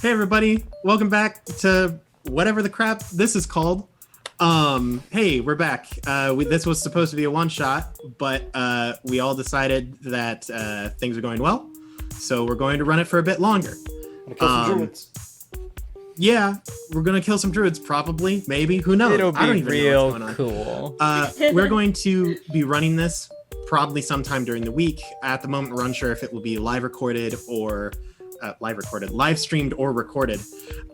Hey everybody, welcome back to whatever the crap this is called. Hey, we're back. This was supposed to be a one-shot, but we all decided that things are going well, so we're going to run it for a bit longer. Gonna kill some druids. Yeah, we're gonna kill some druids, probably, maybe. Who knows? It'll be I don't even know what's real going on. cool. We're going to be running this probably sometime during the week. At the moment, we're unsure if it will be live streamed or recorded.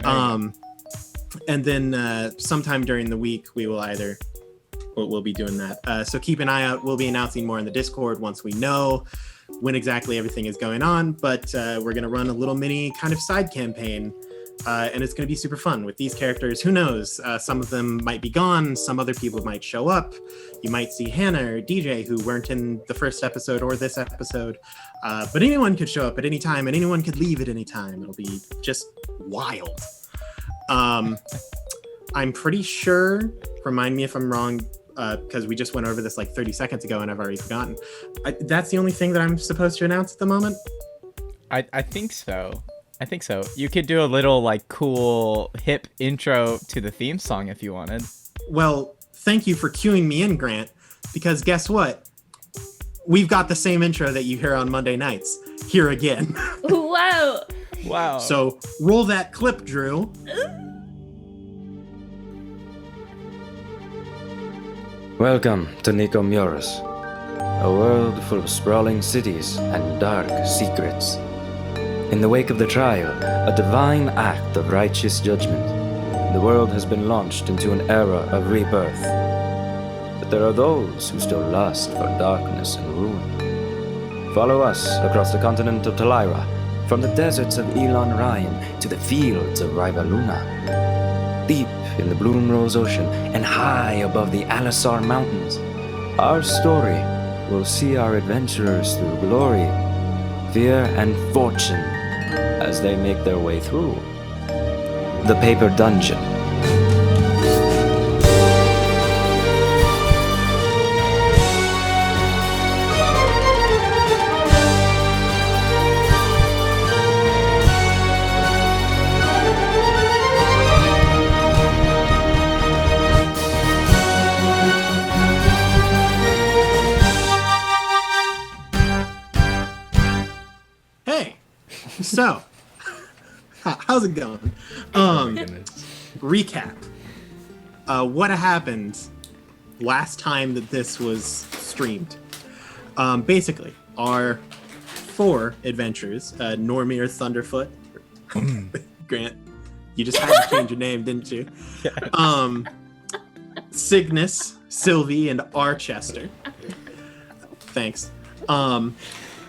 And then sometime during the week, we'll be doing that. So keep an eye out. We'll be announcing more in the Discord once we know when exactly everything is going on. But we're going to run a little mini kind of side campaign. And it's going to be super fun with these characters. Who knows? Some of them might be gone. Some other people might show up. You might see Hannah or DJ who weren't in the first episode or this episode. But anyone could show up at any time and anyone could leave at any time. It'll be just wild. I'm pretty sure, remind me if I'm wrong, because we just went over this like 30 seconds ago and I've already forgotten. That's the only thing that I'm supposed to announce at the moment? I think so. You could do a little like cool hip intro to the theme song if you wanted. Well, thank you for cueing me in, Grant, because guess what? We've got the same intro that you hear on Monday nights. Here again. Wow. So roll that clip, Drew. Welcome to Nico Muras, a world full of sprawling cities and dark secrets. In the wake of the trial, a divine act of righteous judgment, the world has been launched into an era of rebirth. But there are those who still lust for darkness and ruin. Follow us across the continent of Talira, from the deserts of Elon Ryan to the fields of Rivaluna. Deep in the Bloomrose Ocean and high above the Alisar Mountains, our story will see our adventurers through glory, fear, and fortune as they make their way through the Paper Dungeon. Hey, so how's it going? Recap. What happened last time that this was streamed? Basically, our 4 adventures, Normir Thunderfoot, Grant, you just had to change your name, didn't you? Yes. Cygnus, Sylvie, and Archester. Thanks.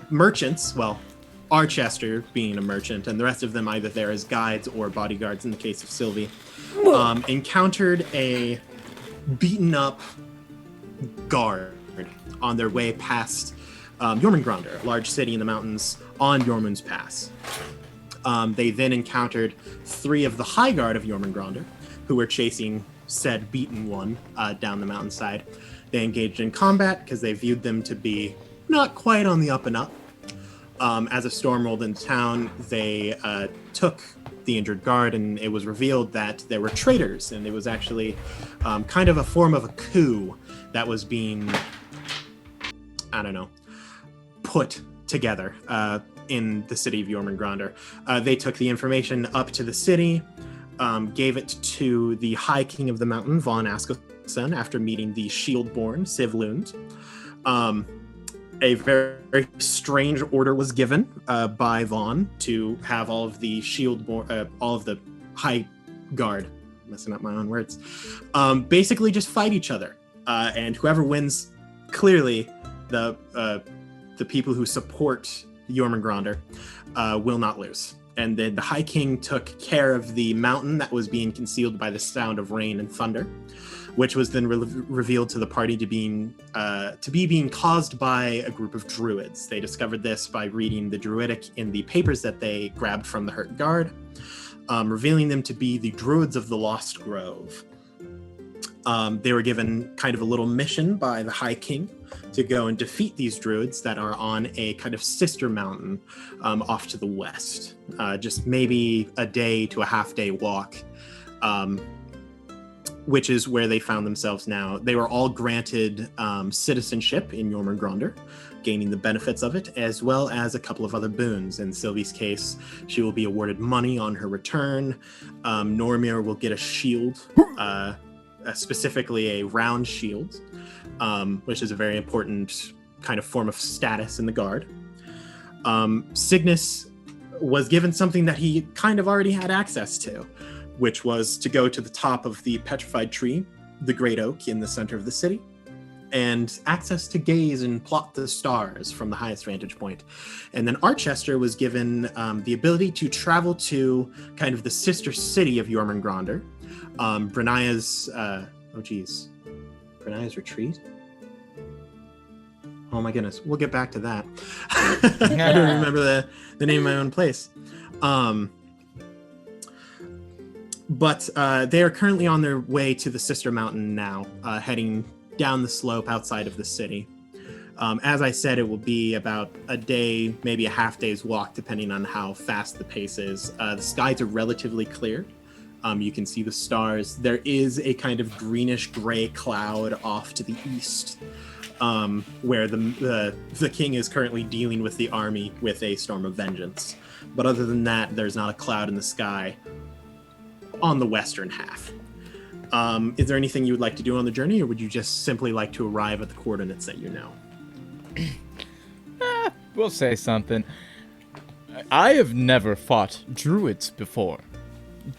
Merchants, well, Archester being a merchant, and the rest of them either there as guides or bodyguards in the case of Sylvie, encountered a beaten up guard on their way past Jormungandr, a large city in the mountains on Jormung's Pass. They then encountered 3 of the high guard of Jormungandr, who were chasing said beaten one down the mountainside. They engaged in combat because they viewed them to be not quite on the up and up. As a storm rolled into town, they took the injured guard, and it was revealed that there were traitors, and it was actually kind of a form of a coup that was being, put together in the city of Jormungandr. They took the information up to the city, gave it to the High King of the Mountain, Von Askelsson, after meeting the Shieldborn, Sivlund. A very, very strange order was given by Vaughn to have all of the all of the high guard, messing up my own words, basically just fight each other. And whoever wins, clearly the people who support Jormungandr will not lose. And then the High King took care of the mountain that was being concealed by the sound of rain and thunder, which was then revealed to the party to be being caused by a group of druids. They discovered this by reading the druidic in the papers that they grabbed from the hurt guard, revealing them to be the druids of the Lost Grove. They were given kind of a little mission by the High King to go and defeat these druids that are on a kind of sister mountain off to the west, just maybe a day to a half-day walk, which is where they found themselves now. They were all granted citizenship in Jormungandr, gaining the benefits of it, as well as a couple of other boons. In Sylvie's case, she will be awarded money on her return. Normir will get a shield, specifically a round shield, which is a very important kind of form of status in the guard. Cygnus was given something that he kind of already had access to, which was to go to the top of the petrified tree, the great oak in the center of the city, and access to gaze and plot the stars from the highest vantage point. And then Archester was given the ability to travel to kind of the sister city of Jormungandr, Brenaya's, Brenaya's retreat? Oh my goodness, we'll get back to that. I don't remember the name of my own place. But they are currently on their way to the sister mountain now, heading down the slope outside of the city. As I said, it will be about a day, maybe a half day's walk, depending on how fast the pace is. The skies are relatively clear. You can see the stars. There is a kind of greenish gray cloud off to the east, where the king is currently dealing with the army with a storm of vengeance. But other than that, there's not a cloud in the sky on the western half. Is there anything you would like to do on the journey, or would you just simply like to arrive at the coordinates that you know? We'll say something. I have never fought druids before.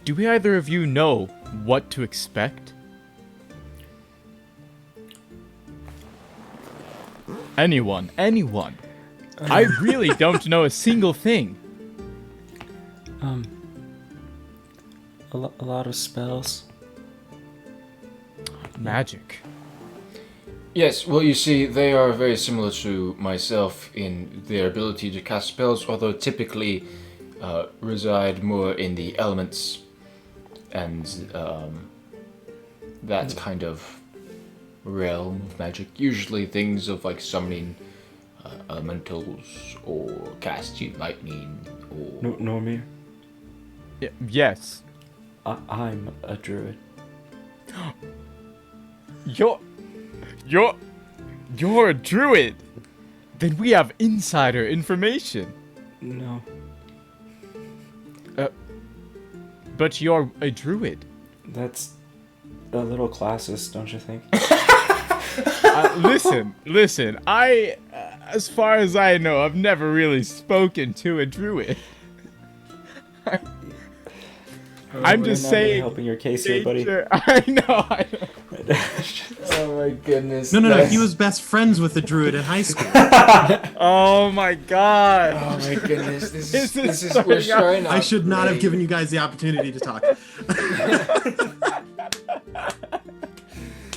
Do either of you know what to expect? Anyone. I really don't know a single thing. A lot of spells. Magic. Yes, well, you see, they are very similar to myself in their ability to cast spells, although typically reside more in the elements and that kind of realm of magic. Usually things of like summoning elementals or casting lightning or... Normir? Yes. I'm a druid. You're a druid. Then we have insider information. No. But you're a druid. That's a little classist, don't you think? Listen. I, as far as I know, I've never really spoken to a druid. I'm just saying. Really helping your case here, buddy. I know. Oh my goodness. No. He was best friends with the druid in high school. Oh my god. Oh my goodness. This is so we're trying. I should not have given you guys the opportunity to talk.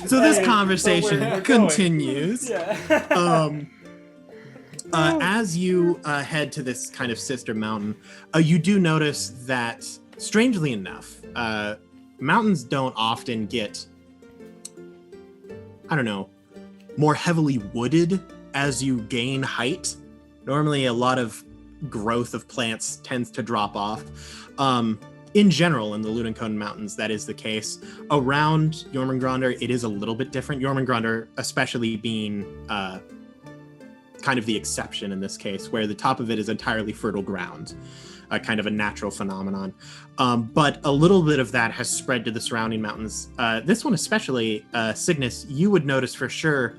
So this conversation continues. As you head to this kind of sister mountain, you do notice that, strangely enough, mountains don't often get, more heavily wooded as you gain height. Normally a lot of growth of plants tends to drop off. In general, in the Ludenkonen Mountains, that is the case. Around Jormungandr, it is a little bit different. Jormungandr, especially being kind of the exception in this case, where the top of it is entirely fertile ground, kind of a natural phenomenon. But a little bit of that has spread to the surrounding mountains. This one especially, Cygnus, you would notice for sure,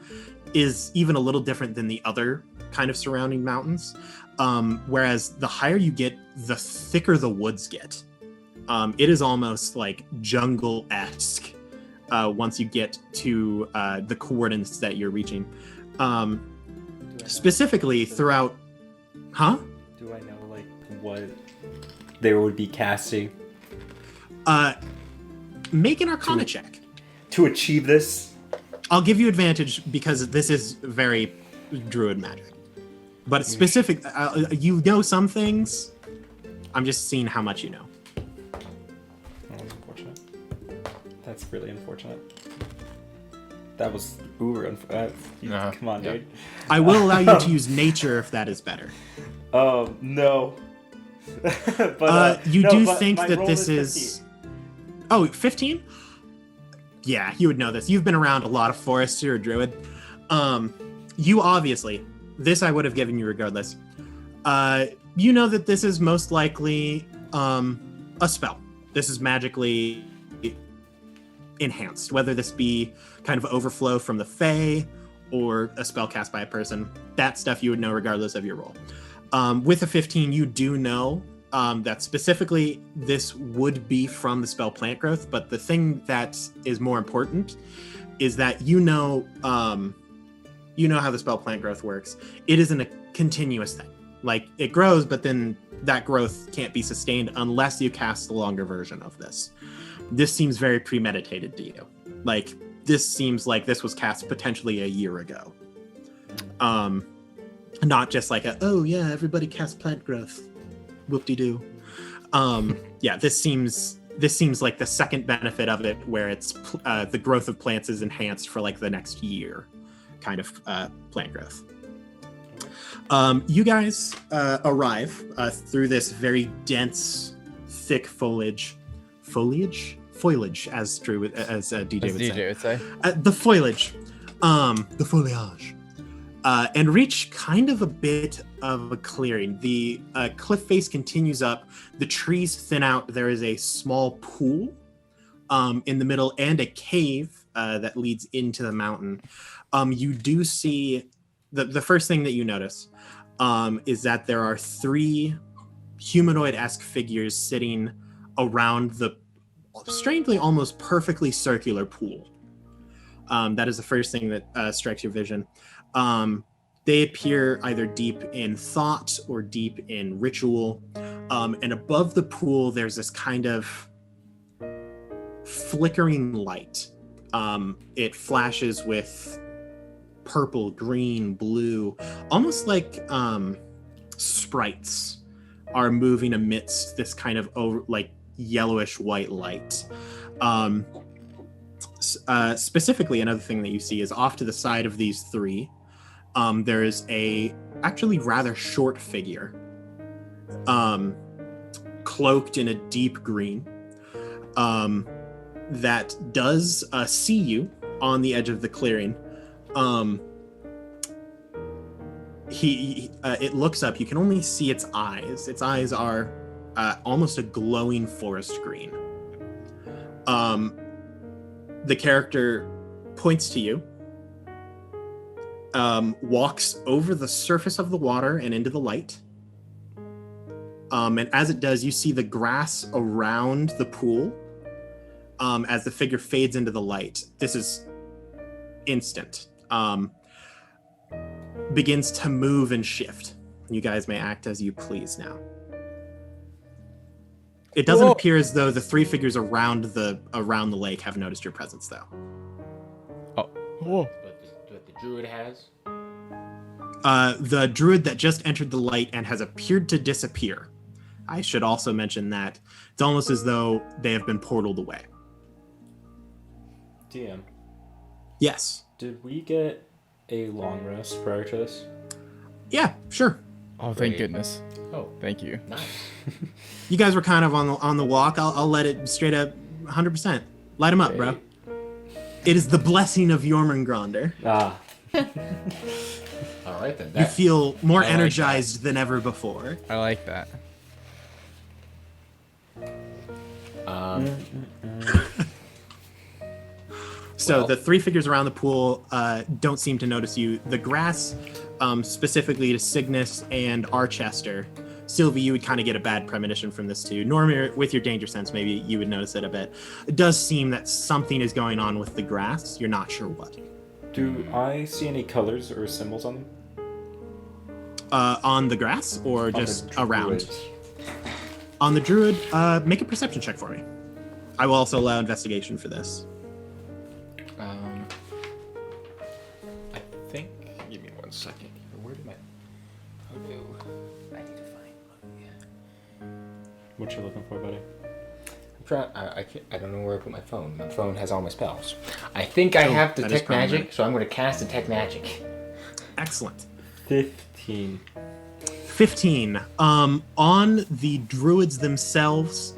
is even a little different than the other kind of surrounding mountains. Whereas the higher you get, the thicker the woods get. It is almost like jungle-esque once you get to the coordinates that you're reaching. Specifically throughout... Huh? Do I know, like, what they would be casting? Make an Arcana check. To achieve this? I'll give you advantage because this is very druid magic. But specific... you know some things. I'm just seeing how much you know. Oh, that's unfortunate. That's really unfortunate. That was uber come on, dude. I will allow you to use nature if that is better. No. But you no, do but think my that roll this is... Oh, 15? Yeah, you would know this. You've been around a lot of forests. You're a druid. You obviously... This I would have given you regardless. You know that this is most likely a spell. This is magically enhanced, whether this be kind of overflow from the Fae or a spell cast by a person. That stuff you would know regardless of your roll. With a 15, you do know that specifically this would be from the spell plant growth, but the thing that is more important is that you know how the spell plant growth works. It isn't a continuous thing. Like, it grows, but then that growth can't be sustained unless you cast the longer version of this. This seems very premeditated to you. Like, this seems like this was cast potentially a year ago. Not just like oh yeah, everybody cast plant growth. Whoop-de-doo. Yeah, this seems like the second benefit of it, where it's the growth of plants is enhanced for like the next year kind of plant growth. You guys arrive through this very dense, thick foliage, as DJ would say. The foliage, the foliage, and reach kind of a bit of a clearing. The cliff face continues up. The trees thin out. There is a small pool in the middle and a cave that leads into the mountain. You do see the first thing that you notice is that there are 3 humanoid-esque figures sitting around the strangely almost perfectly circular pool. That is the first thing that strikes your vision. They appear either deep in thought or deep in ritual. And above the pool, there's this kind of flickering light. It flashes with purple, green, blue, almost like sprites are moving amidst this kind of yellowish white light. Specifically, another thing that you see is off to the side of these 3, there is a actually rather short figure, cloaked in a deep green, that does see you on the edge of the clearing. It looks up. You can only see its eyes. Its eyes are almost a glowing forest green. The character points to you, walks over the surface of the water and into the light. And as it does, you see the grass around the pool as the figure fades into the light. This is instant. Begins to move and shift. You guys may act as you please now. It doesn't appear as though the 3 figures around the lake have noticed your presence, though. Oh. Whoa. But the druid has? The druid that just entered the light and has appeared to disappear. I should also mention that it's almost as though they have been portaled away. DM. Yes. Did we get a long rest prior to this? Yeah, sure. Oh, thank goodness. Oh, thank you. Nice. You guys were kind of on the walk. I'll let it straight up 100%. Light them up, bro. It is the blessing of Jormungandr. Ah. All right, then. You feel more energized than ever before. I like that. So the 3 figures around the pool don't seem to notice you. The grass, specifically to Cygnus and Archester, Sylvie, you would kind of get a bad premonition from this too. Normir, with your danger sense, maybe you would notice it a bit. It does seem that something is going on with the grass. You're not sure what. Do I see any colors or symbols on them? On the grass or just around? On the druid, make a perception check for me. I will also allow investigation for this. I think. Give me 1 second. Where did my? Oh no! I need to find. What you looking for, buddy? I don't know where I put my phone. My phone has all my spells. I think I have detect magic, so I'm going to cast detect magic. Excellent. 15. 15. On the druids themselves,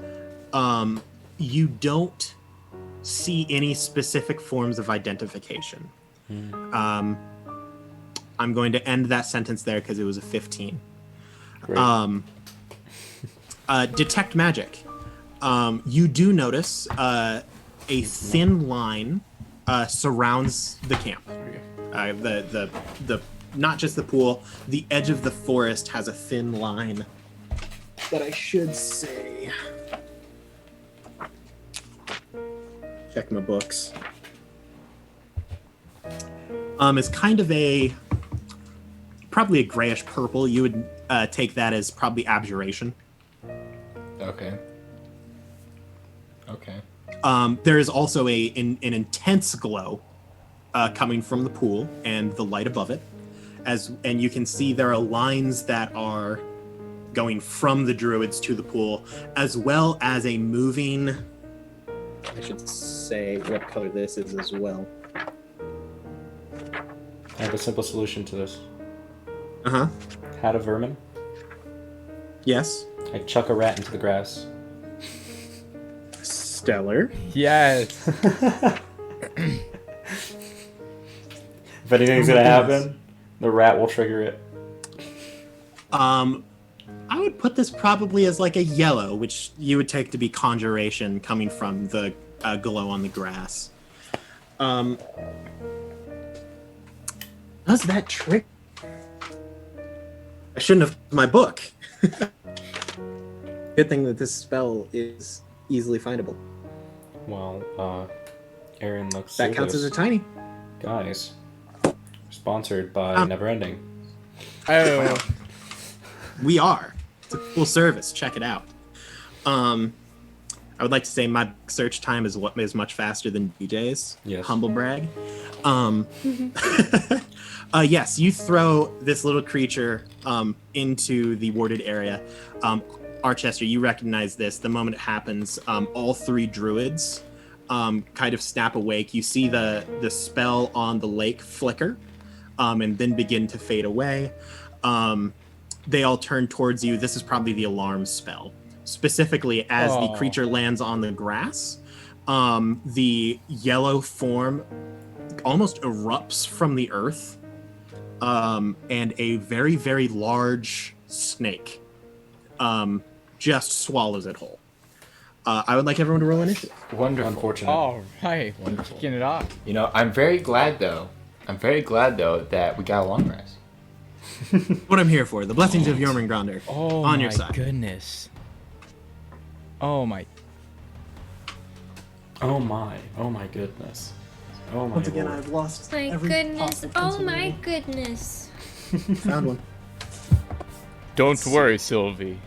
you don't see any specific forms of identification. I'm going to end that sentence there because it was a 15. Great. Detect magic. You do notice a thin line surrounds the camp. The not just the pool, the edge of the forest has a thin line that I should say. Check my books. It's kind of probably a grayish purple. You would take that as probably abjuration. Okay. There is also an intense glow coming from the pool and the light above it, and you can see there are lines that are going from the druids to the pool, as well as a moving. I should say what color this is as well. I have a simple solution to this. Uh-huh. Hat of vermin. Yes. I chuck a rat into the grass. Stellar. Yes. If anything's gonna happen, the rat will trigger it. I would put this probably as like a yellow, which you would take to be conjuration coming from the glow on the grass. Does that trick? I shouldn't have my book. Good thing that this spell is easily findable. Well, Aaron looks That counts as a tiny. Guys, sponsored by Neverending. Oh. We are. It's a cool service. Check it out. I would like to say my search time is much faster than DJ's. Yes. Humble brag. Yes, you throw this little creature into the warded area. Archester, you recognize this. The moment it happens, all three druids kind of snap awake. You see the spell on the lake flicker and then begin to fade away. They all turn towards you. This is probably the alarm spell. Specifically, as the creature lands on the grass, the yellow form almost erupts from the earth, and a very, very large snake just swallows it whole. I would like everyone to roll initiative. Wonderful. Unfortunate. All right. Wonderful. Kicking it off. You know, I'm very glad though that we got a long rest. What I'm here for, the blessings of Jormungandr Oh on my your side. goodness. Oh my. Oh my goodness. Oh my Once again, lord. I've lost My every goodness. possible Oh pencil my ring. goodness. Found one. Don't worry, Sylvie.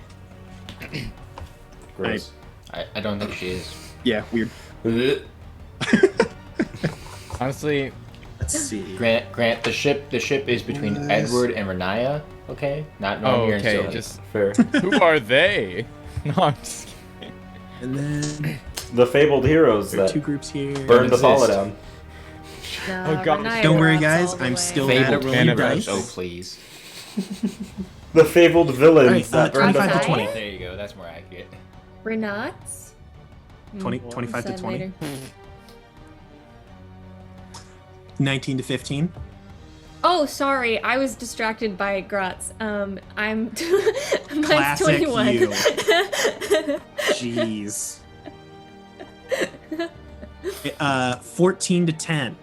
Gross. I don't think she is. Yeah, weird. Honestly, Let's see. Grant, the ship is between Edward and Renaya, okay? Not here in okay, Sylvie. just Fair. who are they? No, I'm just kidding. And then The fabled heroes there are that two groups here. burned the Paula exist. down. No, God. Renaya Don't worry, rocks guys. all the I'm way. still bad at Fabled rolling heroes, dice. oh please. The fabled villains Alright, that burned the 25 to Paula. 20. There you go, that's more accurate. Renats? 25 to Said 20. later. 19 to 15. Oh, sorry. I was distracted by Gratz. I'm mine's Classic 21. you. Jeez. 14 to 10.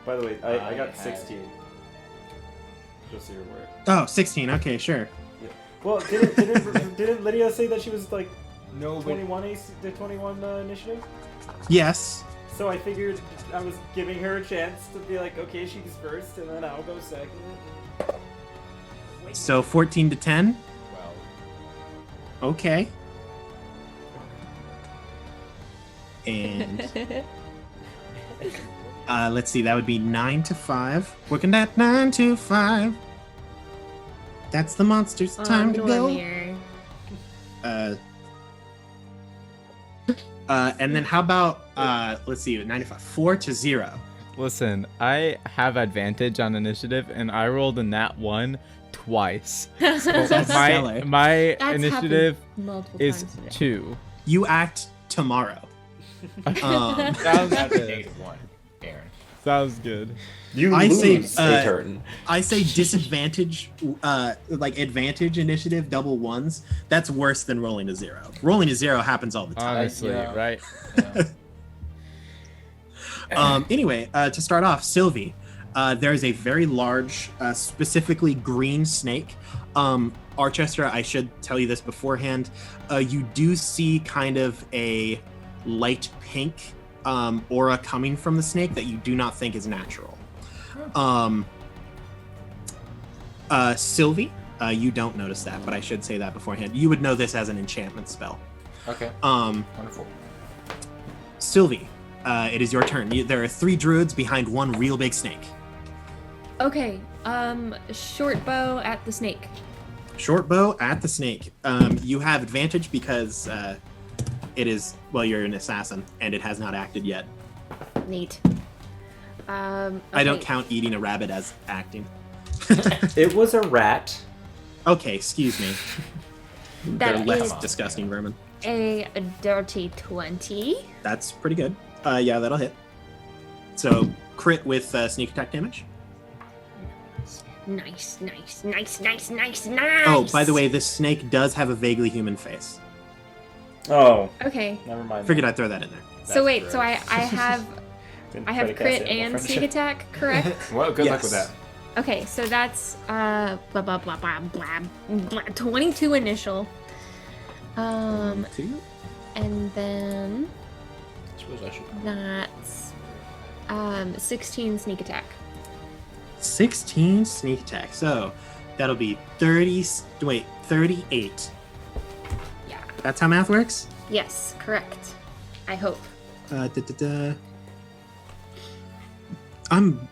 By the way, I I got had- 16. Just so you're aware. Oh, 16. Okay, sure. Well, didn't Lydia say that she was like No, 21 the 21 initiative? Yes. So I figured I was giving her a chance to be like, okay, she's first, and then I'll go second. So 14 to 10. well, Okay. And let's see, that would be 9 to 5. Working at 9 to 5. That's the monster's time to go. Dormir. And then how about let's see, 95, 4 to 0. Listen, I have advantage on initiative, and I rolled a nat 1 twice. That's stellar. My That's initiative happened multiple is times today. 2. You act tomorrow. Sounds That's good. -1, Aaron. Sounds good. You I say, lose a turn. I say disadvantage, like advantage initiative, double ones. That's worse than rolling a 0. Rolling a 0 happens all the time. Honestly, yeah. right? Anyway, to start off, Sylvie, there is a very large, specifically green snake. Archester, I should tell you this beforehand. You do see kind of a light pink aura coming from the snake that you do not think is natural. Sylvie, you don't notice that, but I should say that beforehand. You would know this as an enchantment spell. Okay. Wonderful. Sylvie, it is your turn. There are 3 druids behind one real big snake. Okay. Short bow at the snake. Short bow at the snake. You have advantage because it is, well, you're an assassin and it has not acted yet. Neat. I don't Okay. count eating a rabbit as acting. It was a rat. Okay, excuse me. They're That less is disgusting vermin. a dirty 20. That's pretty good. Yeah, that'll hit. So crit with sneak attack damage. Nice. Oh, by the way, this snake does have a vaguely human face. Oh, Okay. never mind. Figured I'd throw that in there. So wait, so I have Didn't I have try to crit cast animal and friendship. sneak attack, correct? Well, good luck with Yes. that. Okay, so that's blah blah blah blah blah, blah 22 initial. 2. And then I suppose I should. that's 16 sneak attack. 16 sneak attack. So that'll be 38. Yeah. That's how math works? Yes, correct. I hope. I'm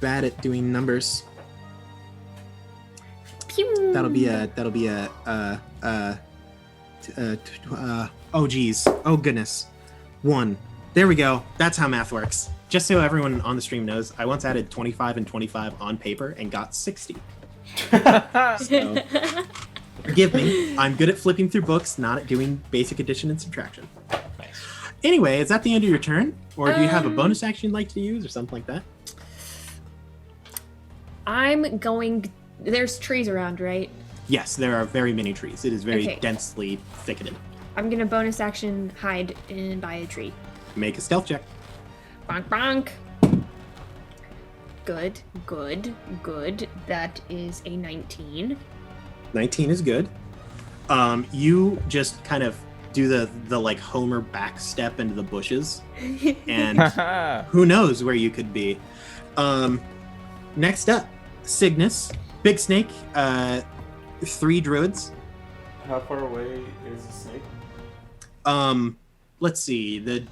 bad at doing numbers. Pew. That'll be a oh geez, oh goodness, 1. There we go. That's how math works. Just so everyone on the stream knows, I once added 25 and 25 on paper and got 60. So forgive me. I'm good at flipping through books, not at doing basic addition and subtraction. Nice. Anyway, is that the end of your turn, or do you have a bonus action you'd like to use, or something like that? I'm going. There's trees around, right? Yes, there are very many trees. It is very Okay. densely thicketed. I'm gonna bonus action hide in by a tree. Make a stealth check. Bonk bonk. Good. That is a 19. 19 is good. You just kind of do the like Homer back step into the bushes, and who knows where you could be. Next up, Cygnus, Big Snake, 3 druids. How far away is the snake? Let's see. The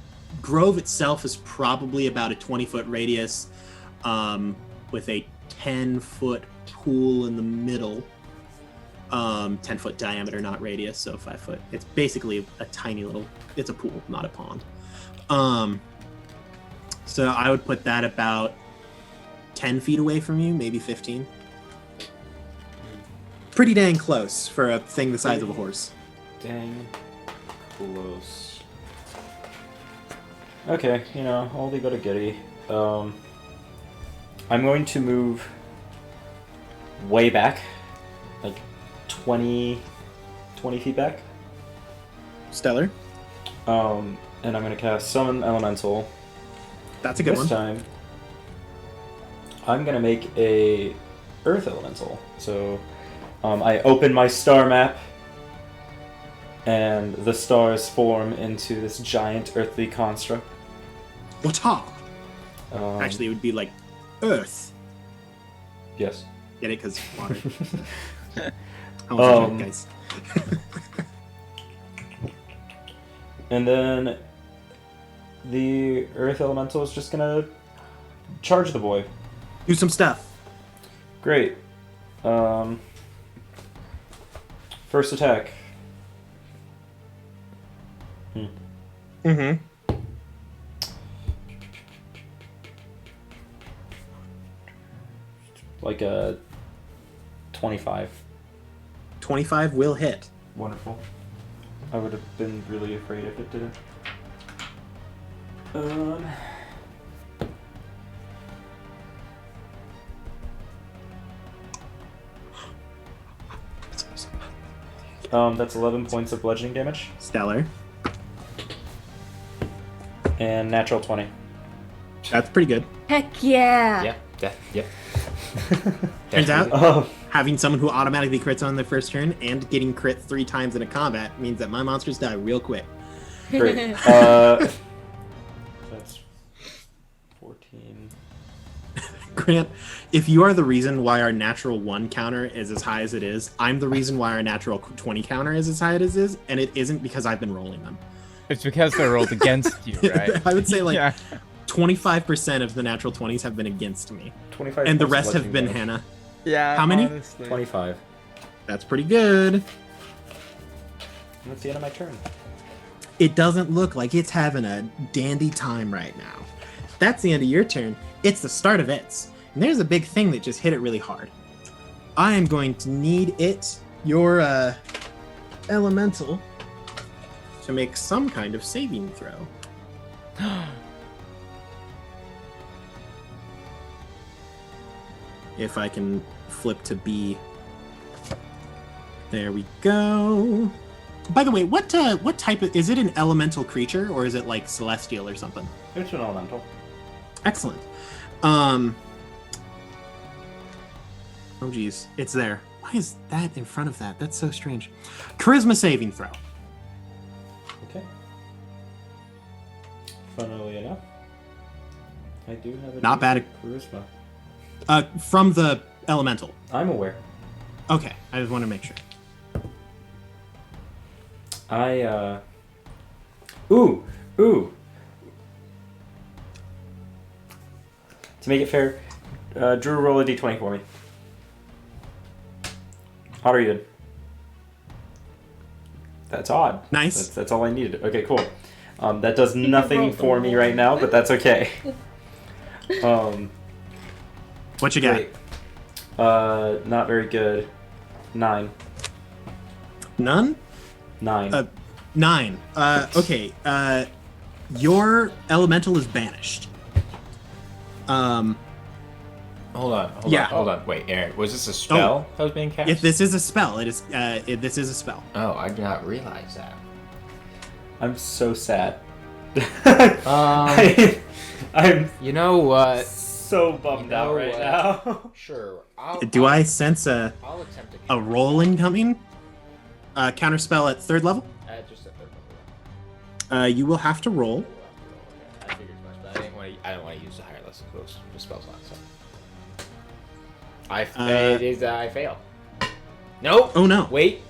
grove itself is probably about a 20-foot radius, with a 10-foot pool in the middle. 10-foot diameter, not radius, so 5 foot. It's basically a tiny little. It's a pool, not a pond. So I would put that about 10 feet away from you, maybe 15. Pretty dang close for a thing the size of a horse. Dang close. Okay, only go to Giddy. I'm going to move way back, like 20 feet back. Stellar. And I'm going to cast Summon Elemental. That's a good This one. time, I'm going to make a Earth Elemental. So I open my star map, and the stars form into this giant earthly construct. Wata. Um, Actually, it would be like Earth. yes. Get it? Because water. How much is it, guys? And then the Earth Elemental is just gonna charge the boy. Do some stuff. Great. First attack. Mm-hmm. Like a 25. 25 will hit. Wonderful. I would have been really afraid if it didn't. That's 11 points of bludgeoning damage. Stellar. And natural 20. That's pretty good. Heck yeah. Yep. Turns out, Oh, having someone who automatically crits on their first turn and getting crit 3 times in a combat means that my monsters die real quick. great. That's 14. Grant, if you are the reason why our natural 1 counter is as high as it is, I'm the reason why our natural 20 counter is as high as it is, and it isn't because I've been rolling them. It's because they're rolled against you, right? I would say like Yeah. 25% of the natural 20s have been against me. 25 And the points of rest have been bludgeoning damage. Hannah. Yeah. How many? Honestly. 25. That's pretty good. And that's the end of my turn. It doesn't look like it's having a dandy time right now. That's the end of your turn. It's the start of its. And there's a big thing that just hit it really hard. I am going to need your elemental, to make some kind of saving throw. If I can flip to B. There we go. By the way, what type of, is it an elemental creature or is it like celestial or something? It's an elemental. Excellent. Oh geez, it's there. Why is that in front of that? That's so strange. Charisma saving throw. Okay. Funnily enough, I do have a Not bad. charisma. From the elemental. I'm aware. Okay, I just want to make sure. Ooh. To make it fair, Drew, roll a d20 for me. Odd or even? That's odd. Nice. That's all I needed. Okay, cool. That does nothing for me right now, but that's okay. What you got? Great. Not very good. 9. None? 9. 9. Okay. Your elemental is banished. Hold on. Wait, Aaron, was this a spell that was being cast? If this is a spell, it is. This is a spell. Oh, I did not realize that. I'm so sad. Um, I'm You know what? so bummed out right now. Sure. Do I sense I'll attempt to a roll incoming? Counter spell at 3rd level. just a third level. You will have to roll. I figured as much, but I don't want to use the higher level spell slot. So I fail. Nope. Oh no. Wait.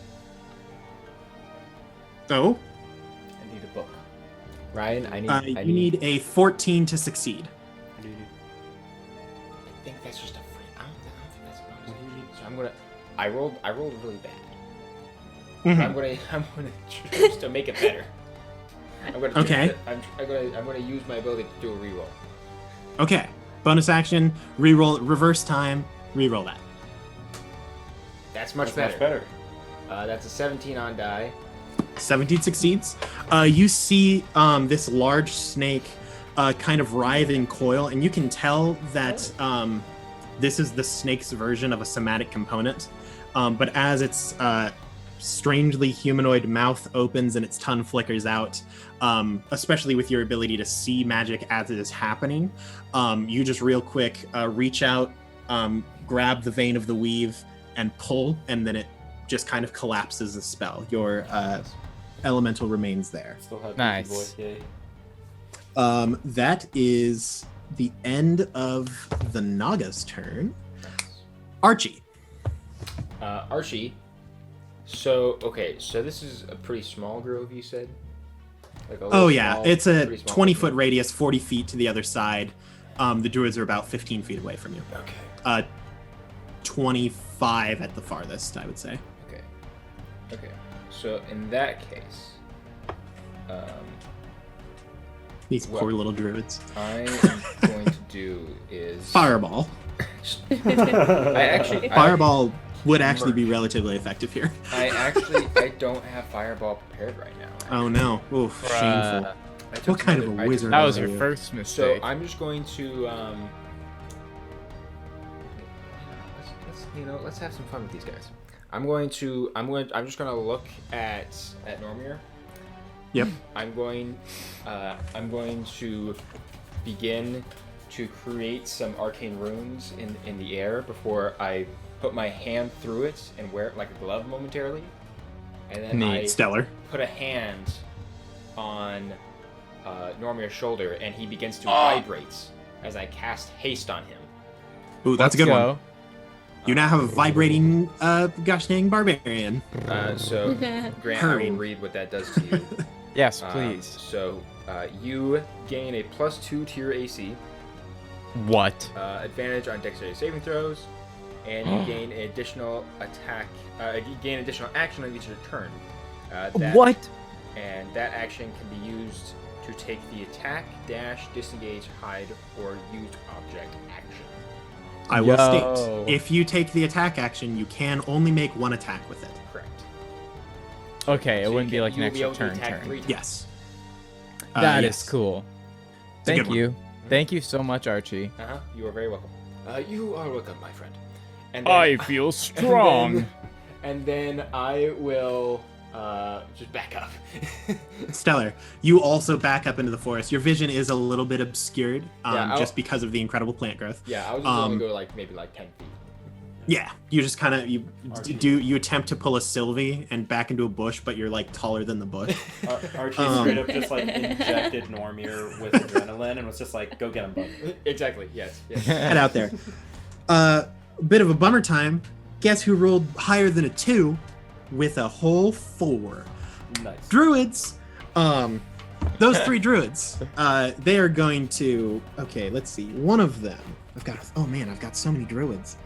Oh. I need a book. Ryan, I You need a 14 to succeed. I think that's just a free. I don't think that's a bonus. So I'm gonna. I rolled really bad. Mhm. I'm gonna choose to make it better. Okay. I'm gonna use my ability to do a reroll. Okay. Bonus action. Reroll. Reverse time. Reroll that. That's much That's better. much better. That's a 17 on die. 17 succeeds. You see this large snake kind of writhe and coil, and you can tell that this is the snake's version of a somatic component. But as its strangely humanoid mouth opens and its tongue flickers out, especially with your ability to see magic as it is happening, you just real quick reach out, grab the vein of the weave, and pull, and then it just kind of collapses the spell. Your elemental remains there. Still have Nice. Voice, yay. That is the end of the Naga's turn. Archie. Archie. So this is a pretty small grove, you said? Like a little Oh yeah, small- it's a pretty small 20-foot grove? radius, 40 feet to the other side. The druids are about 15 feet away from you. Okay. 25 at the farthest, I would say. Okay. So in that case, These Well, poor little druids. I am going to do is Fireball. Fireball would actually be relatively effective here. I don't have fireball prepared right now. Oh no. Oof, shameful. I took What kind some of other- a I took- wizard That was are your you? first So mistake. I'm just going to let's have some fun with these guys. I'm just gonna look at Normir. Yep. I'm going to begin to create some arcane runes in the air before I put my hand through it and wear it like a glove momentarily. And then I Stellar. put a hand on Normir's shoulder and he begins to vibrate as I cast haste on him. Ooh, that's a good Let's one. You now have a vibrating, gosh dang barbarian. So, Grant, I will read what that does to you. Yes, please. So, you gain a +2 to your AC, What? advantage on dexterity saving throws, and you gain an additional attack. You gain additional action on each of your turn. What? And that action can be used to take the attack, dash, disengage, hide, or used object action. I will Yo. state, if you take the attack action, you can only make one attack with it. Correct. Okay, it So wouldn't be like an you will extra able to turn. attack 3 times. Yes. That is Yes. cool. It's a good Thank one. you. Thank you so much, Archie. You are very welcome. You are welcome, my friend. And feel strong. And then I will just back up. Stellar. You also back up into the forest. Your vision is a little bit obscured, Yeah, just because of the incredible plant growth. Yeah, I was just going to go maybe 10 feet. Yeah, you just kind of you attempt to pull a Sylvie and back into a bush, but you're like taller than the bush. Archie straight up just like injected Normir with adrenaline and was just like, go get him, bud. Exactly. Yes. Head out there. Bit of a bummer time. Guess who rolled higher than a 2 with a whole 4? Nice. Druids. Those 3 druids. They are going to. Okay, let's see. One of them. I've got so many druids.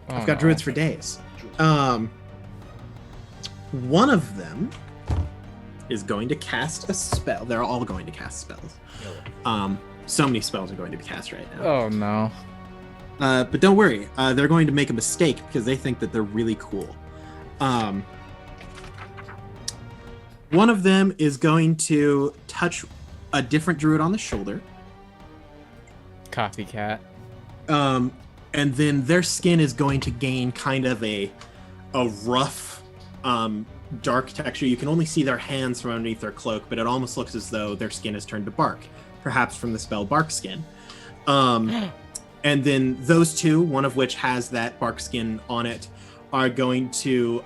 I've got druids for days. One of them is going to cast a spell. They're all going to cast spells. So many spells are going to be cast right now. Oh no. But don't worry, they're going to make a mistake because they think that they're really cool. One of them is going to touch a different druid on the shoulder. Copycat. And then their skin is going to gain kind of a rough, dark texture. You can only see their hands from underneath their cloak, but it almost looks as though their skin has turned to bark, perhaps from the spell Bark Skin. And then those 2, one of which has that bark skin on it, are going to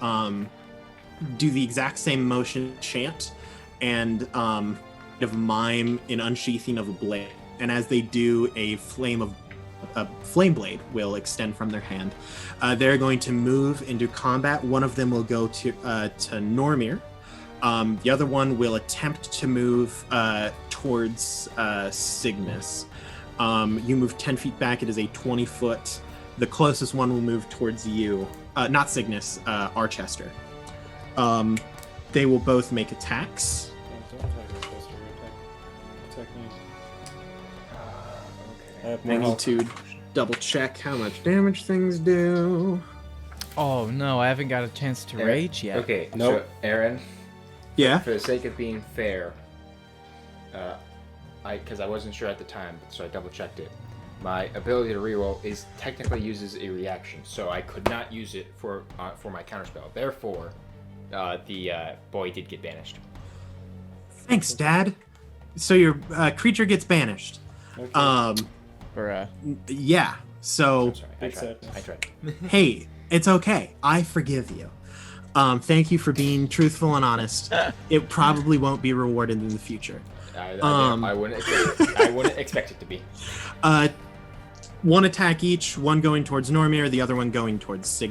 do the exact same motion chant and mime an unsheathing of a blade. And as they do, a flame blade will extend from their hand. They're going to move into combat. One of them will go to Normir. The other one will attempt to move towards Cygnus. You move 10 feet back. It is a 20-foot. The closest one will move towards you. Not Cygnus, Archester. They will both make attacks. I need to double check how much damage things do. Oh no, I haven't got a chance to rage yet. Okay. Nope. So, Aaron, Yeah. for the sake of being fair, because I wasn't sure at the time, so I double checked it. My ability to reroll technically uses a reaction, so I could not use it for my counterspell. Therefore, the boy did get banished. Thanks, Dad. So your creature gets banished. Okay. Bruh. Yeah. So, I'm sorry. I tried. hey, it's okay. I forgive you. Thank you for being truthful and honest. It probably won't be rewarded in the future. I wouldn't expect it to be. One attack each, one going towards Normir, the other one going towards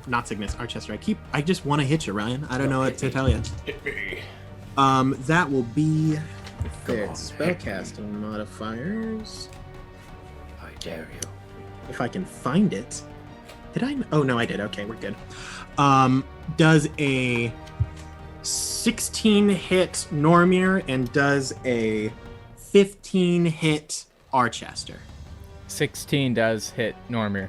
not Cygnus, Archester. I just want to hit you, Ryan. I don't know what to tell you. Hit me. That will be their spellcasting modifiers. I dare you. If I can find it. Did I? Oh no, I did. Okay, we're good. Does a 16 hit Normir and does a 15 hit Archester? 16 does hit Normir.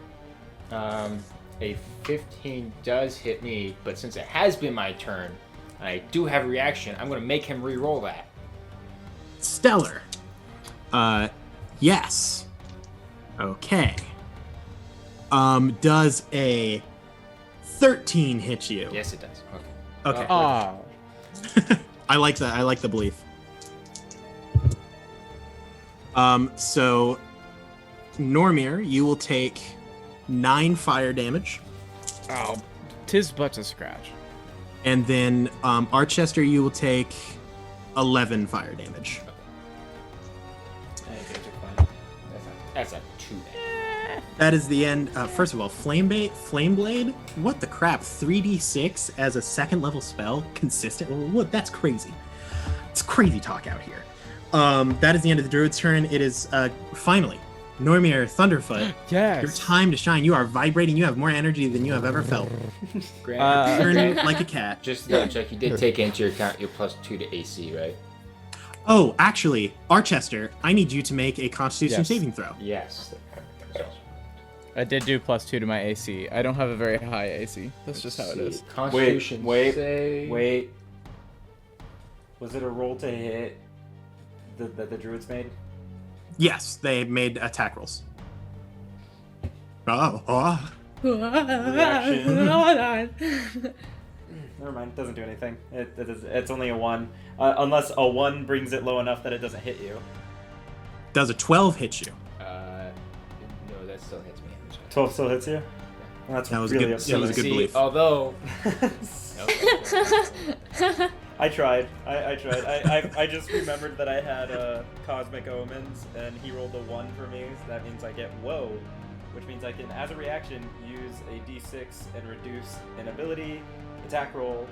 A 15 does hit me, but since it has been my turn, and I do have a reaction, I'm going to make him re-roll that. Stellar. Yes. Okay. Does a 13 hit you? Yes, it does. Okay. Okay. Oh. I like that. I like the belief. So Normir, you will take 9 fire damage. Oh. Tis but a scratch. And then Archester, you will take 11 fire damage. That's a 2. That is the end. First of all, Flame Blade? What the crap? 3d6 as a second level spell? Consistent? What? That's crazy. It's crazy talk out here. That is the end of the Druid's turn. It is finally Normir Thunderfoot. Yes. Your time to shine. You are vibrating. You have more energy than you have ever felt. Grant, Turning like a cat. just to double check, you did take into account your +2 to AC, right? Oh, actually, Archester, I need you to make a Constitution Yes. saving throw. Yes. I did do +2 to my AC. I don't have a very high AC. That's just how it is. Constitution save. Wait. Was it a roll to hit that the druids made? Yes, they made attack rolls. Oh. Never mind. Doesn't do anything. It's only a 1, unless a 1 brings it low enough that it doesn't hit you. Does a 12 hit you? No, that still hits me. 12 still hits you. Well, that's That was really good. upsetting. That was a good belief. Although... I tried. I tried. I just remembered that I had Cosmic Omens, and he rolled a 1 for me, so that means I get Woe, which means I can, as a reaction, use a d6 and reduce an ability, attack roll,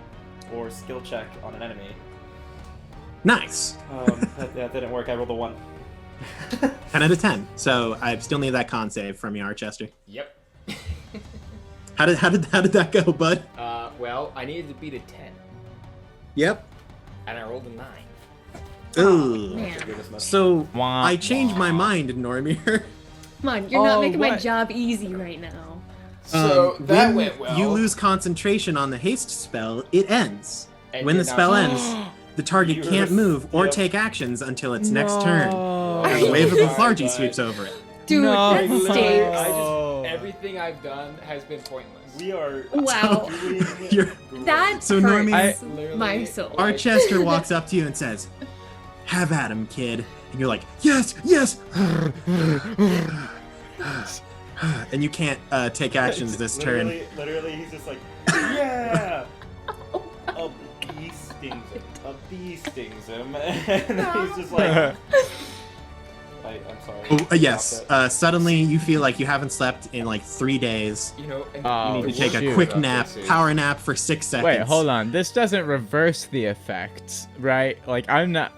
or skill check on an enemy. Nice. That didn't work. I rolled a 1. 10 out of 10. So I still need that con save from you, Archester. Yep. How did that go, bud? Well, I needed to beat a 10, Yep. and I rolled a 9. Ooh. Man. So Wah, I changed my mind, Normir. Come on, you're not Oh, making my what? job easy right now. So that when went well. You lose concentration on the haste spell, it ends. And When the did not- spell ends, the target You can't were- move or yep. take actions until its next turn. No. As a wave of Sorry, lethargy bud. sweeps over it. Dude, No. that stinks. Everything I've done has been pointless. We are Wow. doing You're- That So, hurts Normie- my soul. Archester walks up to you and says, "Have at him, kid." And you're like, "Yes, yes." And you can't take actions this turn. Literally, he's just like, yeah. A bee stings him. A bee stings him, and then he's just like, I'm sorry. Oh, yes. Stop it. Suddenly, you feel like you haven't slept in like 3 days. You know, and Oh, You need to the take a worst quick about nap, this is- power nap for 6 seconds. Wait, hold on. This doesn't reverse the effects, right? Like I'm not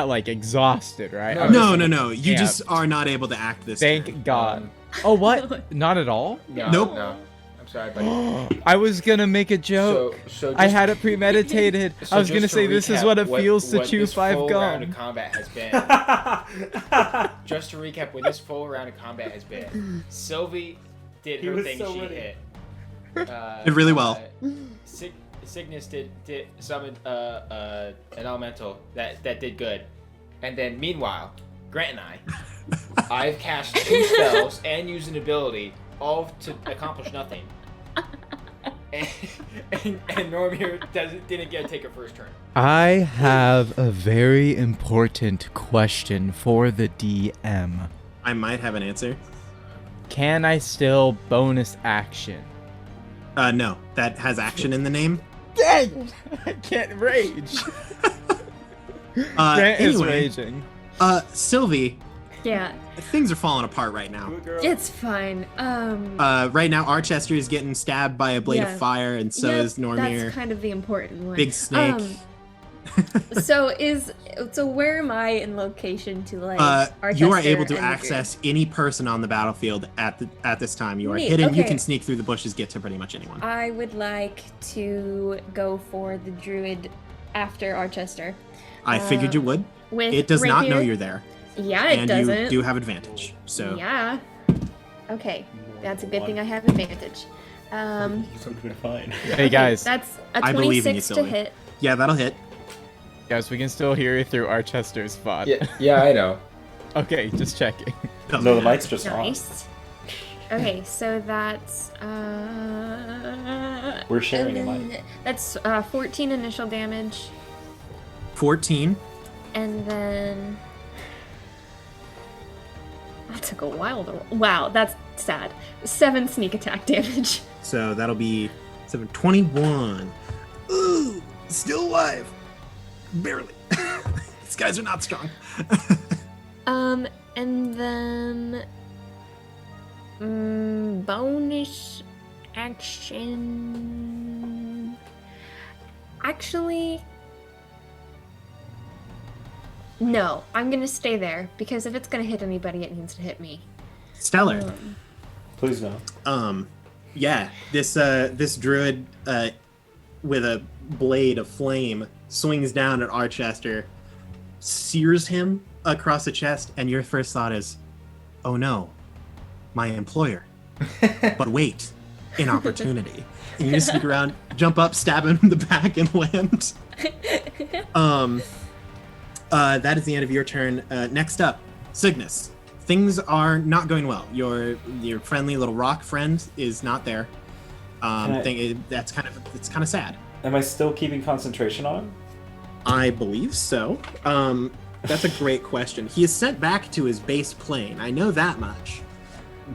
like exhausted, right? No, I'm just No. You amped. just are not able to act this turn. Thank God. Oh, what? Not at all? No, Nope. no. I'm sorry, buddy. I was gonna make a joke. So I just- had it premeditated. so I was just gonna to say this is recap what it feels to what chew this 5 full round of gum. combat has been. Just to recap what this full round of combat has been. Sylvie did He her was thing. so She ready. hit. Did really well. Cygnus did summon an elemental that did good, and then meanwhile, Grant and I've cast 2 spells and used an ability, all to accomplish nothing. And Normir didn't get to take her first turn. I have a very important question for the DM. I might have an answer. Can I still bonus action? No, that has action in the name. Dang! I can't rage. Grant is Anyway, raging. Sylvie, Yeah, things are falling apart right now. Good girl. it's fine. Right now, Archester is getting stabbed by a blade Yeah. of fire, and so Yep, is Normir. That's kind of the important one. Big snake. So where am I in location to like? You are Archester able to and the access any person on the battlefield at this time. You are Neat, hidden. You okay. can sneak through the bushes, get to pretty much anyone. I would like to go for the druid after Archester. I figured you would. with It does not know rapier? you're there. Yeah, it and doesn't. you do have advantage. So Yeah. Okay, that's a good thing I have advantage. So we're fine. Hey guys, That's a I believe in you, 26 to Sylvie. hit. yeah, that'll hit. guys, we can still hear you through Archester's spot. Yeah, I know. Okay, just checking. No, the mic's just on. Nice. Okay, so that's We're sharing a mic. That's 14 initial damage, 14. and then that took a while to roll. Wow, that's sad. 7 sneak attack damage. So that'll be 721. Ooh, still alive. Barely. These guys are not strong. And then bonus action. Actually, no, I'm gonna stay there because if it's gonna hit anybody, it needs to hit me. Stellar. Please no. Yeah, this druid with a blade of flame swings down at Archester, sears him across the chest, and your first thought is, "Oh no, my employer." But wait, an opportunity. And you sneak around, jump up, stab him in the back, and land. That is the end of your turn. Next up, Cygnus. Things are not going well. Your friendly little rock friend is not there. It's kind of sad. Am I still keeping concentration on him? I believe so. That's a great question. He is sent back to his base plane. I know that much.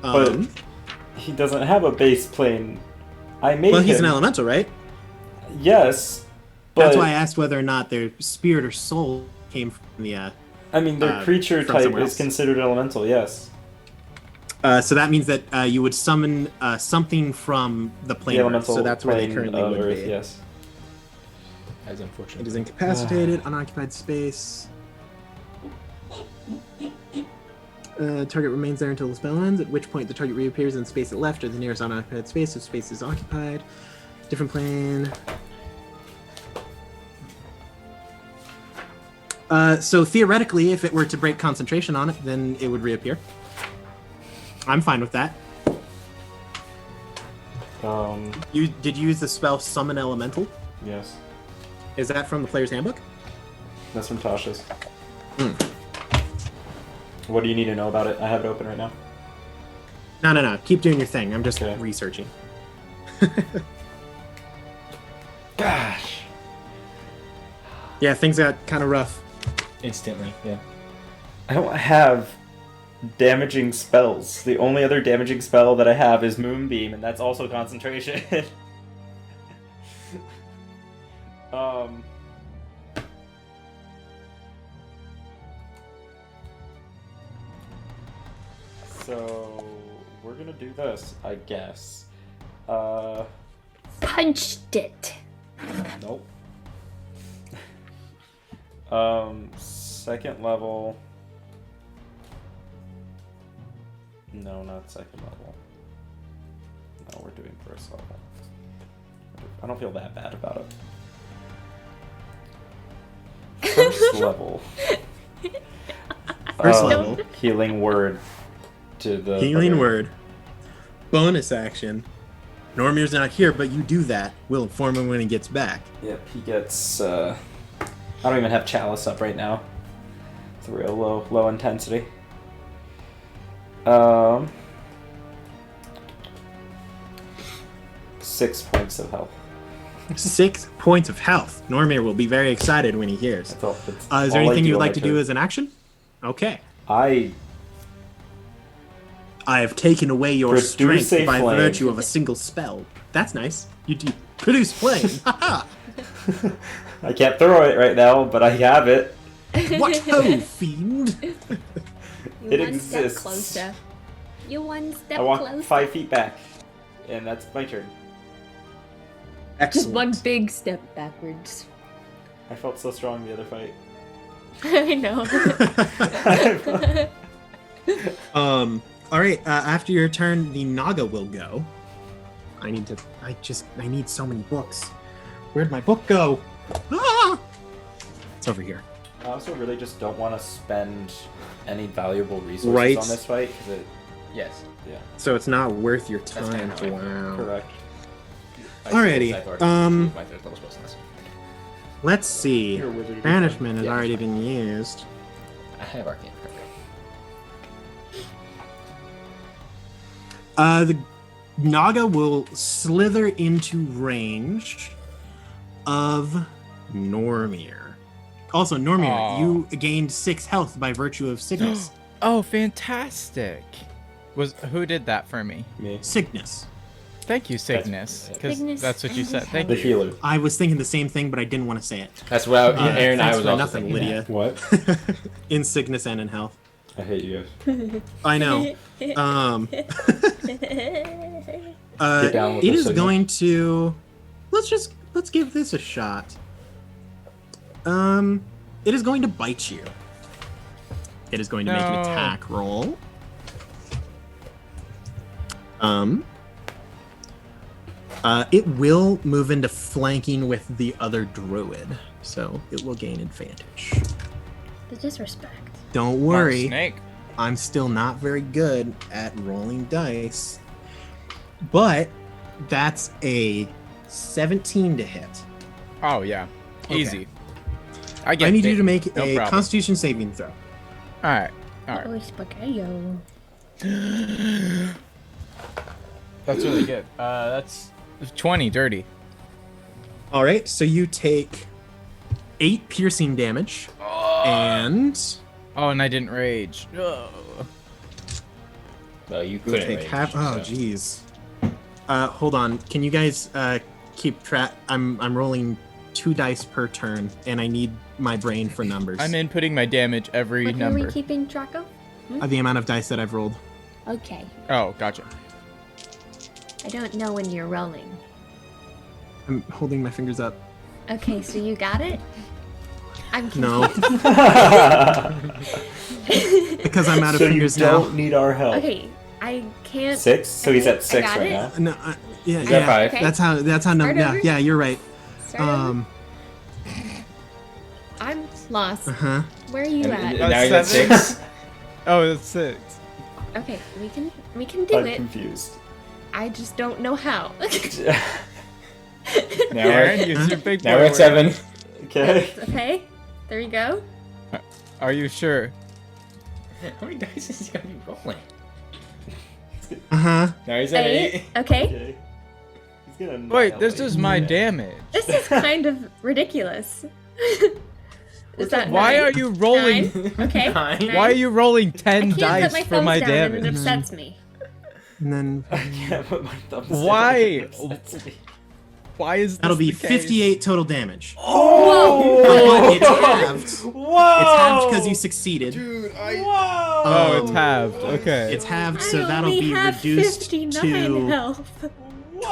But he doesn't have a base plane. I made well, him. he's an elemental, right? Yes, but That's why I asked whether or not their spirit or soul came from the. I mean, their creature from type somewhere is else. considered elemental. Yes. So that means that you would summon something from the plane. The Earth, elemental so that's where they plane currently of would Earth, be. yes. As It unfortunate. is incapacitated, unoccupied space. Target remains there until the spell ends, at which point the target reappears in space it left or the nearest unoccupied space if space is occupied. Different plane. So theoretically, if it were to break concentration on it, then it would reappear. I'm fine with that. You did you use the spell Summon Elemental? Yes. Is that from the player's handbook? That's from Tasha's. What do you need to know about it? I have it open right now. No. Keep doing your thing. I'm just Okay. researching. Gosh. Yeah, things got kind of rough. Instantly, yeah. I don't have damaging spells. The only other damaging spell that I have is Moonbeam, and that's also concentration. So we're gonna do this, I guess. Punched it. Nope. Second level. No, not second level. No, we're doing first level. I don't feel that bad about it. First level. First level. Healing word to the Healing bugger. word. Bonus action. Normir's not here, but you do that. We'll inform him when he gets back. Yep, he gets. I don't even have Chalice up right now. It's a real low intensity. 6 points of health. 6 points of health. Normir will be very excited when he hears. That's all. That's Is there all I anything do you'd on like my to do turn. as an action? Okay. I I have taken away your Produce strength a by flame. virtue of a single spell. That's nice. You do produce flame. Haha. I can't throw it right now, but I have it. What ho, fiend? You It one exists. step closer. You one step I walk closer. 5 feet back, and that's my turn. Just Excellent. one big step backwards. I felt so strong the other fight. I know. All right. After your turn, the Naga will go. I need so many books. Where'd my book go? Ah! It's over here. I also really just don't want to spend any valuable resources Right. on this fight because it. Yes. Yeah. So it's not worth your That's time. kinda Wow. Correct. Alrighty, I've already used my third level spells on this. Let's see. You're a wizard. Banishment has Yeah, already it's fine. been used. I have arcane. The Naga will slither into range of Normir. Also, Normir, Aw. you gained 6 health by virtue of sickness. Oh, fantastic! Who did that for me? Me. Sickness. Thank you, Cygnus, because Cygnus. that's what you said. Thank The you. healer. I was thinking the same thing, but I didn't want to say it. That's what Aaron and I thanks was for also nothing, thinking Lydia. What? In sickness and in health. I hate you guys. I know. Um, Get down with it the is signal. going to. Let's give this a shot. It is going to bite you. It is going to make an No. attack roll. It will move into flanking with the other druid, so it will gain advantage. The disrespect. Don't Mark worry, Snake. I'm still not very good at rolling dice, but that's a 17 to hit. Oh yeah, Okay. easy. I need you to make No a problem. Constitution saving throw. All right, all right. Oh, spaghetti. That's really good. That's 20 dirty. All right, so you take 8 piercing damage, and Oh, and I didn't rage. Ugh. Well, you you couldn't take rage, half. Oh, so. jeez. Hold on. Can you guys keep track? I'm rolling 2 dice per turn, and I need my brain for numbers. I'm inputting my damage every What are number. we keeping track of? The amount of dice that I've rolled. Okay. Oh, gotcha. I don't know when you're rolling. I'm holding my fingers up. Okay, so you got it? I'm No, confused. because I'm out of So you fingers don't now. need our help. Okay, I can't. 6? So he's at 6 got right it. now. No, yeah, got yeah. 5. Okay. That's how. No, Start yeah, over? yeah. You're right. Start over. Um. I'm lost. Huh. Where are you And at? now you're at 7? 6. Oh, that's 6. Okay, we can do I'm it. confused. I just don't know how. Now Aaron, we're, use your big now boy we're at word. 7. Okay. Okay, there you go. Are you sure? How many dice is he gonna be rolling? Uh huh. Now he's at 8. Okay, Okay. He's gonna Wait, this annihilate is you. my damage. this is kind of ridiculous. Is that Why 9? are you rolling? 9? Okay. 9? 9. Why are you rolling I 10 can't put dice my for thumbs my down and it damage? upsets me. And then I can't put my thumbs down. Why? That's me. Why is this that'll be the case? 58 total damage. Oh! But it's halved. Whoa! It's halved because you succeeded. Dude, Whoa! Oh, Um, it's halved. Okay. It's halved, I so that'll only be have reduced 59 to health.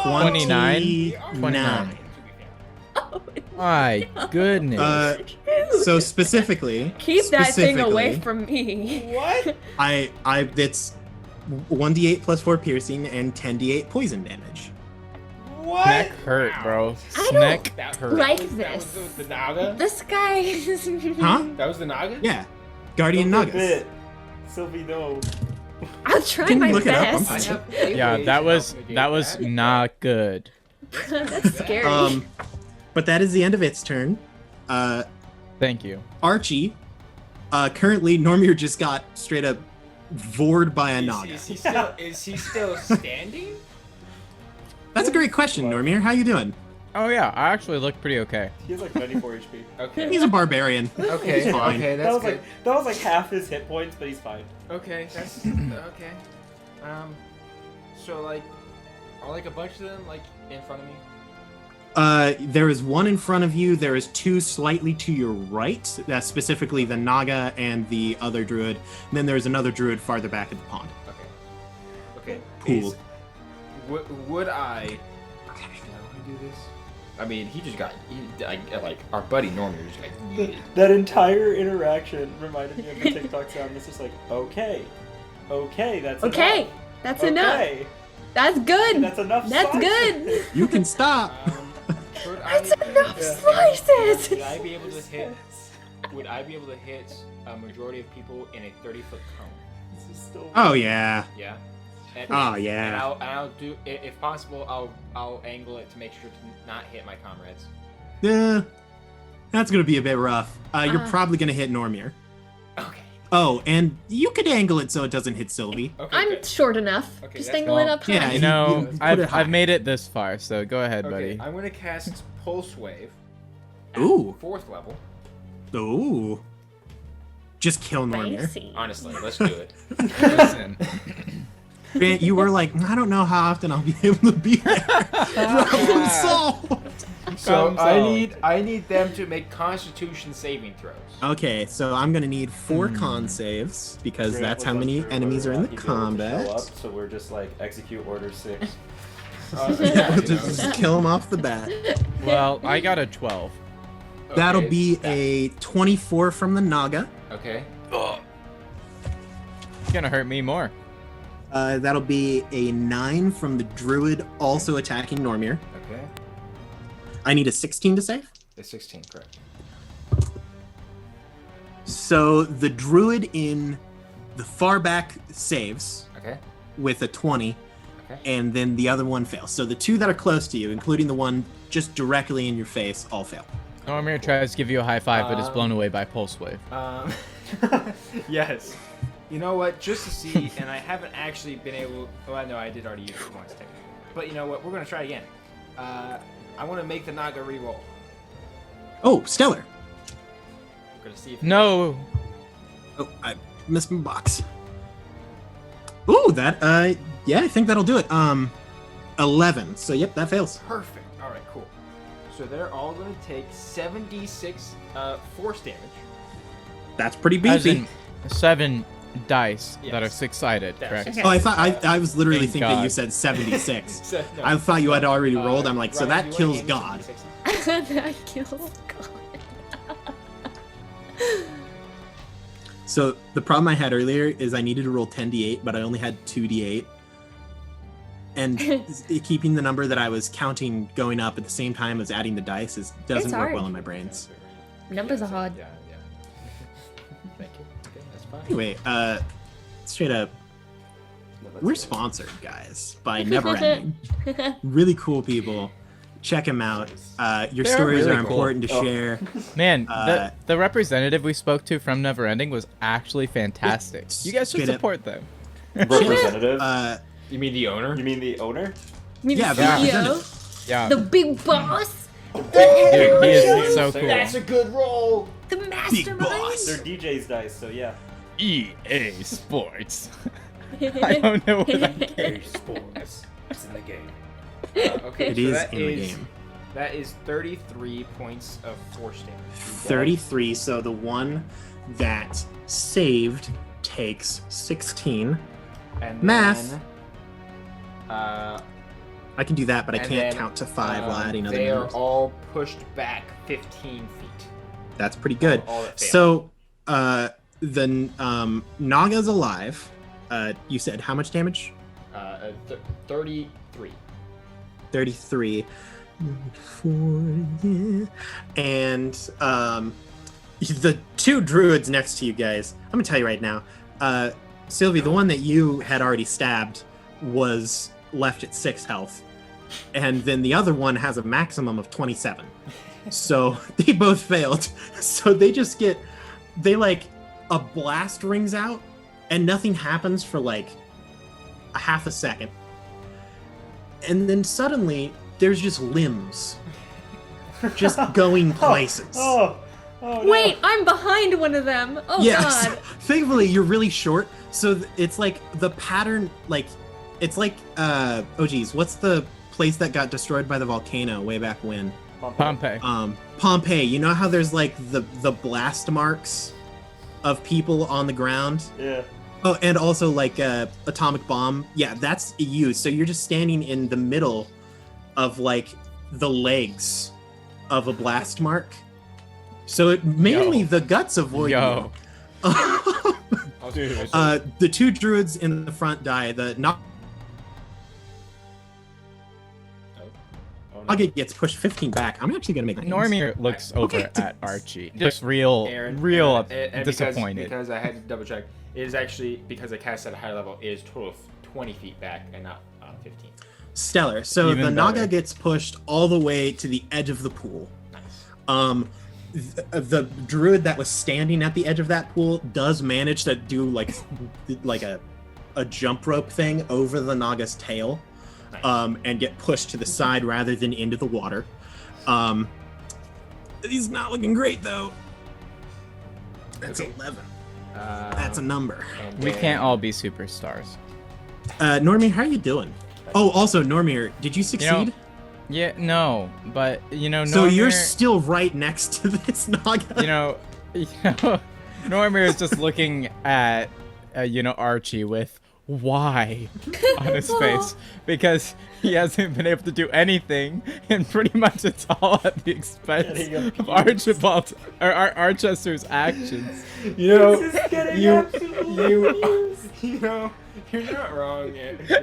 29? 29. Oh, My goodness. So specifically, keep that thing away specifically, from me. What? it's 1d8 plus 4 piercing and 10d8 poison damage. What? Neck hurt, bro. I Neck That hurt. like that this. was the Naga? This guy is. Huh? That was the Naga? Yeah, Guardian Don't Nagas. bit. Sylvie, no. I'll try Can you my look it up? I'm best. fine. Yeah, that was not good. That's scary. But that is the end of its turn. Thank you. Archie, currently Normir just got straight up vored by a Naga. Is he still standing? That's a great question, Normir. How you doing? Oh yeah, I actually look pretty okay. He has like 94 HP. Okay. He's a barbarian. Okay, He's fine. okay, That that's was good. like that was like half his hit points, but he's fine. Okay, that's okay. So like, are like a bunch of them like in front of me? There is one in front of you. There is 2 slightly to your right. That's specifically the Naga and the other druid. And then there's another druid farther back at the pond. Okay. Cool. Would I? Should I do this? I mean, he just got like our buddy Norman just got yeeted. That entire interaction reminded me of the TikTok sound. It's just like, okay, that's okay, enough. that's enough. Okay, That's good. that's enough. That's slices. good. You can stop. Could That's I, enough Yeah. slices. Would I be able to hit would I be able to hit a majority of people in a 30-foot cone? This is still. Oh yeah. Yeah. And, Oh And yeah. I'll do, if possible, I'll angle it to make sure to not hit my comrades. Yeah. That's gonna be a bit rough. You're probably gonna hit Normir. Okay. Oh, and you could angle it so it doesn't hit Sylvie. Okay. I'm good. short enough. Okay, Just that's angle it cool. up high. Yeah, You know, put it high. I've made it this far, so go ahead, Okay, buddy. I'm gonna cast Pulse Wave. At Ooh. 4th level. Ooh. Just kill Normir. Fancy. Honestly, let's do it. Listen. Grant, you were like, I don't know how often I'll be able to be there. Problem solved. So Problem I need them to make Constitution saving throws. Okay, so I'm gonna need 4 con saves because Grant that's was how many unsure enemies are whether in or the not he'd be able to show combat. up, so we're just like execute order 6. Yeah, you know. Just kill them off the bat. Well, I got a 12. That'll Okay, be a 24 from the Naga. Okay. It's gonna hurt me more. That'll be a 9 from the Druid, also attacking Normir. Okay. I need a 16 to save. It's 16, correct. So the Druid in the far back saves Okay. with a 20, Okay. and then the other one fails. So the 2 that are close to you, including the one just directly in your face, all fail. Normir tries to give you a high five, but is blown away by Pulse Wave. Yes. You know what? Just to see, and I haven't actually been able. Well, no, I did already use it once, technically. But you know what? We're gonna try again. I want to make the Naga reroll. Oh, stellar. We're gonna see if. No. Oh, I missed my box. Ooh, that, yeah, I think that'll do it. 11. So, yep, that fails. Perfect. All right, cool. So they're all gonna take 7d6 force damage. That's pretty As beefy. in 7 dice that are Yes. 6-sided, Yes. correct? Okay. Oh, I thought I was literally Thank thinking that you God. said 76. So, no. I thought you had already rolled. I'm like, so Ryan, that do you wanna kills aim God. 7d6s? That kills God. So the problem I had earlier is I needed to roll 10d8, but I only had 2d8. And keeping the number that I was counting going up at the same time as adding the dice doesn't It's work hard. well in my brains. Numbers are hard. Yeah. Thank you. Okay, that's fine. Anyway, straight up, we're sponsored, guys, by Neverending. Really cool people. Check them out. Your They're stories really are cool. important to share. Man, Uh, the representative we spoke to from Neverending was actually fantastic. You guys should Straight up. support them. Representative? You mean the owner? You mean the owner? Me the Yeah, the CEO, representative. Yeah. the big boss, Dude, he is so cool. That's a good roll. the Big mastermind. boss. They're DJ's dice, so yeah. EA Sports. I don't know what that Sports. It's in the game. Okay, It so is that in the is- game. That is 33 points of force damage. 33, so the one that saved takes 16. And Math. Then, I can do that, but I and can't then, count to 5 while adding other They are numbers. all pushed back 15 feet. That's pretty good. All that failed. So, the Naga's alive. You said how much damage? 33. 33. 4, yeah. And the 2 druids next to you guys, I'm gonna tell you right now. Sylvie, the one that you had already stabbed was left at 6 health. And then the other one has a maximum of 27. So they both failed. So they just get, a blast rings out and nothing happens for like a half a second. And then suddenly there's just limbs just going places. Oh no. Wait, I'm behind one of them. Oh Yes. God. Thankfully, you're really short, so it's like the pattern, it's like, oh geez, what's the place that got destroyed by the volcano way back when? Pompeii. Pompeii. You know how there's like the blast marks of people on the ground? Yeah. Oh, and also like atomic bomb. Yeah, that's you. So you're just standing in the middle of like the legs of a blast mark. So it mainly Yo. the guts avoid Yo. you. Dude. The 2 druids in the front die. The not Oh Naga gets pushed 15 back. I'm actually gonna make that. Normir looks over Okay. at Archie, just real And disappointed. Because I had to double check. It is actually, because I cast at a high level, it is total of 20 feet back and not 15. Stellar. So Even the better. Naga gets pushed all the way to the edge of the pool. Nice. The druid that was standing at the edge of that pool does manage to do like a jump rope thing over the Naga's tail, Nice. and get pushed to the side rather than into the water. He's not looking great though. That's Okay. 11. That's a number. And We then- can't all be superstars. Normir, how are you doing? Oh, also Normir, did you succeed? Yeah, no, but So you're Normir- still right next to this Naga. you know, Normir is just looking at Archie with why on his face because he hasn't been able to do anything, and pretty much it's all at the expense Getting of abused. Archibald or Archester's actions. This is getting absolutely abused. You're not wrong.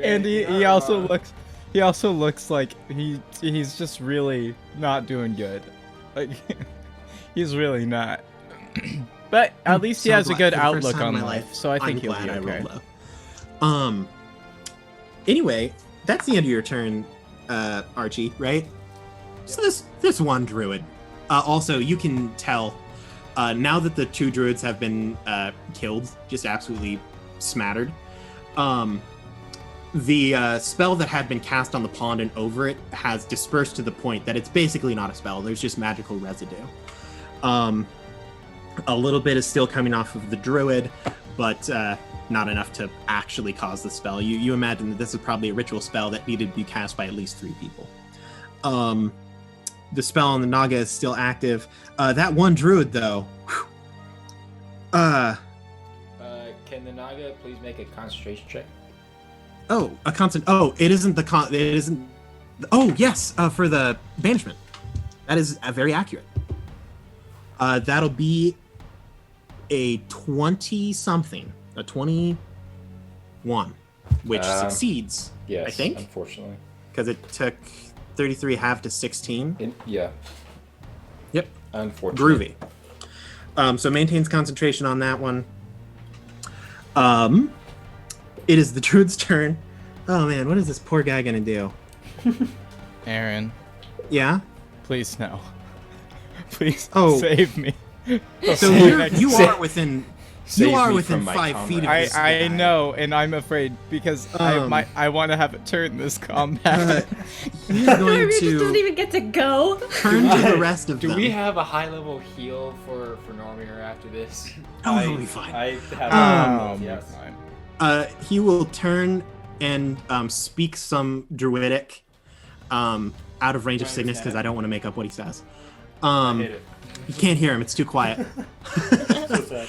And he also looks like he's just really not doing good. Like he's really not. But at least he So has a glad good for the first outlook time on in my life, life, so I think I'm he'll glad be I okay. rolled low. Anyway, that's the end of your turn, Archie, right? So this one druid. Also, you can tell now that the two druids have been killed, just absolutely smattered. The spell that had been cast on the pond and over it has dispersed to the point that it's basically not a spell. There's just magical residue. A little bit is still coming off of the druid, but not enough to actually cause the spell. You imagine that this is probably a ritual spell that needed to be cast by at least 3 people. The spell on the Naga is still active. That one druid, though. Can the Naga please make a concentration check? A constant. Oh, it isn't the It isn't. Oh, yes. For the banishment. That is very accurate. That'll be a 20-something, a 21, which succeeds. Yes, I think, unfortunately. because it took 33 half to 16. Yeah, Yep, unfortunately. groovy. So maintains concentration on that one. It is the druid's turn. Oh man, what is this poor guy gonna do? Aaron, Yeah. please no. Please Oh. save me. So you are within. Save You are me within from my 5 feet of comrade. this I guy. know, and I'm afraid because I want to have it turn this combat. He's going Normir just doesn't to even get to go. turn to the rest of Do them. we have a high level heal for Normir after this? Oh, it'll be fine. I have Um, yes. He will turn and speak some druidic out of range of Cygnus because I don't want to make up what he says. I hate it. You can't hear him; it's too quiet. So sad.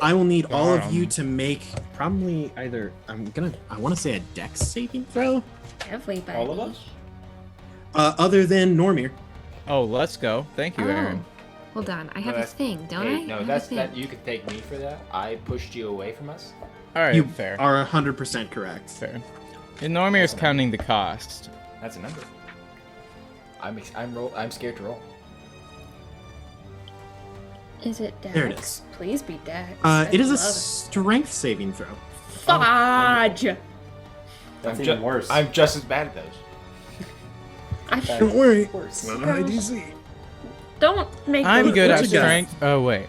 I will need all of you to make probably either. I want to say a Dex saving throw. Everybody. All of us? Other than Normir. Oh, let's go. Thank you, Aaron. Hold on, I have a that's- thing, don't Hey, I? no, I have that's a thing. that. You could thank me for that. I pushed you away from us. All right, You fair. are 100% correct. Fair. And Normir's counting the cost. That's a number. I'm scared to roll. Is it Dex? There it is. Please be Dex. It is a love strength saving throw. Fudge! That's I'm even worse. I'm just as bad at those. I Don't worry. Worse. Not a high DC. don't make I'm those- good What's at your guess? strength. Oh wait.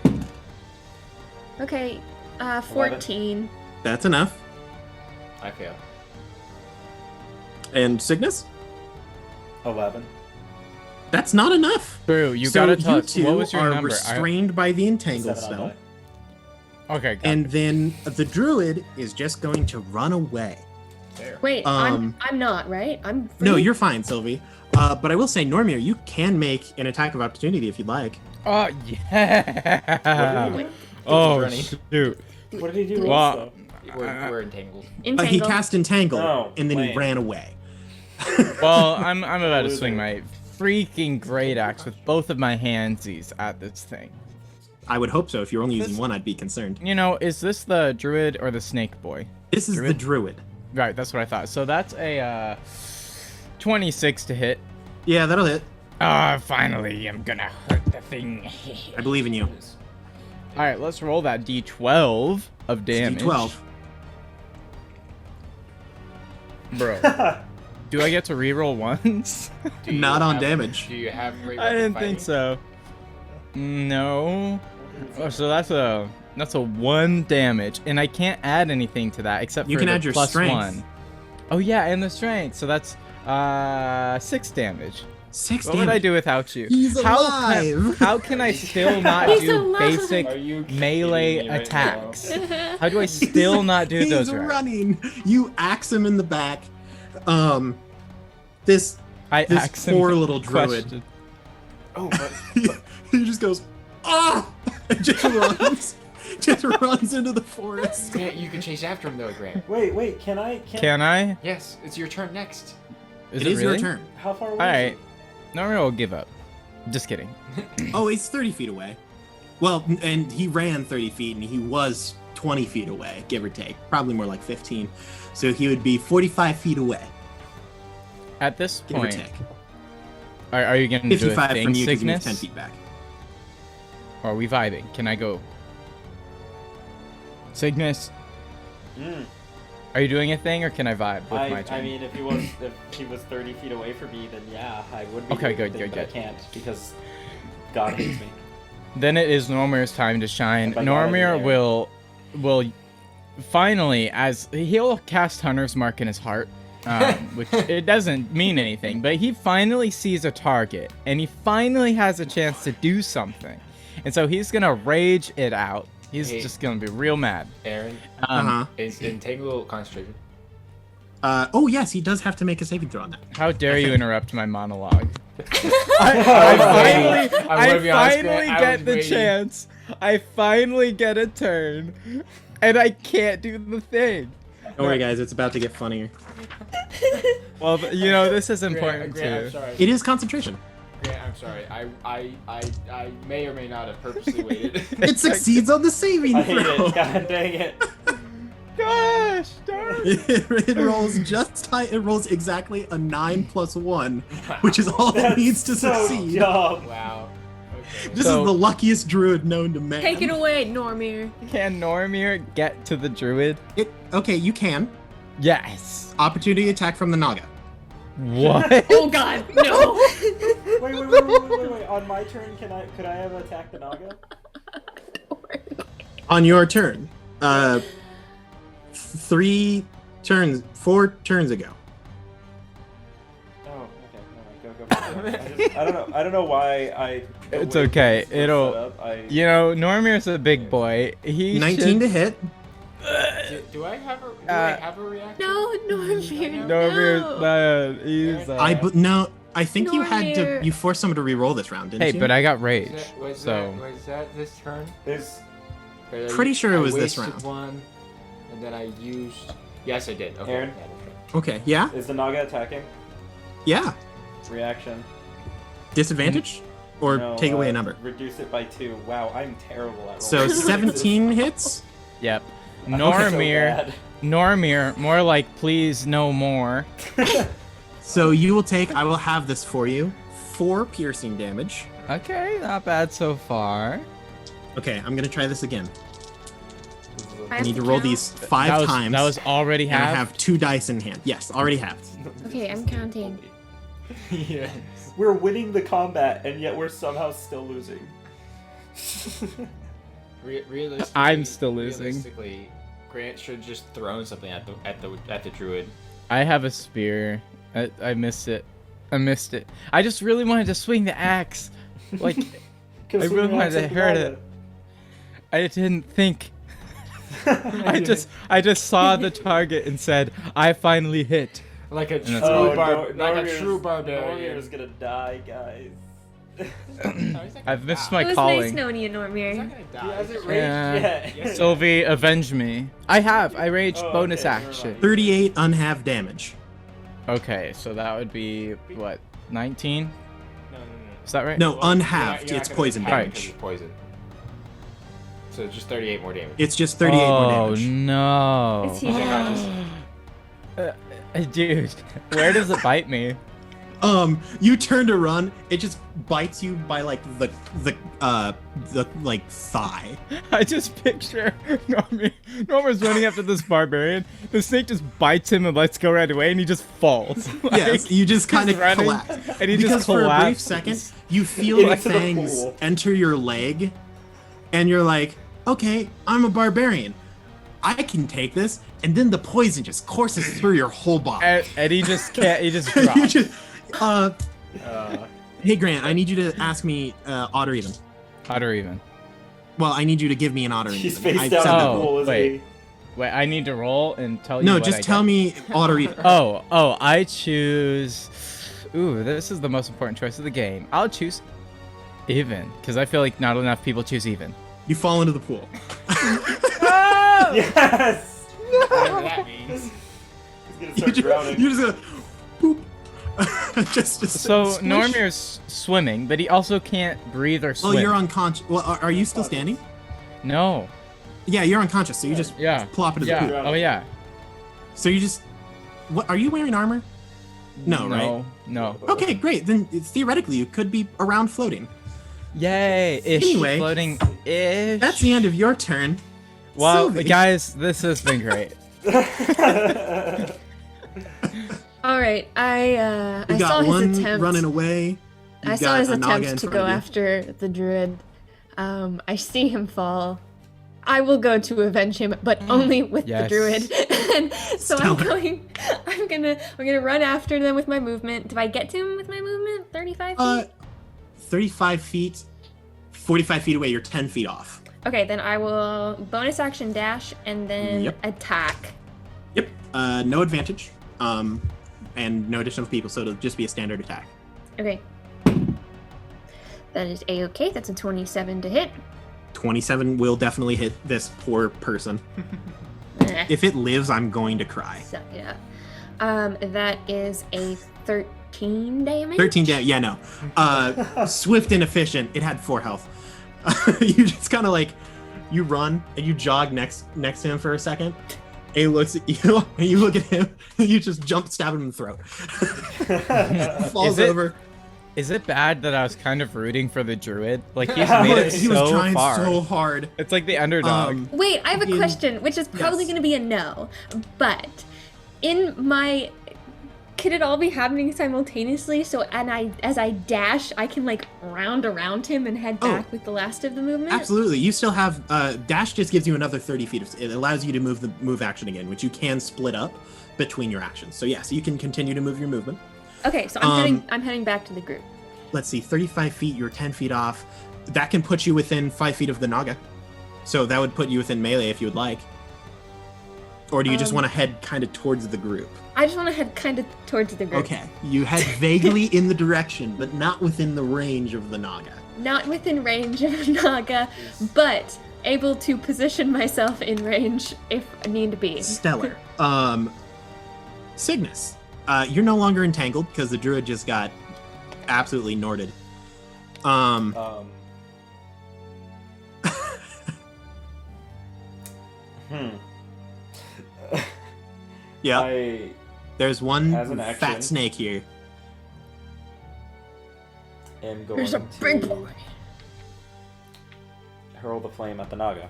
Okay, 14. That's enough. I fail. And Cygnus? 11. That's not enough. Drew, you So gotta tell you us two what was your are number. restrained by the entangle 7 on spell, die. Okay. Got and then the druid is just going to run away. There. Wait, Um, I'm not, right? I'm free? No, you're fine, Sylvie. But I will say, Normir, you can make an attack of opportunity if you'd like. Oh yeah. Wait, Oh running. shoot. What did he do? Well, We're entangled. He entangle. cast entangle, Oh, and then he lame. ran away. Well, I'm about to Loser. swing my freaking great axe with both of my handsies at this thing. I would hope so. If you're only using one, I'd be concerned. You know, is this the druid or the snake boy? This is the druid. Right, that's what I thought. So that's a 26 to hit. Yeah, that'll hit. Ah, finally, I'm gonna hurt the thing. I believe in you. All right, let's roll that d12 of damage. D12. Bro. Do I get to reroll once? Do you Not on have- damage. Do you have great I didn't weapon think fighting? so. No. Oh, so that's a 1 damage, and I can't add anything to that except You for can the add your plus strength. 1. Oh yeah, and the strength. So that's 6 damage. 6 What damage. would I do without you? He's How alive. can I still not He's do alive. basic Are you kidding melee me right attacks? How do I still not do He's those right? running. You axe him in the back. This I this ask him poor the little druid. question. Oh, but he just goes, ah, and just runs. Just runs into the forest. Grant, you can chase after him though, Grant. Wait, can I? Can I? Yes, it's your turn next. Is It is really? your turn. How far away? All is right. it? Normally will give up. Just kidding. Oh, he's 30 feet away. Well, and he ran 30 feet, and he was 20 feet away, give or take. Probably more like 15. So he would be 45 feet away, At this give or point, take. are you going to do a 55 thing from you because he moves sickness? 10 feet back. Or are we vibing? Can I go? Cygnus, Mm. are you doing a thing, or can I vibe with my I turn? mean, if he was 30 feet away from me, then yeah, I would be. Okay, doing good, the thing, good, but good. I can't because God hates me. Then it is Normir's time to shine. If I got it Normir there. will finally, as he'll cast Hunter's Mark in his heart, which it doesn't mean anything, but he finally sees a target, and he finally has a chance to do something, and so he's gonna rage it out. He's Hey. just gonna be real mad. Aaron, Uh-huh. integral concentration. Oh, yes, he does have to make a saving throw on that. How dare you interrupt my monologue? I'm I gonna be honest, finally Grant, I get was the waiting. chance. I finally get a turn, and I can't do the thing. Don't worry, guys, it's about to get funnier. Well, you know, this is Grant, important Grant, I'm too. sorry. It is concentration. Grant, I'm sorry. I may or may not have purposely waited. It succeeds on the saving I hate throw. it. God dang it. Gosh, darn. It rolls just high. It rolls exactly a 9 plus 1, which is all it needs to so succeed. dumb. Wow. Okay. This So- is the luckiest druid known to man. Take it away, Normir. Can Normir get to the druid? Okay, you can. Yes. Opportunity attack from the Naga. What? Oh God, no. Wait. On my turn, could I have attacked the Naga? On your turn. 4 turns ago. Oh, okay. Go. I don't know why I. the It's way okay, this was it'll- set up, I- You know, Normir's a big boy. He 19 should... to hit. Do I have a reaction? No, Normir. Normir's No. bad. He's, No, I think you had to. Normir. You forced someone to re-roll this round, didn't Hey, you? but I got rage, Was so... that this turn? There's Or I- Pretty sure it I was this wasted round. One, and then I used. Yes, I did. Okay. Aaron? that is right. Okay, yeah? is the Naga attacking? Yeah. Reaction. Disadvantage? Or No, take away a number? Reduce it by 2. Wow, I'm terrible at So rolling. 17 hits? Yep. I'm so Normir, bad. Normir, more like please no more. So you will take, I will have this for you, 4 piercing damage. Okay, not bad so far. Okay, I'm gonna try this again. I have need to to roll count? these 5 times. That was already and I half. have 2 dice in hand. Yes, already have. Okay, I'm counting. Yes. We're winning the combat, and yet we're somehow still losing. Realistically, I'm still losing. Realistically, Grant should just thrown something at the druid. I have a spear. I missed it. I missed it. I just really wanted to swing the axe. Like, I really wanted to hurt it. I didn't think. I just saw the target and said, I finally hit. Like a true, that's Oh, like a true barbarian. Normir's gonna die, guys. I've missed It my was calling. nice knowing you, He's Normir. not gonna die. He hasn't raged Yeah. yet. Sylvie, avenge me. I have. I raged Oh, bonus okay, never action. mind. 38 unhalved damage. Okay, so that would be, what, 19? No. Is that right? No, Well, unhalved. you're not It's gonna poison attack damage. because it's poison. So it's just 38 more damage. It's just 38 more Oh, damage. no. Is he down? Dude, where does it bite me? You turn to run, it just bites you by like the like thigh. I just picture Norman's running after this barbarian. The snake just bites him and lets go right away, and he just falls. Yes, you just kind of running, collapse. and he because just for a brief collapses. second, you feel the Into the fangs pool. enter your leg, and you're like, okay, I'm a barbarian. I can take this, and then the poison just courses through your whole body. And he just can't. He just You drops. just, hey Grant, I need you to ask me odd or even. Odd or even. Well, I need you to give me an odd or even. He's face I down said in that. the Oh, pool, isn't wait. he? Wait, I need to roll and tell you. No, what just I tell get. me odd or even. Oh, I choose. Ooh, this is the most important choice of the game. I'll choose even, because I feel like not enough people choose even. You fall into the pool. Yes! Whatever that means. He's gonna You start just, drowning. you just go, boop. just So squish. Normir's swimming, but he also can't breathe or Oh, swim. you're unconscious. Well, are you still standing? No. Yeah, you're unconscious, so you just Yeah. plop into the Yeah. pool. Oh yeah. So you just, what? Are you wearing armor? No, right? No. Okay, great. Then theoretically, you could be around floating. Yay! Ish. Anyway, Floating ish. That's the end of your turn. Well, Sylvie. guys, this has been great. All right, I You saw got one his attempt. running away. I You've saw got his a Naga in attempt to front go of you. after the druid. I see him fall. I will go to avenge him, but only with the Yes. druid. And so Stellar. I'm gonna run after them with my movement. Do I get to him with my movement? 35 feet? 35 feet, 45 feet away. You're 10 feet off. Okay, then I will bonus action dash and then Yep. attack. Yep. No advantage. And no additional people, so it'll just be a standard attack. Okay. That is a-okay. That's a 27 to hit. 27 will definitely hit this poor person. Eh, If it lives, I'm going to cry. suck it up. That is a 13 damage. 13 damage. Yeah, no. Swift and efficient. It had 4 health. You just kind of like, you run and you jog next to him for a second. And he looks at you, and you look at him, and you just jump, stab him in the throat. Falls Is it- over. Is it bad that I was kind of rooting for the druid? Like he's made it He was so trying far. so hard. It's like the underdog. Wait, I have a In- question, which is probably Yes. going to be a no. But in my, could it all be happening simultaneously? So, as I dash, I can like round around him and head Oh. back with the last of the movement. Absolutely. You still have dash. Just gives you another 30 feet. It allows you to move the move action again, which you can split up between your actions. So yes, you can continue to move your movement. Okay, so I'm heading back to the group. Let's see, 35 feet. You're 10 feet off. That can put you within 5 feet of the Naga. So that would put you within melee if you would like. Or do you just want to head kind of towards the group? I just want to head kind of towards the group. Okay. You head vaguely in the direction, but not within the range of the Naga. Not within range of Naga, but able to position myself in range if need be. Stellar. Cygnus, you're no longer entangled because the druid just got absolutely norted. Yeah, I there's one as an action- fat snake here. am going There's a to big boy. hurl the flame at the Naga.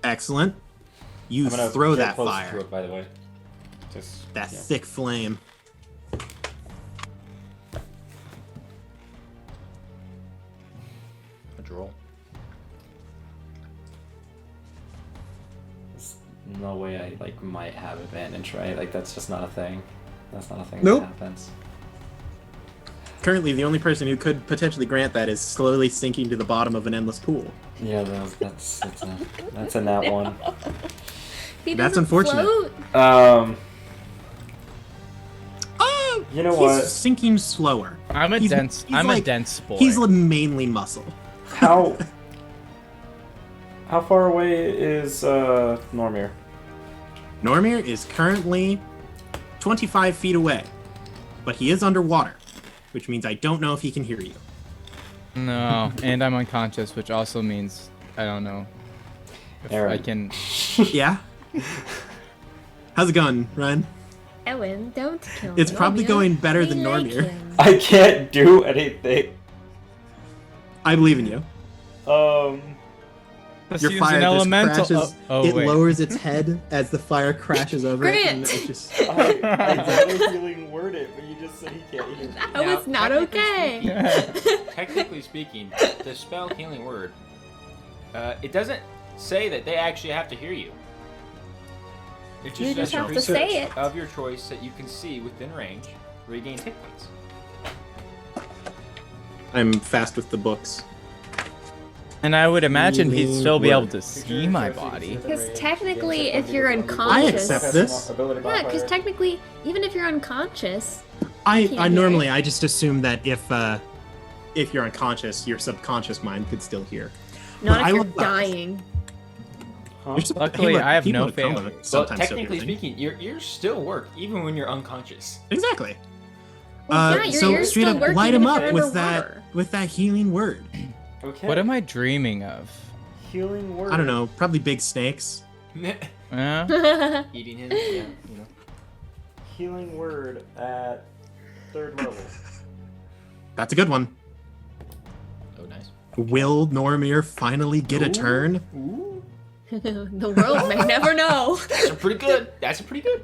Excellent. You I'm gonna throw get that close fire, to it, by the way. Just that yeah. thick flame. A draw. There's no way I like might have advantage, right? Like that's just not a thing. That's not a thing Nope. that happens. Currently, the only person who could potentially grant that is slowly sinking to the bottom of an endless pool. Yeah, that's a nat one. He That's doesn't unfortunate. float. You know He's what? sinking slower. I'm a he's- dense. he's I'm like- a dense boy. He's mainly muscle. How far away is Normir? Normir is currently 25 feet away, but he is underwater, which means I don't know if he can hear you. No, and I'm unconscious, which also means I don't know if Aaron. I can. Yeah? How's it going, Ryan? Ewan, don't kill It's probably Normir. going better We than like Normir. him. I can't do anything. I believe in you. Let's Your use fire an just elemental. crashes. Oh, it wait. lowers its head as the fire crashes over it. And Grant! it just... I tried to healing word it, but you just said he can't heal. That Now, was not technically okay. Technically speaking, the spell Healing Word, it doesn't say that they actually have to hear you. It's You just a have to creature say it. of your choice that you can see within range regains hit points. I'm fast with the books. And I would imagine he'd Healing still be able word. to see my body. Because technically, if you're I unconscious... accept this. Yeah, because technically, even if you're unconscious... I Can't normally hear. I just assume that if you're unconscious, your subconscious mind could still hear. Not But if I you're love that. dying. You're sup- Luckily, look, I have people no in a coma failure. Well, sometimes still technically hear things. speaking, your ears still work even when you're unconscious. Exactly. Well, yeah, your so ears straight still up work light even him if up you're with underwater. that healing word. Okay. What am I dreaming of? Healing word. I don't know, probably big snakes. Eating him, yeah, you know. Healing word at 3rd level. That's a good one. Oh, nice. Will Normir finally get a turn? Ooh, The world may never know. that's a pretty good. That's a pretty good.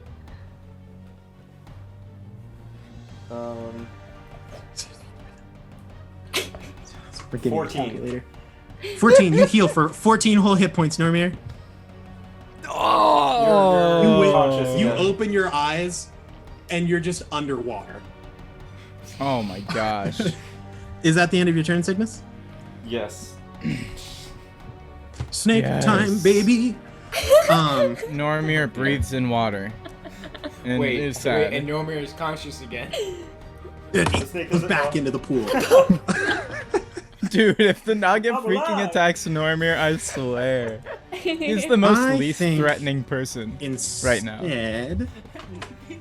We're getting 14. a calculator. 14. You heal for 14 whole hit points, Normir. Oh! You, wait, Conscious you again. open your eyes, and you're just underwater. Oh my gosh. Is that the end of your turn, Cygnus? Yes. Snake Yes. time, baby. Normir breathes in water. And Wait, is sad. and Normir is conscious again. snake Goes doesn't back know. into the pool. Dude, if the Naga I'm freaking alive. attacks Normir, I swear. He's the most I least think threatening person. Instead, Right now.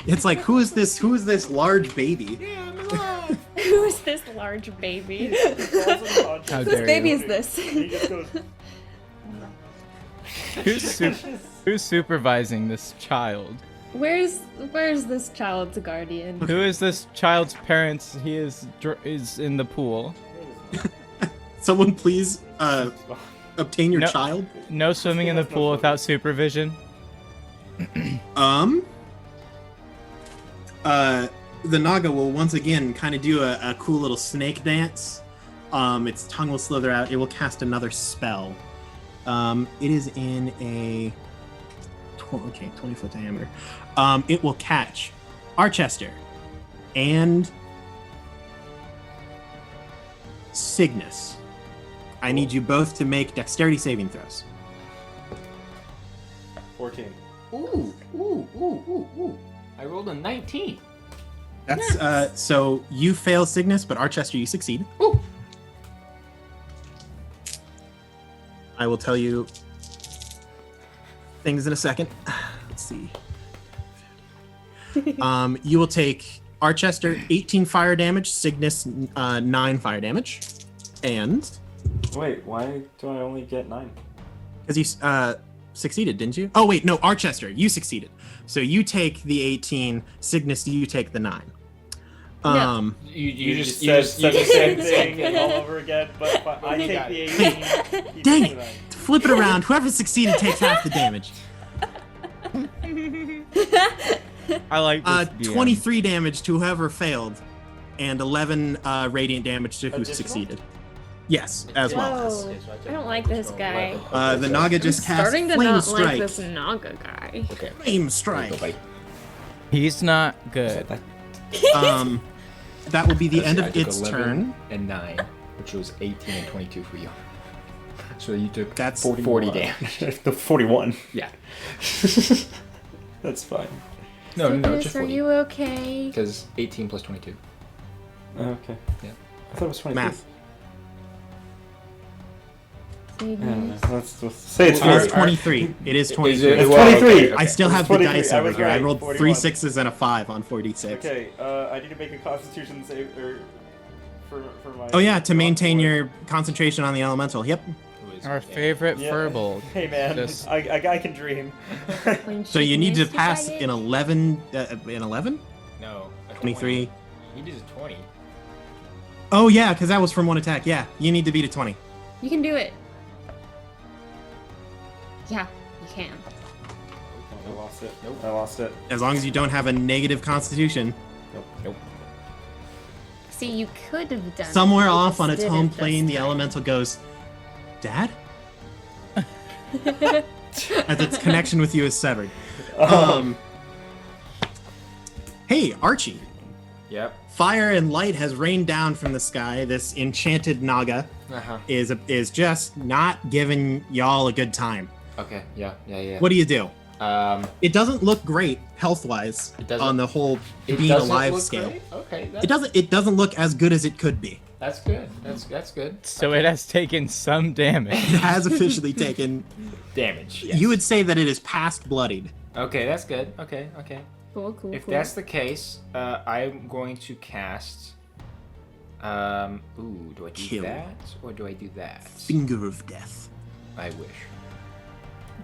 It's like, who is this large baby? Who is this large baby? He falls unconscious. How Whose dare baby you. is this? He just goes. Who's supervising this child? Where's this child's guardian? Who is this child's parents? He is in the pool. Someone please obtain your No. child. No swimming in the pool without supervision. The Naga will once again kind of do a cool little snake dance. Its tongue will slither out. It will cast another spell. It is in a 20-foot diameter. It will catch Archester and Cygnus. I need you both to make dexterity saving throws. 14. Ooh, ooh, ooh, ooh, ooh. I rolled a 19. That's so you fail Cygnus, but Archester you succeed. Ooh. I will tell you things in a second. Let's see. You will take Archester 18 fire damage, Cygnus 9 fire damage, and Wait, why do I only get 9? because you succeeded, didn't you? Oh wait, no, Archester, you succeeded. So you take the 18, Cygnus, you take the 9. No. You just said the same said thing all over again, but I You take got the it. 18. he Dang takes it! the 9. Flip it around. Whoever succeeded takes half the damage. I like this DM. 23 damage to whoever failed, and 11 radiant damage to who Additional? succeeded. Yes, as well as. Whoa. I don't like this guy. The Naga just cast Starting to Flame not Strike. like this Naga guy. Okay. Flame Strike. He's not good. That will be the end I of took its 11 turn. and 9, which was 18 and 22 for you. So you took That's 40 damage. The 41. Yeah. That's fine. No, Cygnus, just are 40. you okay? Because 18 plus 22. Okay. Yeah. I thought it was 23. Math. Cygnus. Let's say it's It is 23. 23. It is 23. Is it- It's well, 23. okay, I still It's have the 23. dice I over was here. I right. rolled 41. 3 6s and a 5 on 46. Okay, I need to make a Constitution save for my. Oh yeah, to maintain your concentration on the elemental. Yep. Who is Our good. favorite Yeah. Furbolg. Hey man, Just- I can dream. When So you need to chicken is pass divided- in 11. In 11? No. a 23. 20. He did a 20. Oh yeah, because that was from one attack. Yeah, you need to beat a 20. You can do it. Yeah, you can. I lost it. Nope. I lost it. As long as you don't have a negative constitution. Nope. See, you could have done. Somewhere it. You off just on its didn't home this plane, the time. elemental goes, Dad? As its connection with you is severed. Hey, Archie. Yep. Fire and light has rained down from the sky. This enchanted Naga Uh-huh. is just not giving y'all a good time. Okay. Yeah. What do you do? Um, It doesn't look great health-wise It doesn't- on the whole it being doesn't alive look scale. great? Okay. It doesn't look as good as it could be. That's good. That's good. So it has taken some damage. It has officially taken. Damage. Yes. You would say that it is past bloodied. Okay, that's good. Okay. Cool. If that's the case, I'm going to cast. Ooh, do I do Kill. that or do I do that? Finger of death. I wish.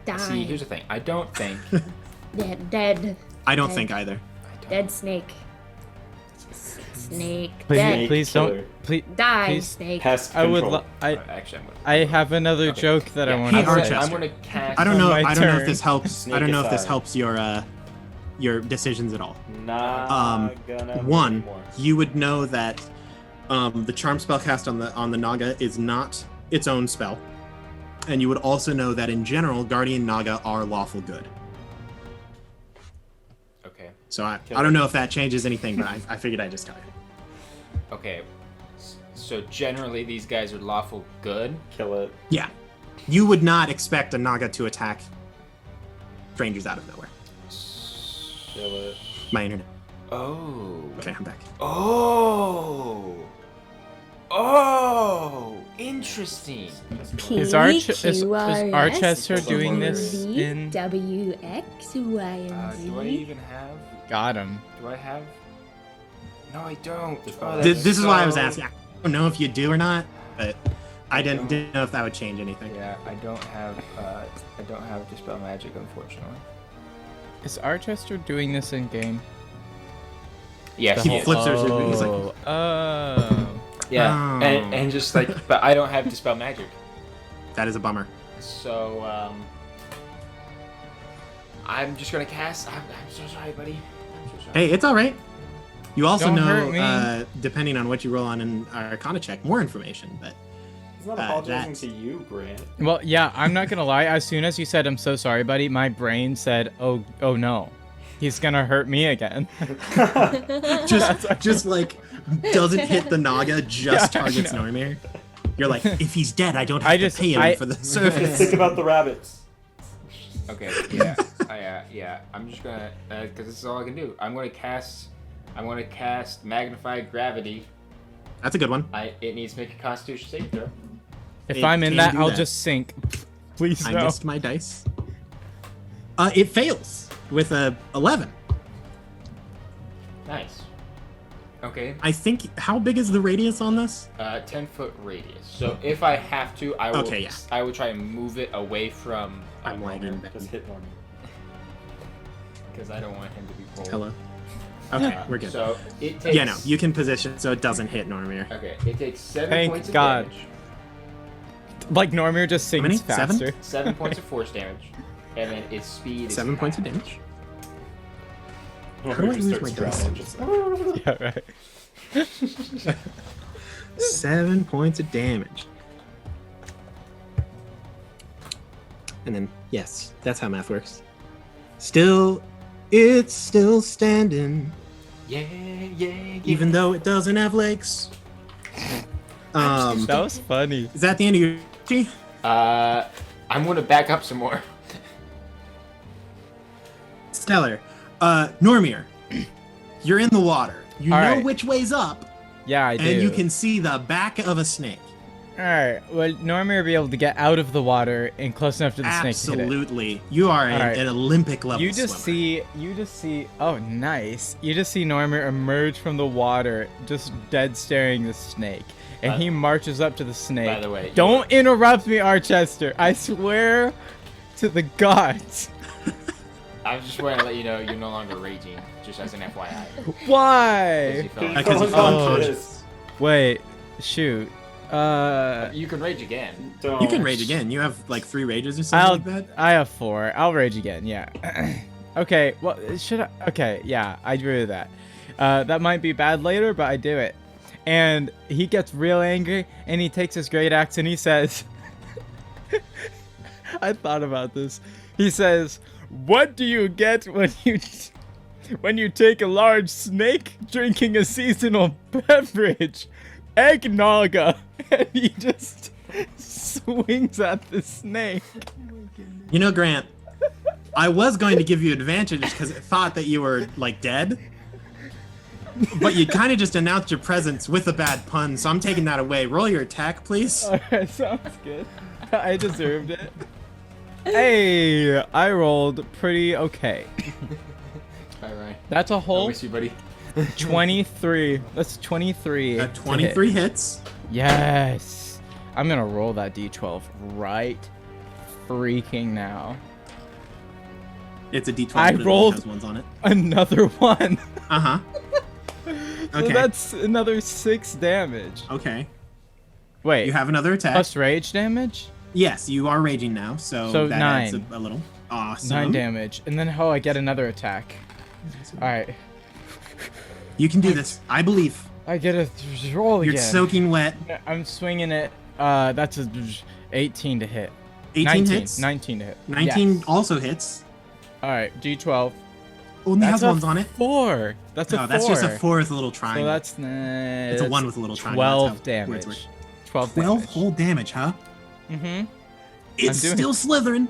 Die. See, here's the thing. I don't think. Dead. I don't Okay. think either. I don't. Dead snake. Snake. Please, Dead. please Killer. don't. Please. Die, please. snake. Pest I would. control. Actually, I'm gonna. I have another Okay. joke that I Yeah, want Hey, to Archer. say. I'm gonna cast. I don't know. my I don't know if turn. this helps. Snake I don't know if this aside. helps your decisions at all. Nah, gonna One, more. you would know that the charm spell cast on the Naga is not its own spell, and you would also know that in general, Guardian Naga are lawful good. Okay. So I don't know if that changes anything, but I figured I'd just tell you. Okay. So generally, these guys are lawful good. Kill it. Yeah, you would not expect a Naga to attack strangers out of nowhere. Kill it. My internet. Oh. Okay, I'm back. Oh. Interesting. Is Archester doing this in? WXYZ. Do I even have? Got him. Do I have? No, I don't. Oh, This that's is why I was so- asking. I don't know if you do or not, but I didn't know if that would change anything. Yeah, I don't have dispel magic, unfortunately. Is Archester doing this in game? Yes, He he is. flips her. He's like, Oh. Yeah, Oh. and just like, but I don't have dispel magic, that is a bummer. so I'm just gonna cast. I'm so sorry, buddy. I'm so sorry. Hey, it's all right. You also Don't know, hurt me. depending on what you roll on an Arcana check, more information. But He's not Uh, apologizing that- to you, Grant. Well, yeah, I'm not gonna lie. As soon as you said "I'm so sorry, buddy," my brain said, "Oh no, he's gonna hurt me again." just like doesn't hit the Naga, just Yeah, I targets know. Normir. You're like, if he's dead, I don't have I to just- pay him I- for the service. Think about the rabbits. Okay, yeah, yeah. I'm just gonna, because this is all I can do. I'm gonna cast magnified gravity. That's a good one. It needs to make a Constitution saving throw. If It I'm in can that, do I'll that. just sink. Please I no. missed my dice. It fails with a 11. Nice. Okay, I think. How big is the radius on this? 10-foot radius. So if I have to, I will. Okay, yeah. I will try and move it away from. I'm lagging back. Just hit Norman. because I don't want him to be pulled. Hello. Okay, we're good. So it takes. Yeah, no, you can position so it doesn't hit Normir. Okay, it takes 7 Thank points of God. damage. Like Normir just How many? sinks faster. 7 points of force damage, and then its speed is 7 points of halved. damage. Norman do I just lose starts my dice? drowning, just- Yeah, right. 7 points of damage. And then, yes, that's how math works. It's still standing, Yeah. even though it doesn't have legs. That was funny. Is that the end of your G? I'm gonna back up some more. Stellar. Normir, you're in the water. You All know right. which way's up, Yeah, I do. and you can see the back of a snake. Alright, well, Normir will be able to get out of the water and close enough to the snake to hit it. Absolutely. You are All right. an Olympic level You just see, oh nice. You just see Normir emerge from the water, just dead staring the snake. and he marches up to the snake. By the way, Don't interrupt me, Archester. I swear to the gods. I was just wanting to let you know you're no longer raging, just as an FYI. Why? Because you Someone's fell unconscious. Wait, shoot. You can rage again. Don't. You can rage again. You have like 3 rages or something like that. I have 4. I'll rage again. Yeah. Okay. Well, should I? Okay. Yeah, I agree with that. That might be bad later, but I do it. And he gets real angry, and he takes his great axe, and he says, "I thought about this." He says, "What do you get when you take a large snake drinking a seasonal beverage? Eggnoga." And he just swings at the snake. You know, Grant, I was going to give you advantage because it thought that you were like dead. But you kind of just announced your presence with a bad pun, so I'm taking that away. Roll your attack, please. Alright, sounds good. I deserved it. Hey, I rolled pretty okay. Alright. That's a I whole miss you, buddy. 23. That's 23. 23 hits. Yes. I'm gonna roll that d12 right freaking now. It's a d12. I but it only rolled- has ones on it. Another one. Uh-huh. So Okay. that's another 6 damage. Okay. Wait, You have another attack. plus rage damage? Yes, you are raging now, so, So that adds 9. a little. Awesome. 9 damage. And then, I get another attack. Alright. You can do this. I believe. I get a roll You're again. soaking wet. I'm swinging it. That's a 18 to hit. 18 19, hits. 19 to hit. 19 Yes. also hits. Alright, d12. Only That's has a ones on it. 4. That's a No, 4. that's just a 4 with a little So triangle. that's It's a 1 with a little triangle. 12 That's how words damage. work. 12 12 damage. whole damage, huh? Mm-hmm. It's doing- still slithering.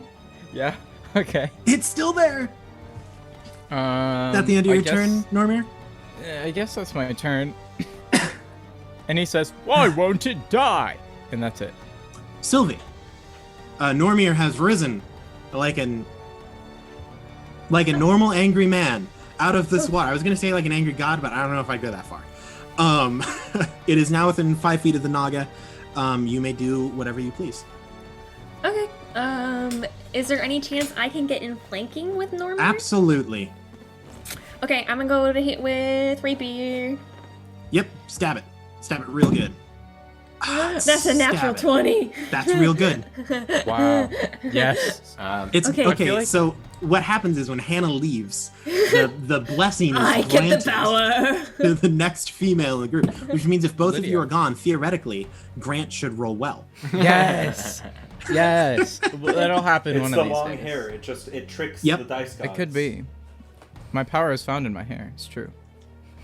Yeah. Okay. It's still there. At the end of I your guess- turn, Normir? I guess that's my turn. And he says, "Why won't it die?" And that's it. Sylvie. Normir has risen like a normal angry man out of this water. I was gonna say like an angry god, but I don't know if I'd go that far. It is now within 5 feet of the Naga. You may do whatever you please. Okay. Is there any chance I can get in flanking with Norman? Absolutely. Okay, I'm gonna go to hit with Rapier. Yep, stab it. Stab it real good. That's a natural Stab it. 20. That's real good. Wow. Yes. It's Okay. okay. I feel like- So what happens is when Hannah leaves, the blessing is I get the granted power. to the next female in the group, which means if both of you Lydia. are gone, theoretically, Grant should roll well. Yes. Yes. Well, that'll happen It's one the of these long days. hair. It tricks Yep. the dice gods. It could be. My power is found in my hair. It's true.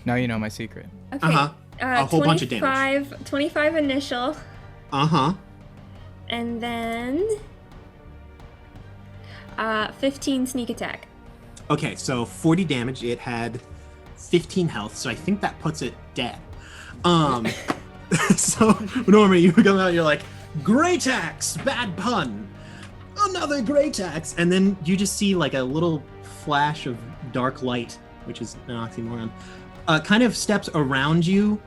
Now you know my secret. Okay. Uh-huh. A whole bunch of damage. 25 initial, Uh-huh. and then 15 sneak attack. Okay, so 40 damage. It had 15 health, so I think that puts it dead. So normally you come out, you're like, great axe, bad pun, another great axe, and then you just see like a little flash of dark light, which is an oxymoron, kind of steps around you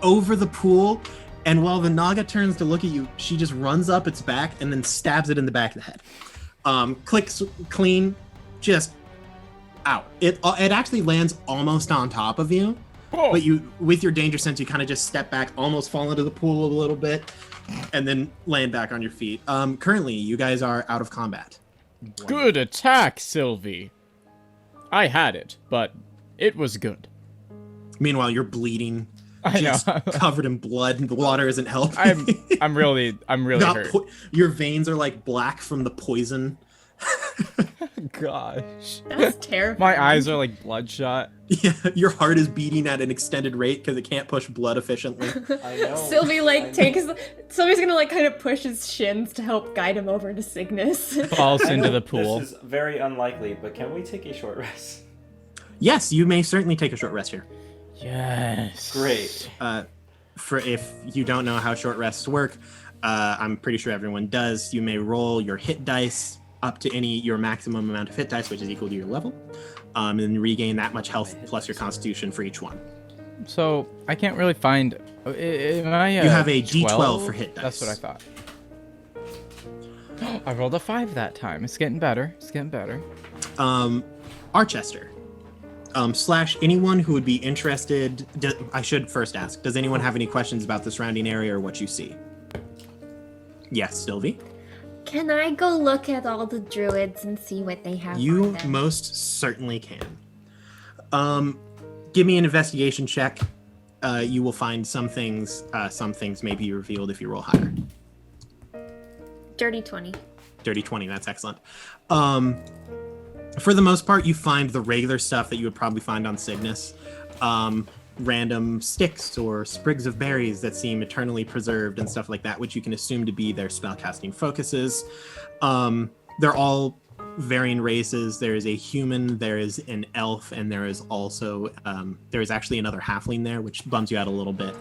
over the pool, and while the Naga turns to look at you, she just runs up its back and then stabs it in the back of the head. Clicks clean, just out. It actually lands almost on top of you, but you, with your danger sense, you kind of just step back, almost fall into the pool a little bit, and then land back on your feet. Currently, you guys are out of combat. Good attack, Sylvie. I had it, but it was good. Meanwhile, you're bleeding, I know. just covered in blood, and the water isn't helping. I'm really Got hurt. your veins are like black from the poison. Gosh. That's terrifying. My eyes are like bloodshot. Yeah, your heart is beating at an extended rate because it can't push blood efficiently. I know. Sylvie I like know. takes. Sylvie's gonna like kind of push his shins to help guide him over to Cygnus. Falls I into know the pool. This is very unlikely, but can we take a short rest? Yes, you may certainly take a short rest here. Yes. Great. For if you don't know how short rests work, I'm pretty sure everyone does. You may roll your hit dice up to your maximum amount of hit dice, which is equal to your level, and then regain that much health plus your constitution for each one. So I can't really find. Am I, You have a 12? D12 for hit That's what I dice. thought. I rolled a 5 that time. It's getting better. It's getting better. Archester. Slash anyone who would be interested. I should first ask, does anyone have any questions about the surrounding area or what you see? Yes, Sylvie? Can I go look at all the druids and see what they have You on them? most certainly can. Give me an investigation check. You will find some things may be revealed if you roll higher. Dirty 20. Dirty 20, that's excellent. For the most part, you find the regular stuff that you would probably find on Cygnus. Random sticks or sprigs of berries that seem eternally preserved and stuff like that, which you can assume to be their spellcasting focuses. They're all varying races. There is a human, there is an elf, and there is also there is actually another halfling there, which bums you out a little bit.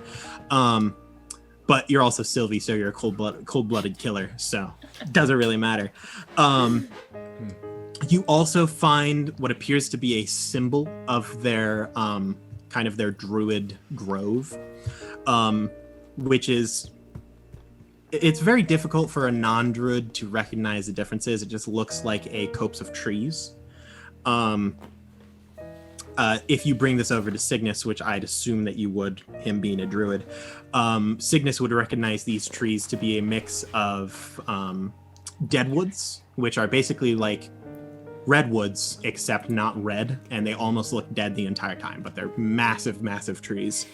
But you're also Sylvie, so you're a cold-blooded killer, so it doesn't really matter. You also find what appears to be a symbol of their kind of their druid grove, which is, it's very difficult for a non-druid to recognize the differences. It just looks like a copse of trees. If you bring this over to Cygnus, which I'd assume that you would, him being a druid, Cygnus would recognize these trees to be a mix of deadwoods, which are basically like redwoods, except not red, and they almost look dead the entire time, but they're massive, massive trees.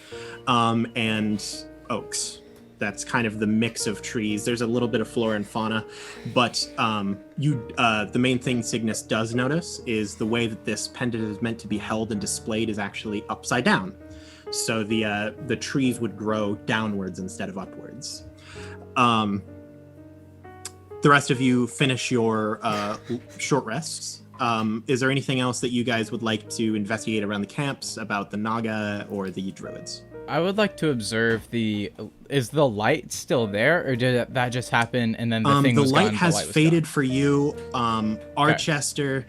And oaks. That's kind of the mix of trees. There's a little bit of flora and fauna, but the main thing Cygnus does notice is the way that this pendant is meant to be held and displayed is actually upside down. So the trees would grow downwards instead of upwards. The rest of you finish your short rests. Is there anything else that you guys would like to investigate around the camps about the Naga or the Druids? I would like to observe is the light still there, or did that just happen and then the thing the was light gone, has the light was faded gone? for you. Archester,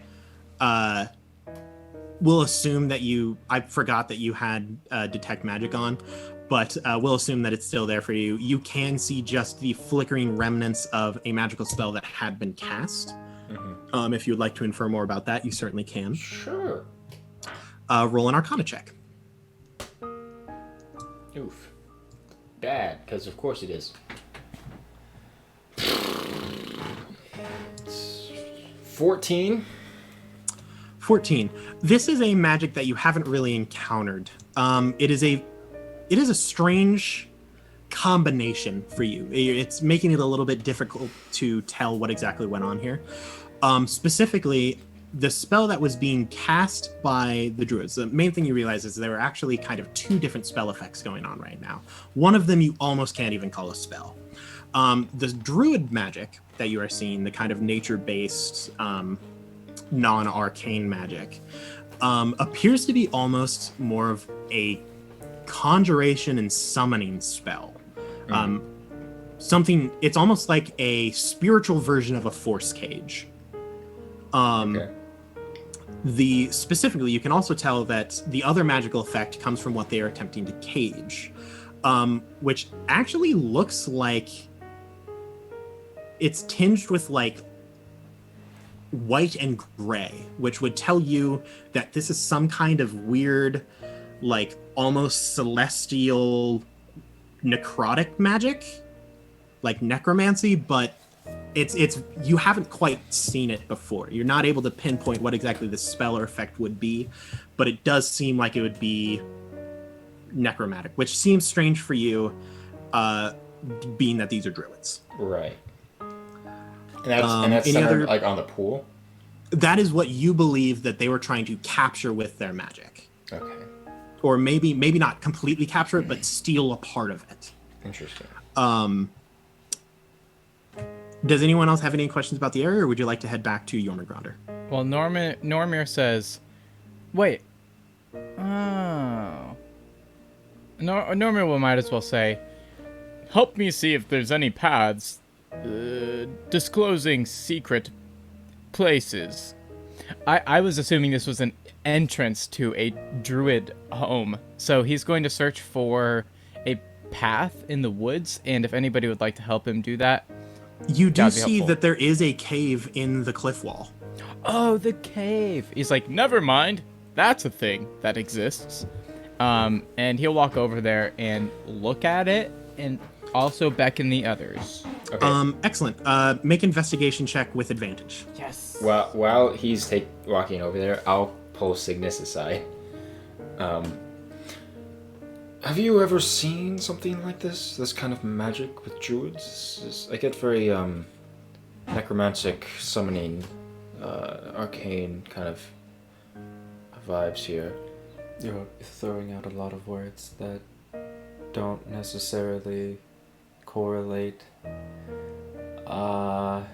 we'll assume that I forgot that you had detect magic on, but we'll assume that it's still there for you. You can see just the flickering remnants of a magical spell that had been cast. Mm-hmm. If you would like to infer more about that, you certainly can. Sure. Roll an Arcana check. Oof. Bad, because of course it is. 14. 14. This is a magic that you haven't really encountered. It is a strange combination for you. It's making it a little bit difficult to tell what exactly went on here. Specifically, the spell that was being cast by the druids, the main thing you realize is there are actually kind of two different spell effects going on right now. One of them you almost can't even call a spell. The druid magic that you are seeing, the kind of nature-based, non-arcane magic, appears to be almost more of a conjuration and summoning spell. It's almost like a spiritual version of a force cage. Okay. Specifically, you can also tell that the other magical effect comes from what they are attempting to cage, which actually looks like it's tinged with like white and gray, which would tell you that this is some kind of weird, like almost celestial necrotic magic, like necromancy, but it's you haven't quite seen it before. You're not able to pinpoint what exactly the spell or effect would be, but it does seem like it would be necromantic, which seems strange for you, being that these are druids. Right. And that's centered like on the pool? That is what you believe that they were trying to capture with their magic. Okay. Or maybe not completely capture it, but steal a part of it. Interesting. Does anyone else have any questions about the area, or would you like to head back to Jormungandr? Well, Normir says, wait. Oh. Normir might as well say, help me see if there's any paths disclosing secret places. I was assuming this was an entrance to a druid home. So he's going to search for a path in the woods, and if anybody would like to help him do that. You do That'd be see helpful. that there is a cave in the cliff wall. Oh, the cave. He's like, never mind. That's a thing that exists. And he'll walk over there and look at it and also beckon the others. Okay. Excellent. Make investigation check with advantage. Yes. While he's walking over there, I'll pull Cygnus aside. Have you ever seen something like this? This kind of magic with druids? I get very necromantic, summoning, arcane kind of vibes here. You're throwing out a lot of words that don't necessarily correlate. What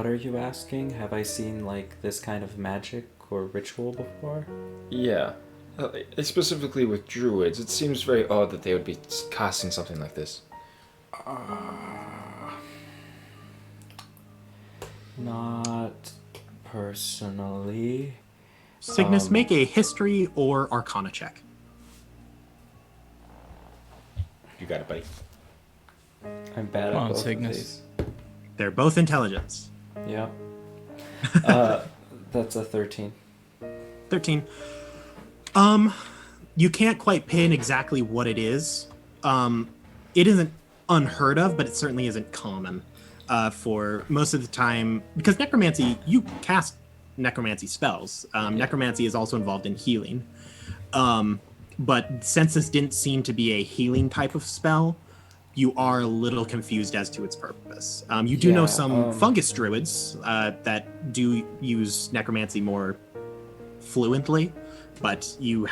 are you asking? Have I seen like this kind of magic or ritual before? Yeah. Specifically with druids, it seems very odd that they would be casting something like this. Not personally. Cygnus, make a history or arcana check. You got it, buddy. I'm bad Come at on, both Cygnus. of They're both intelligence. these. Yep. That's a 13. 13. You can't quite pin exactly what it is. It isn't unheard of, but it certainly isn't common. For most of the time, because necromancy, you cast necromancy spells. Necromancy is also involved in healing. But since this didn't seem to be a healing type of spell, you are a little confused as to its purpose. You do know some fungus druids that do use necromancy more fluently, but you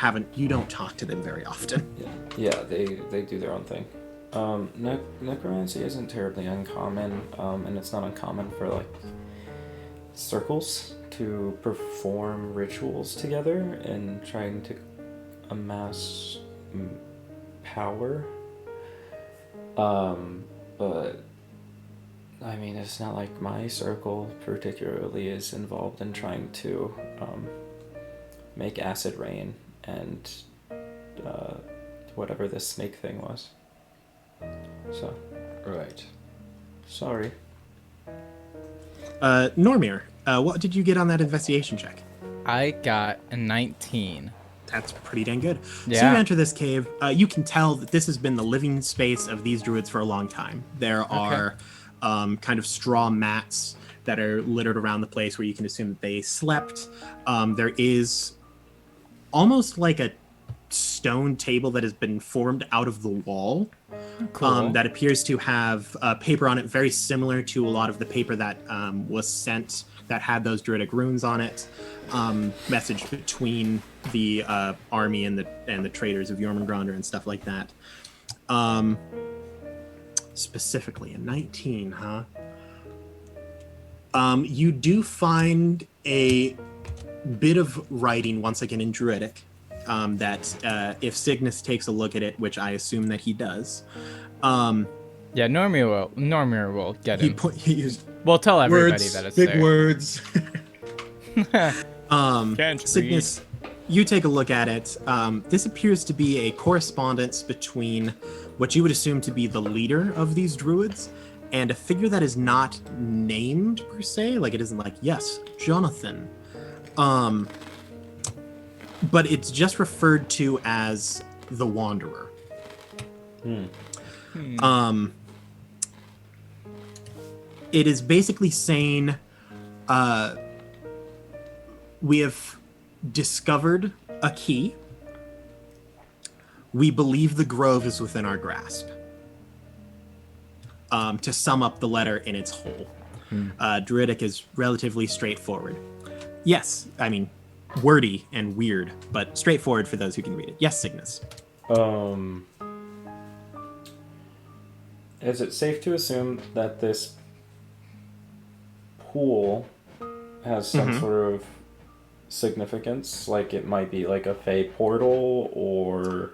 don't talk to them very often. Yeah, they do their own thing. Necromancy isn't terribly uncommon, and it's not uncommon for like circles to perform rituals together and trying to amass power. But I mean, it's not like my circle particularly is involved in trying to make acid rain and whatever this snake thing was. So, Right. sorry. Normir, what did you get on that investigation check? I got a 19. That's pretty dang good. So Yeah. you enter this cave. You can tell that this has been the living space of these druids for a long time. There are kind of straw mats that are littered around the place where you can assume that they slept. There is almost like a stone table that has been formed out of the wall. Cool. That appears to have paper on it very similar to a lot of the paper that was sent that had those druidic runes on it. Message between the army and the traders of Jormungandr and stuff like that. Specifically a 19, huh? You do find a bit of writing once again in druidic. That if Cygnus takes a look at it, which I assume that he does, Yeah, Normir will get him. he used We'll tell everybody words, that it's big there. words. Can't Cygnus, you take a look at it. This appears to be a correspondence between what you would assume to be the leader of these druids and a figure that is not named per se. Like it isn't like, yes, Jonathan. But it's just referred to as the Wanderer. It is basically saying, we have discovered a key. We believe the grove is within our grasp. To sum up the letter in its whole. Druidic is relatively straightforward. Yes, I mean, wordy and weird, but straightforward for those who can read it. Yes, Cygnus. Is it safe to assume that this pool has some sort of significance? Like it might be like a fey portal, or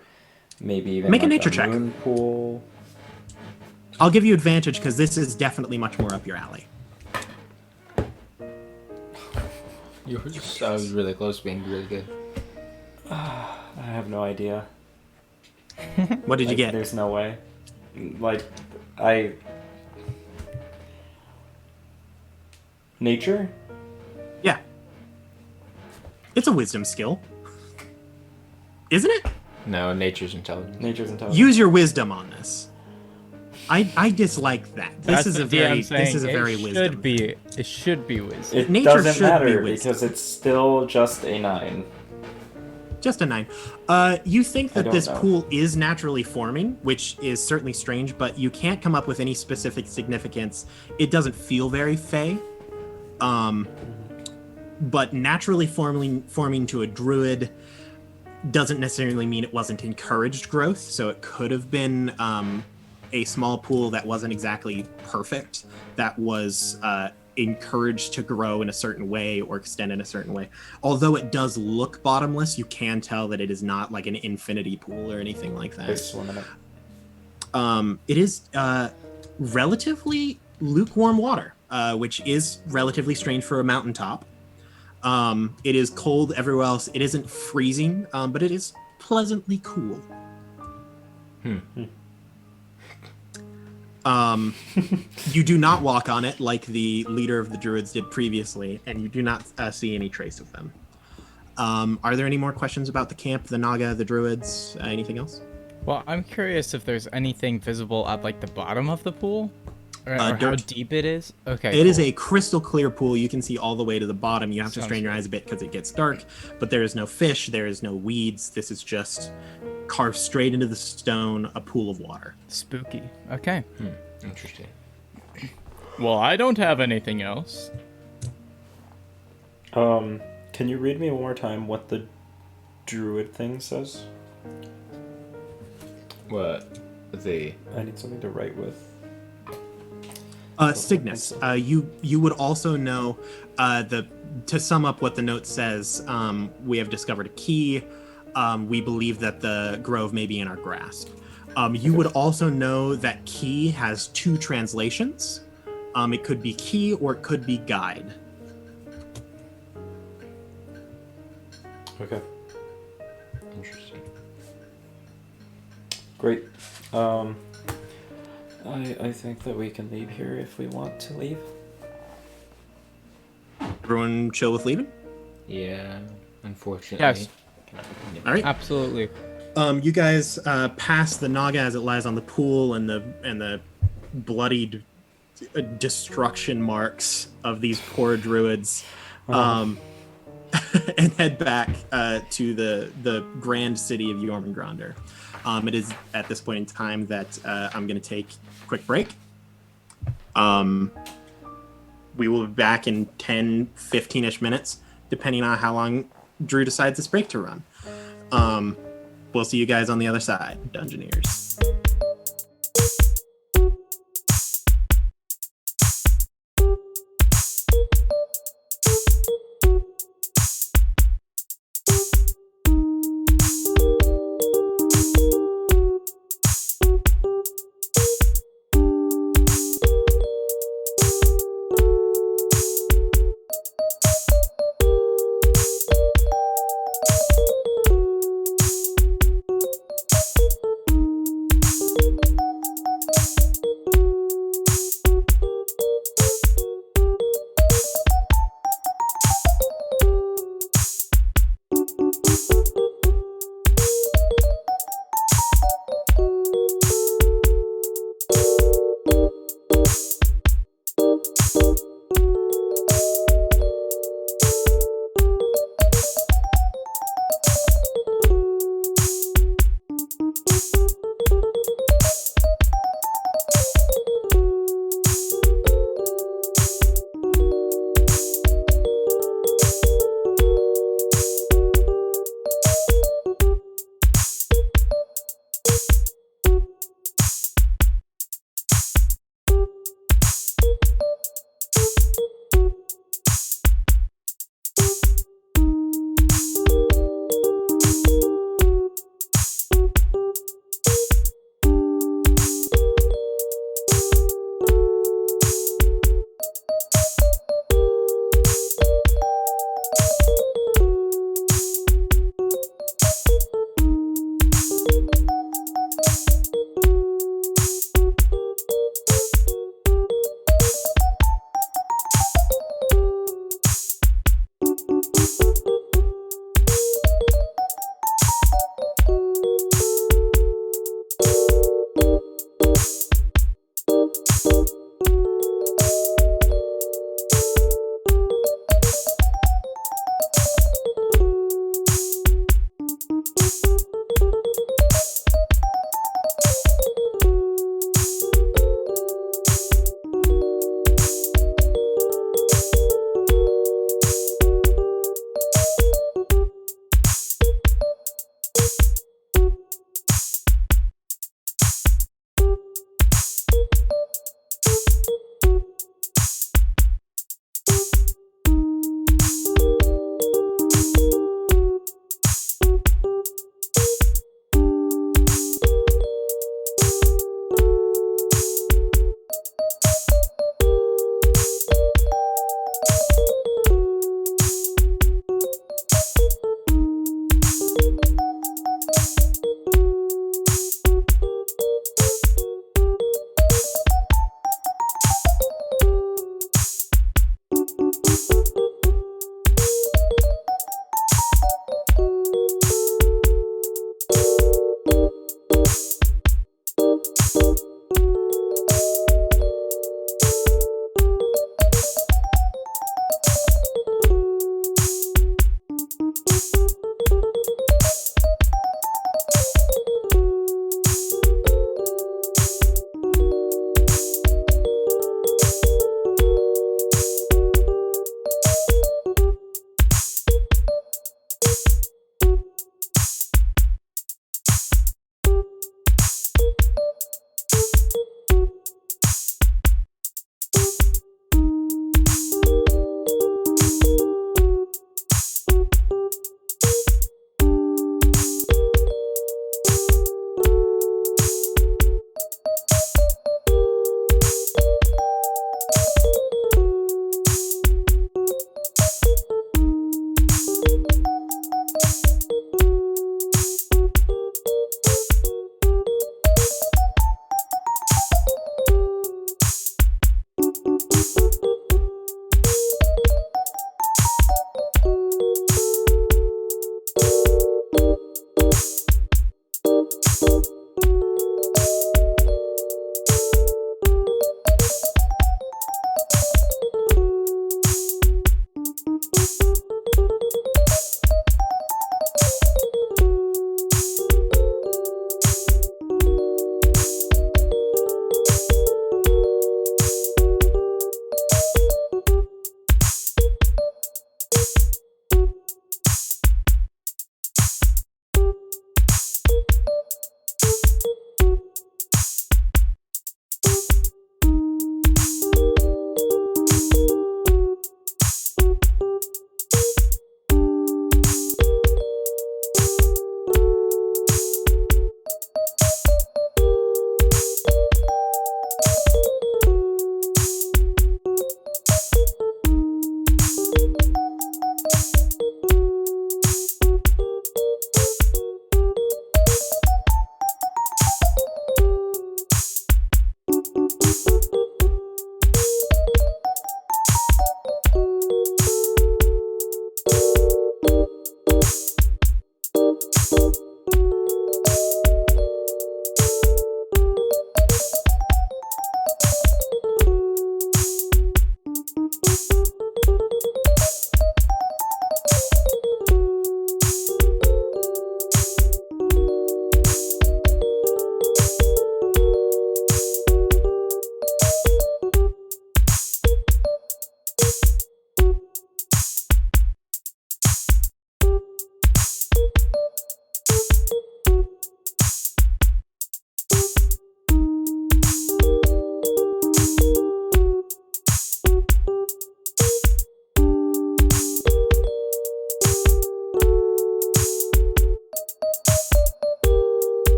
maybe even Make a like nature check. moon pool. I'll give you advantage because this is definitely much more up your alley. You were just I was really close to being really good. I have no idea. What did you get? There's no way. Nature? Yeah. It's a wisdom skill. Isn't it? No, nature's intelligence. Nature's intelligence. Use your wisdom on this. I dislike that. That's This is the a very DM saying this is a very it wisdom. It should be wisdom. It Nature doesn't should be matter wisdom. because it's still just a 9. Just a 9. You think that don't this know. pool is naturally forming, which is certainly strange, but you can't come up with any specific significance. It doesn't feel very fey. But naturally forming to a druid doesn't necessarily mean it wasn't encouraged growth. So it could have been a small pool that wasn't exactly perfect, that was encouraged to grow in a certain way or extend in a certain way. Although it does look bottomless, you can tell that it is not like an infinity pool or anything like They that. swim in it. It is relatively lukewarm water, which is relatively strange for a mountaintop. It is cold everywhere else. It isn't freezing, but it is pleasantly cool. You do not walk on it like the leader of the druids did previously, and you do not see any trace of them. Are there any more questions about the camp, the Naga, the druids, anything else? Well, I'm curious if there's anything visible at like the bottom of the pool, or how dirt. deep it is. Okay, It is cool. a crystal clear pool. You can see all the way to the bottom. You have to Sounds strain your eyes a bit because it gets dark, but there is no fish, there is no weeds. This is just carved straight into the stone, a pool of water. Spooky. Okay. Interesting. Well, I don't have anything else. Can you read me one more time what the druid thing says? What? The I need something to write with. Cygnus, you would also know to sum up what the note says. We have discovered a key. We believe that the grove may be in our grasp. You would also know that key has 2 translations. It could be key or it could be guide. Okay. interesting. Great. I think that we can leave here if we want to leave. Everyone chill with leaving? Yeah, unfortunately. Yes. All right. Absolutely. You guys pass the Naga as it lies on the pool and the bloodied destruction marks of these poor druids, and head back to the grand city of Jormungandr. It is at this point in time that I'm going to take a quick break. We will be back in 10, 15-ish minutes, depending on how long Drew decides this break to run. We'll see you guys on the other side, Dungeoneers.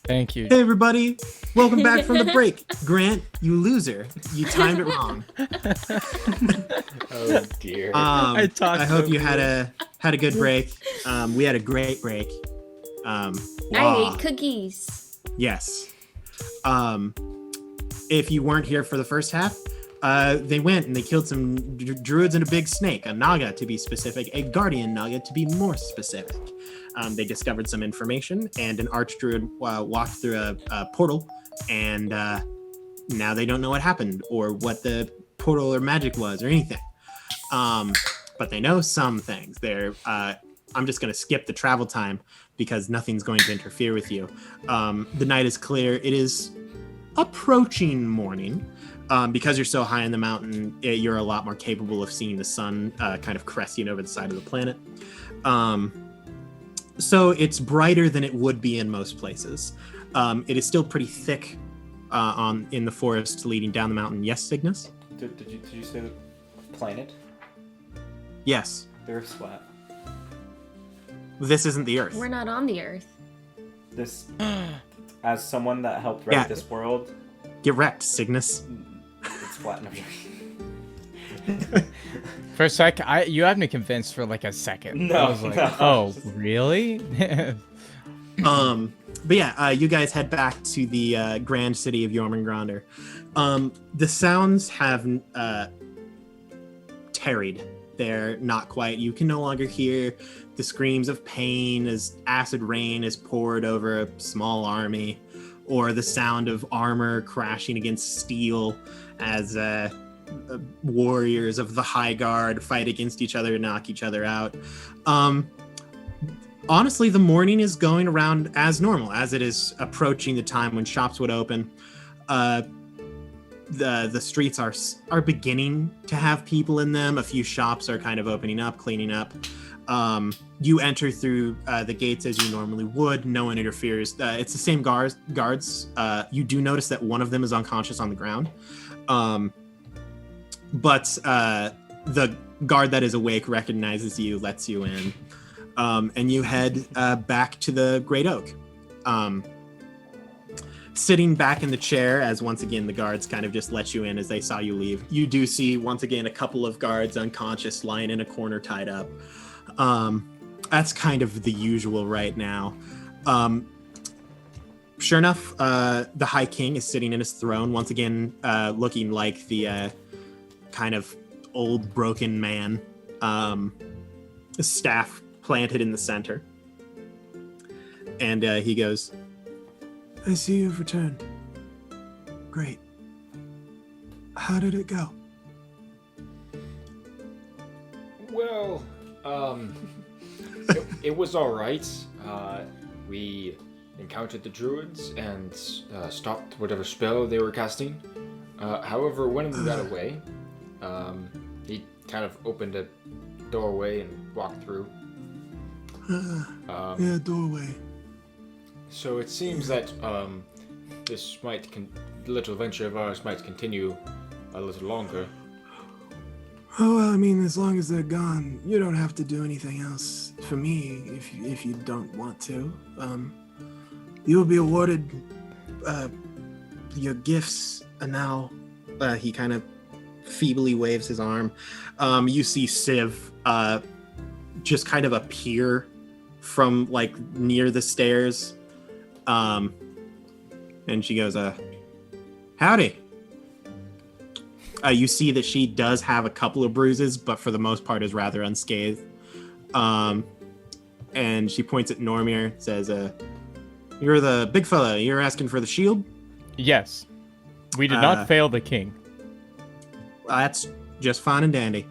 Thank you. Hey everybody, welcome back from the break. Grant, you loser, you timed it wrong. Oh dear. I hope you had a good break. We had a great break. I Wow. ate cookies. Yes. If you weren't here for the first half, they went and they killed some druids and a big snake, a naga to be specific, a guardian naga to be more specific. They discovered some information, and an archdruid walked through a portal, and now they don't know what happened or what the portal or magic was or anything. But they know some things. I'm just going to skip the travel time because nothing's going to interfere with you. The night is clear. It is approaching morning. Because you're so high in the mountain, you're a lot more capable of seeing the sun kind of cresting over the side of the planet. So it's brighter than it would be in most places. It is still pretty thick in the forest leading down the mountain. Yes, Cygnus? Did you say the planet? Yes. The Earth's flat. This isn't the Earth. We're not on the Earth. This, as someone that helped write this world, Get wrecked, Cygnus. it's flat. For a sec, you had me convinced for like a second. No, I was like, no. oh, really? But yeah, you guys head back to the grand city of Jormungandr. The sounds have tarried. They're not quiet. You can no longer hear the screams of pain as acid rain is poured over a small army, or the sound of armor crashing against steel as warriors of the High Guard fight against each other and knock each other out. Honestly, the morning is going around as normal, as it is approaching the time when shops would open. the streets are beginning to have people in them. A few shops are kind of opening up, cleaning up. You enter through the gates as you normally would. No one interferes. It's the same guards. You do notice that one of them is unconscious on the ground. But the guard that is awake recognizes you, lets you in. And you head back to the Great Oak. Sitting back in the chair, as once again the guards kind of just let you in as they saw you leave. You do see once again a couple of guards unconscious, lying in a corner, tied up. That's kind of the usual right now. Sure enough, the High King is sitting in his throne, once again looking like the kind of old broken man. A staff planted in the center. And he goes, "I see you've returned. Great. How did it go?" Well, it was all right. We encountered the druids and stopped whatever spell they were casting. However, when we got away, he kind of opened a doorway and walked through. Yeah, doorway. So it seems that this little venture of ours might continue a little longer. Oh, well, I mean, as long as they're gone, you don't have to do anything else for me if you don't want to. You will be awarded your gifts now. He kind of feebly waves his arm. You see Civ just kind of appear from like near the stairs. And she goes, "Howdy." You see that she does have a couple of bruises, but for the most part is rather unscathed. And she points at Normir, says, "You're the big fella. You're asking for the shield?" Yes. We did not fail the king. That's just fine and dandy.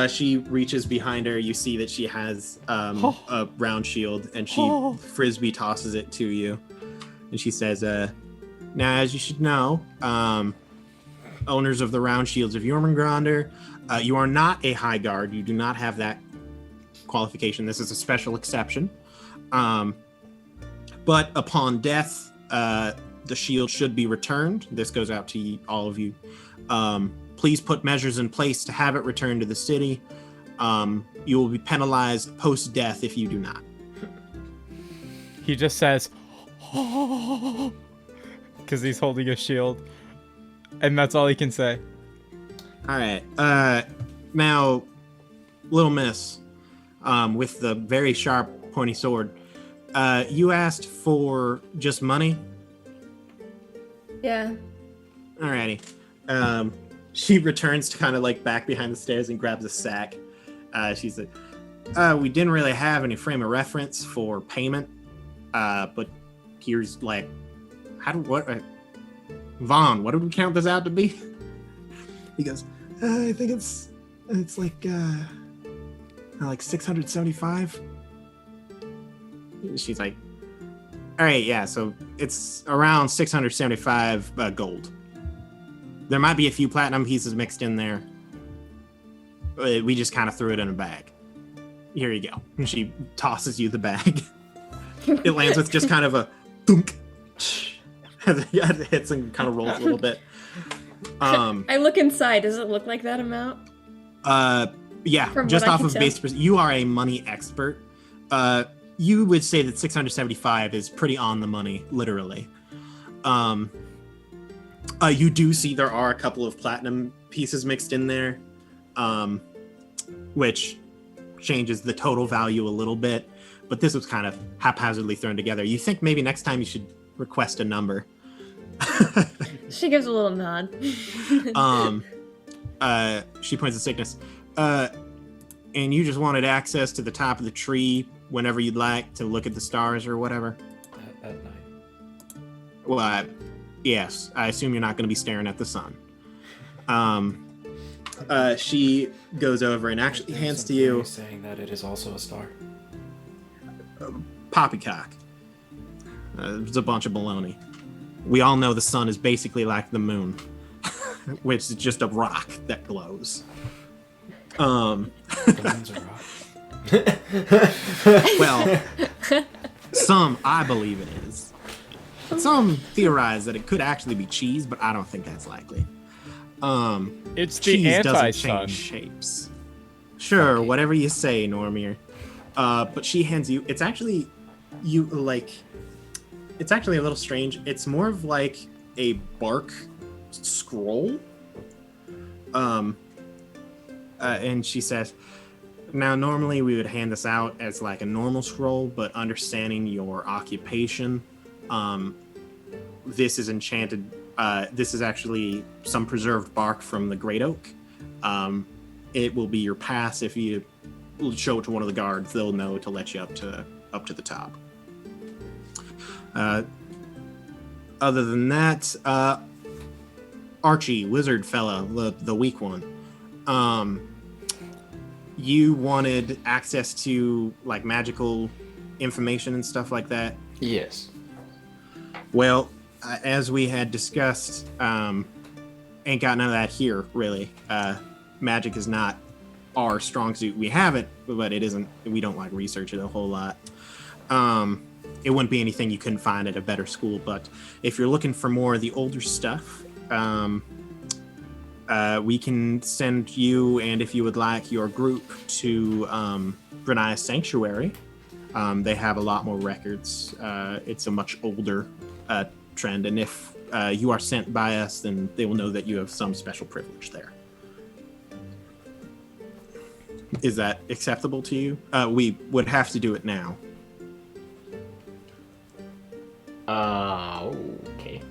She reaches behind her. You see that she has a round shield, and she frisbee tosses it to you. And she says, "Now, as you should know, owners of the round shields of Jormungandr, you are not a high guard. You do not have that qualification. This is a special exception. But upon death, the shield should be returned. This goes out to all of you. Please put measures in place to have it returned to the city. You will be penalized post-death if you do not." He just says, because he's holding a shield. And that's all he can say. All right. Now, little miss, with the very sharp, pointy sword, you asked for just money? Yeah. Alrighty. She returns to kind of like back behind the stairs and grabs a sack. She's like, "We didn't really have any frame of reference for payment, but here's like, Vaughn, what did we count this out to be?" He goes, "I think it's like 675. She's like, "All right, yeah, so it's around 675 gold. There might be a few platinum pieces mixed in there. We just kind of threw it in a bag. Here you go." And she tosses you the bag. It lands with just kind of a thunk. It hits and kind of rolls a little bit. I look inside. Does it look like that amount? Yeah, From just what I off can of tell. base. You are a money expert. You would say that 675 is pretty on the money, literally. You do see there are a couple of platinum pieces mixed in there, which changes the total value a little bit. But this was kind of haphazardly thrown together. You think maybe next time you should request a number. She gives a little nod. She points at Sickness. And you just wanted access to the top of the tree whenever you'd like to look at the stars or whatever? At night. Well, yes. I assume you're not going to be staring at the sun. She goes over and actually hands to you saying that it is also a star. poppycock. It's a bunch of baloney. we all know the sun is basically like the moon, which is just a rock that glows. The moon's a rock. Well, some I believe it is. Some theorize that it could actually be cheese, but I don't think that's likely. It's the Cheese doesn't anti-sun. change shapes. Sure, Okay. whatever you say, Normir. But she hands you. It's actually It's actually a little strange. It's more of like a bark scroll. And she says, now normally we would hand this out as like a normal scroll, but understanding your occupation, this is enchanted. This is actually some preserved bark from the great oak. It will be your pass. If you show it to one of the guards, they'll know to let you up to the top. Other than that, Archie, wizard fella, the weak one. You wanted access to like magical information and stuff like that. Yes. Well, as we had discussed, ain't got none of that here, really. Magic is not our strong suit. We have it, but it isn't. We don't like research it a whole lot. It wouldn't be anything you couldn't find at a better school. But if you're looking for more of the older stuff, we can send you, and if you would like, your group to Brenia's Sanctuary. They have a lot more records. It's a much older trend, and if you are sent by us, then they will know that you have some special privilege there. Is that acceptable to you? We would have to do it now. Okay.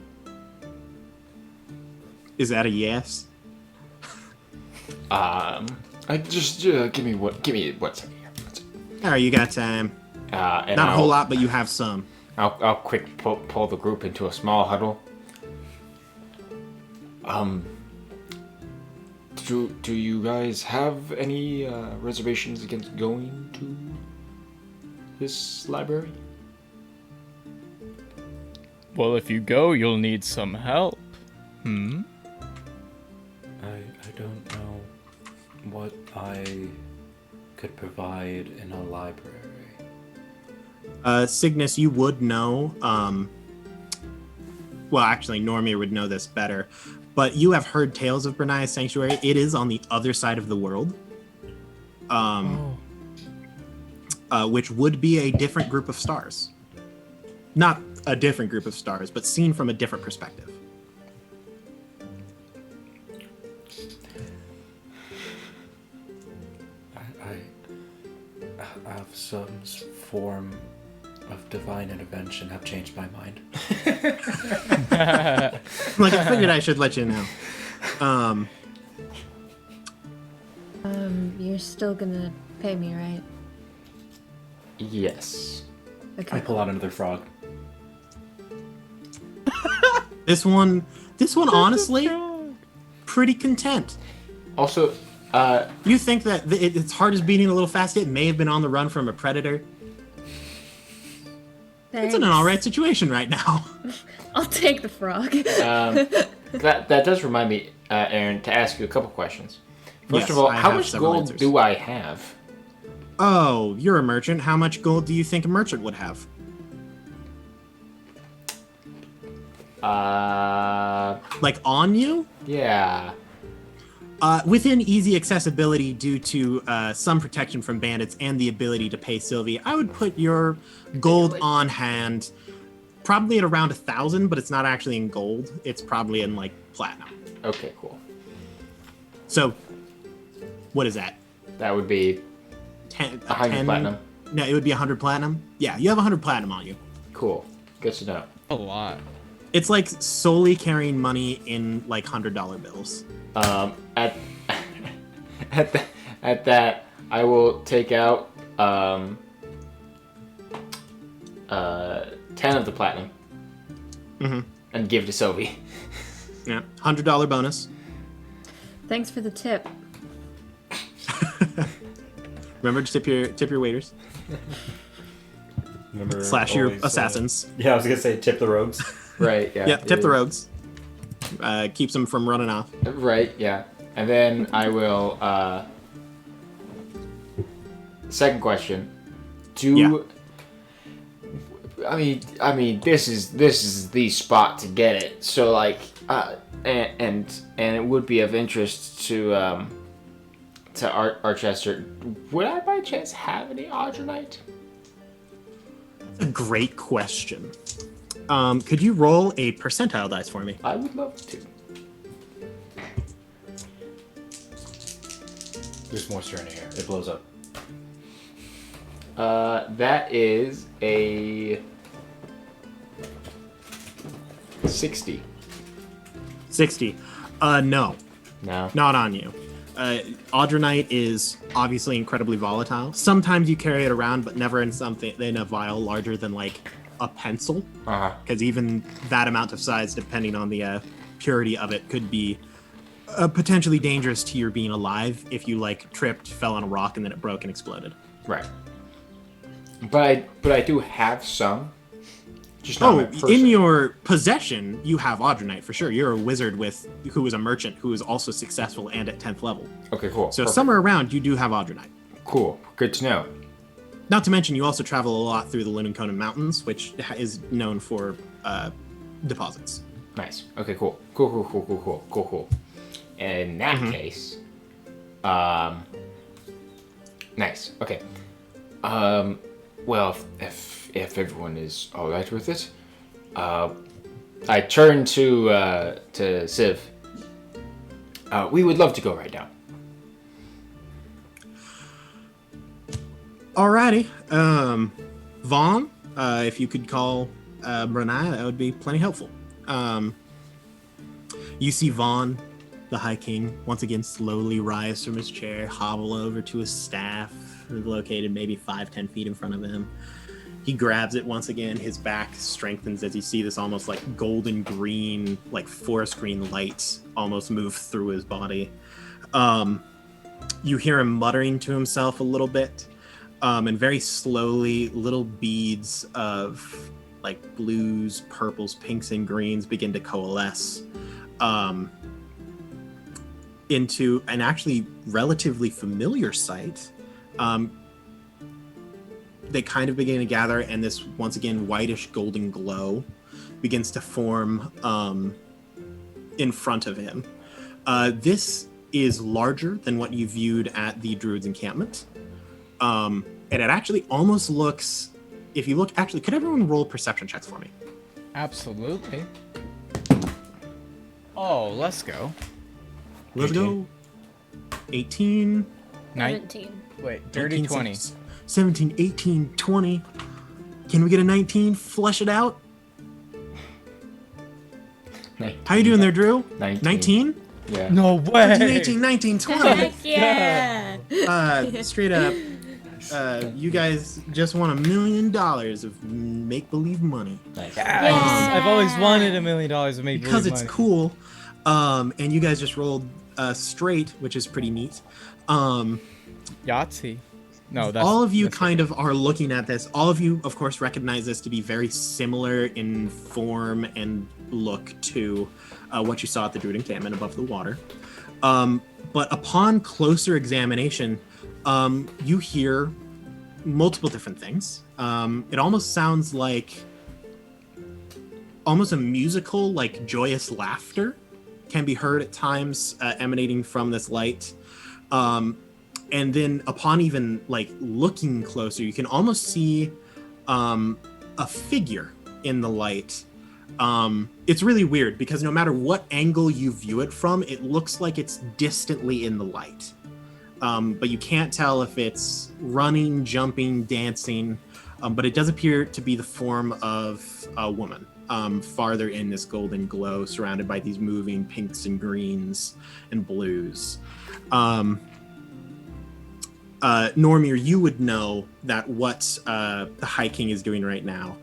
Is that a yes? I just give me one second here. All right, you got time. And Not a whole lot, but you have some. I'll quick pull the group into a small huddle. Do you guys have any reservations against going to this library? Well, if you go, you'll need some help. I don't know what I could provide in a library. Cygnus, you would know. Well, actually, Normir would know this better. But you have heard tales of Brenia's Sanctuary. It is on the other side of the world. Which would be a different group of stars. Not a different group of stars, but seen from a different perspective. I have some form of divine intervention have changed my mind. Like, I figured I should let you know. You're still gonna pay me, right? Yes. Okay. I pull out another frog. This one, honestly, pretty content. Also, You think that its heart is beating a little fast? It may have been on the run from a predator. It's in an alright situation right now. I'll take the frog. that does remind me, Aaron, to ask you a couple questions. First Yes, of all, I how have much several gold answers. do I have? Oh, you're a merchant. How much gold do you think a merchant would have? Like on you? Yeah. Within easy accessibility due to some protection from bandits and the ability to pay Sylvie, I would put your gold on hand probably at around 1,000, but it's not actually in gold. It's probably in like platinum. Okay, cool. So, what is that? That would be 100 platinum. No, it would be 100 platinum. Yeah, you have 100 platinum on you. Cool. Good to know. A lot. It's like solely carrying money in like $100 bills. At that, I will take out 10 of the platinum and give to Sylvie. Yeah, $100 bonus. Thanks for the tip. Remember to tip your waiters Remember / your always, assassins. Yeah, I was gonna say tip the rogues. Right, yeah. Yep, tip the rogues. Keeps them from running off. Right, yeah. And then I will, second question. I mean, this is the spot to get it. So, like, and it would be of interest to Archester. Would I by chance have any Audronite? A great question. Could you roll a percentile dice for me? I would love to. There's moisture in here. It blows up. That is a 60. 60. No. No. Not on you. Audronite is obviously incredibly volatile. Sometimes you carry it around, but never in a vial larger than like a pencil. Because even that amount of size, depending on the purity of it, could be potentially dangerous to your being alive if you like tripped, fell on a rock, and then it broke and exploded. Right. But I do have some. Just not my person. In your possession, you have Audronite for sure. You're a wizard who is a merchant who is also successful and at 10th level. Okay, cool. So Perfect. somewhere around, you do have Audronite. Cool. Good to know. Not to mention, you also travel a lot through the Lunaconan Mountains, which is known for deposits. Nice. Okay, cool. Cool. In that case, nice. Okay. Well, if everyone is all right with it, I turn to Civ. We would love to go right now. Alrighty. Vaughn, if you could call Brunei, that would be plenty helpful. You see Vaughn, the High King, once again slowly rise from his chair, hobble over to his staff, located maybe 5-10 feet in front of him. He grabs it once again. His back strengthens as you see this almost like golden green, like forest green light almost move through his body. You hear him muttering to himself a little bit, and very slowly little beads of like blues, purples, pinks, and greens begin to coalesce into an actually relatively familiar sight. They kind of begin to gather, and this once again whitish golden glow begins to form in front of him. This is larger than what you viewed at the Druids encampment. And it actually almost looks, if you look, actually, could everyone roll perception checks for me? Absolutely. Oh, let's go. Let's go. 18. 17. Wait, dirty 20. 17, 18, 20. Can we get a 19? Flesh it out. 19. How you doing there, Drew? 19? Yeah. No way. 17, 18, 19, 20. Heck yeah! Straight up. You guys just won $1 million of make-believe money. Nice. Yes, I've always wanted $1 million of make Because it's cool. And you guys just rolled straight, which is pretty neat. Yahtzee. No, that's all of you that's kind of are looking at this. All of you, of course, recognize this to be very similar in form and look to what you saw at the Druid encampment above the water. But upon closer examination, you hear multiple different things. It almost sounds like almost a musical, like joyous laughter can be heard at times emanating from this light. And then upon even like looking closer, you can almost see a figure in the light. It's really weird because no matter what angle you view it from, it looks like it's distantly in the light. But you can't tell if it's running, jumping, dancing, but it does appear to be the form of a woman, farther in this golden glow, surrounded by these moving pinks and greens and blues. Normir, you would know that what the High King is doing right now,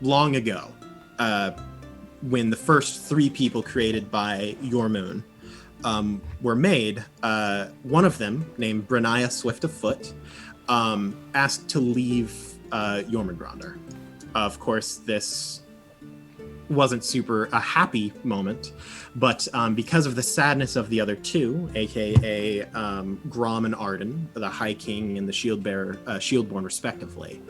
long ago, when the first 3 people created by Yormoon were made, one of them, named Brunei Swift of Foot, asked to leave Jormungandr. Of course, this wasn't super a happy moment, but because of the sadness of the other two, aka Grom and Arden, the High King and the Shieldborn respectively,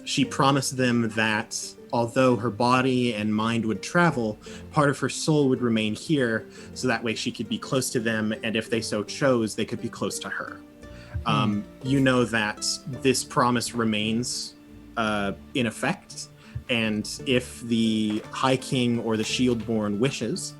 she promised them that although her body and mind would travel, part of her soul would remain here, so that way she could be close to them, and if they so chose, they could be close to her. You know that this promise remains in effect, and if the High King or the Shieldborn wishes,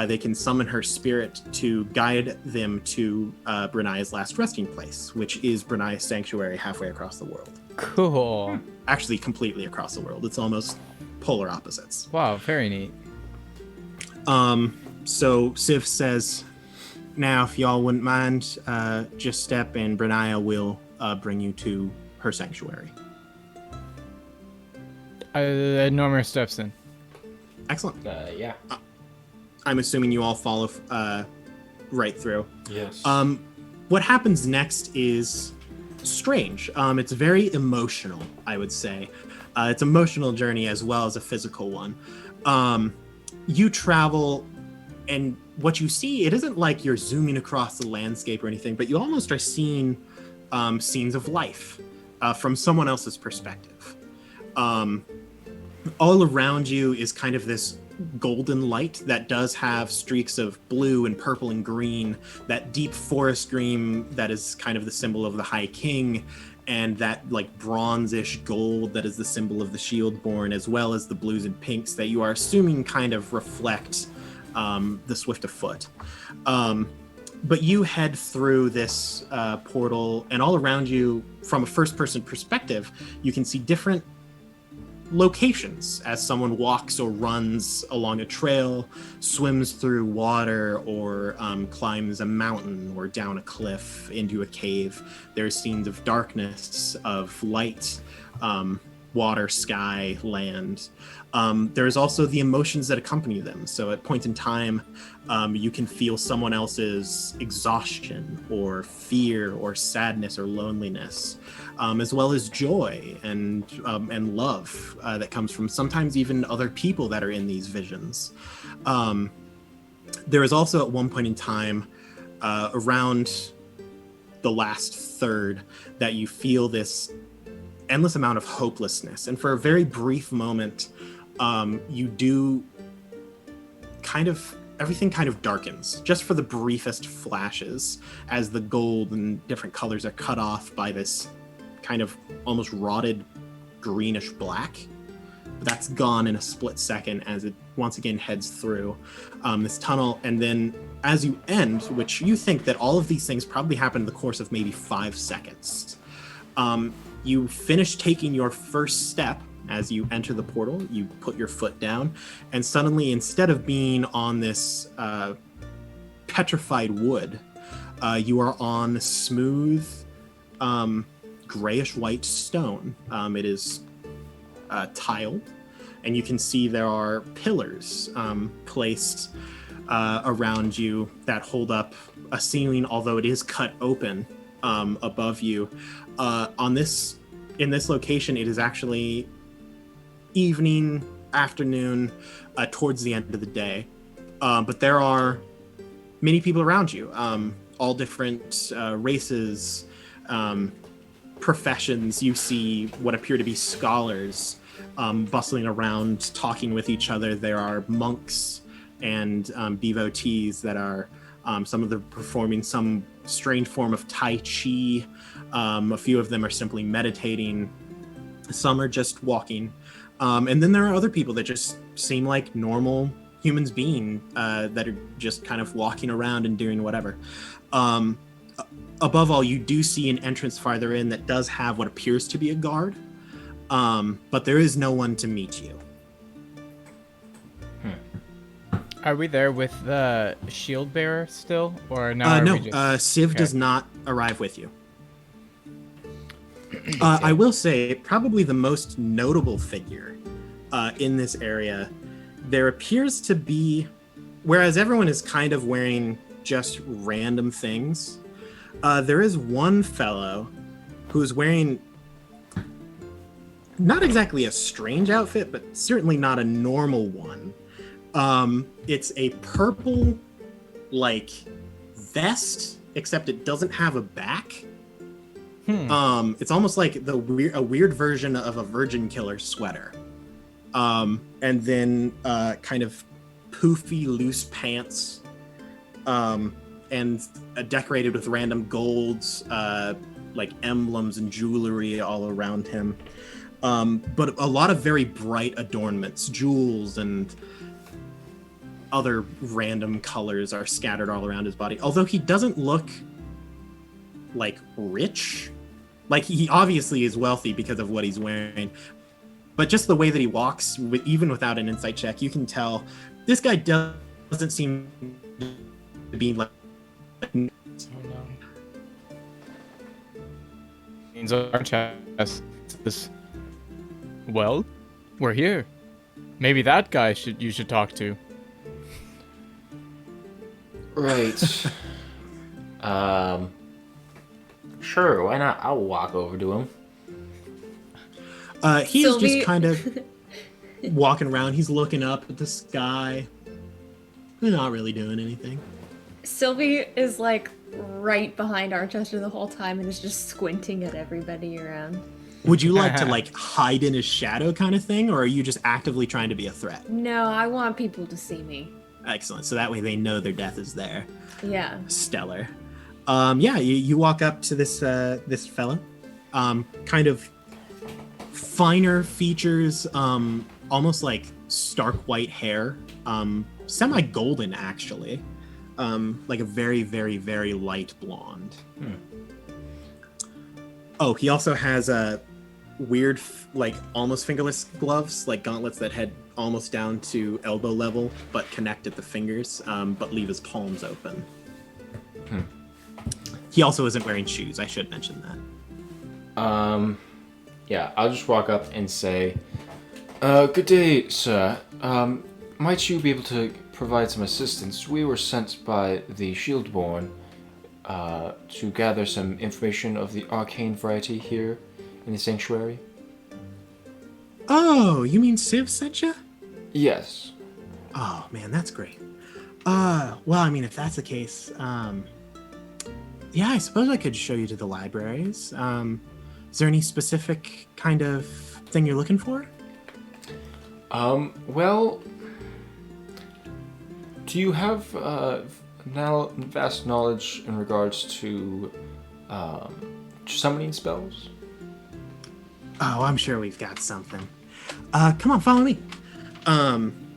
they can summon her spirit to guide them to Brenia's last resting place, which is Brenia's sanctuary halfway across the world. Cool. Actually, completely across the world. It's almost polar opposites. Wow, very neat. So Civ says, now, if y'all wouldn't mind, just step and Brenia will bring you to her sanctuary. Normer steps in. Excellent. Yeah. I'm assuming you all follow right through. Yes. What happens next is strange. It's very emotional, I would say. It's an emotional journey as well as a physical one. You travel, and what you see, it isn't like you're zooming across the landscape or anything, but you almost are seeing scenes of life from someone else's perspective. All around you is kind of this golden light that does have streaks of blue and purple and green, that deep forest green that is kind of the symbol of the High King, and that like bronzish gold that is the symbol of the Shieldborn, as well as the blues and pinks that you are assuming kind of reflect the Swift of Foot. But you head through this portal, and all around you, from a first-person perspective, you can see different locations as someone walks or runs along a trail, swims through water, or climbs a mountain or down a cliff into a cave. There are scenes of darkness, of light, water, sky, land. There's also the emotions that accompany them. So at points in time, you can feel someone else's exhaustion or fear or sadness or loneliness, as well as joy and love that comes from sometimes even other people that are in these visions. There is also at one point in time, around the last third, that you feel this endless amount of hopelessness. And for a very brief moment, you do everything kind of darkens just for the briefest flashes as the gold and different colors are cut off by this kind of almost rotted greenish black. But that's gone in a split second as it once again heads through this tunnel. And then as you end, which you think that all of these things probably happen in the course of maybe 5 seconds, you finish taking your first step. As you enter the portal, you put your foot down, and suddenly, instead of being on this petrified wood, you are on smooth, grayish-white stone. It is tiled, and you can see there are pillars placed around you that hold up a ceiling, although it is cut open above you. In this location, it is actually evening, afternoon, towards the end of the day. But there are many people around you, all different races, professions. You see what appear to be scholars bustling around, talking with each other. There are monks and devotees that are some of them performing some strange form of Tai Chi. A few of them are simply meditating. Some are just walking. And then there are other people that just seem like normal humans being that are just kind of walking around and doing whatever. Above all, you do see an entrance farther in that does have what appears to be a guard, but there is no one to meet you. Are we there with the shield bearer still, or now? No, Civ does not arrive with you. I will say, probably the most notable figure in this area, there appears to be, whereas everyone is kind of wearing just random things, there is one fellow who is wearing not exactly a strange outfit, but certainly not a normal one. It's a purple, like, vest, except it doesn't have a back. It's almost like a weird version of a Virgin Killer sweater. And then kind of poofy, loose pants, and decorated with random golds, like emblems and jewelry all around him. But a lot of very bright adornments, jewels and other random colors are scattered all around his body. Although he doesn't look like rich. Like, he obviously is wealthy because of what he's wearing. But just the way that he walks, even without an insight check, you can tell this guy doesn't seem to be like... Oh no. Means our chest. Well, we're here. Maybe that guy you should talk to. Right. Sure, why not? I'll walk over to him. He's Sylvie- just kind of walking around. He's looking up at the sky. They're not really doing anything. Sylvie is like right behind Archester the whole time and is just squinting at everybody around. Would you like to like hide in his shadow kind of thing, or are you just actively trying to be a threat? No, I want people to see me. Excellent. So that way they know their death is there. Yeah. Stellar. Yeah, you walk up to this this fella. Kind of finer features, almost like stark white hair, semi-golden actually, like a very, very, very light blonde. Oh, he also has a weird, like almost fingerless gloves, like gauntlets that head almost down to elbow level, but connect at the fingers, but leave his palms open. He also isn't wearing shoes. I should mention that. Yeah, I'll just walk up and say, good day, sir. Might you be able to provide some assistance? We were sent by the Shieldborn to gather some information of the arcane variety here in the sanctuary. Oh, you mean Civ sent you? Yes. Oh, man, that's great. Well, I mean, if that's the case, yeah, I suppose I could show you to the libraries. Is there any specific kind of thing you're looking for? Well, do you have vast knowledge in regards to summoning spells? Oh, I'm sure we've got something. Come on, follow me.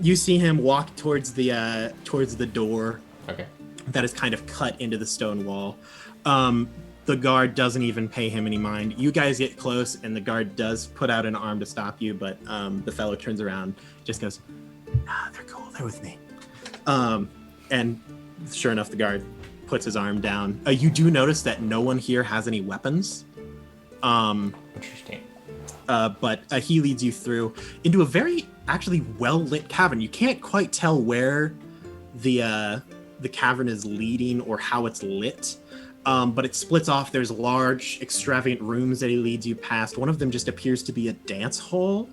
You see him walk towards the door. Okay. That is kind of cut into the stone wall. The guard doesn't even pay him any mind. You guys get close, and the guard does put out an arm to stop you, but the fellow turns around, just goes, "Nah, they're cool. They're with me." And sure enough, the guard puts his arm down. You do notice that no one here has any weapons. Interesting. But he leads you through into a very actually well-lit cavern. You can't quite tell where the cavern is leading or how it's lit. But it splits off. There's large, extravagant rooms that he leads you past. One of them just appears to be a dance hall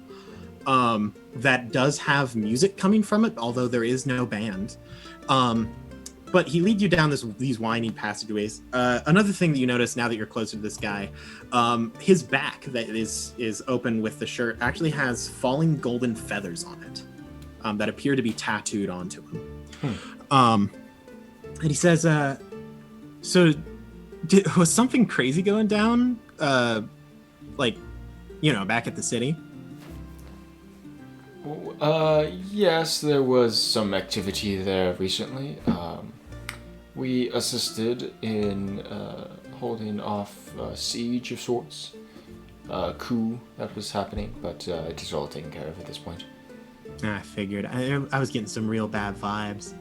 that does have music coming from it, although there is no band. But he leads you down these winding passageways. Another thing that you notice now that you're closer to this guy, his back that is open with the shirt actually has falling golden feathers on it that appear to be tattooed onto him. And he says, so was something crazy going down, back at the city? Yes, there was some activity there recently. We assisted in holding off a siege of sorts, a coup that was happening, but it is all taken care of at this point. I figured. I was getting some real bad vibes.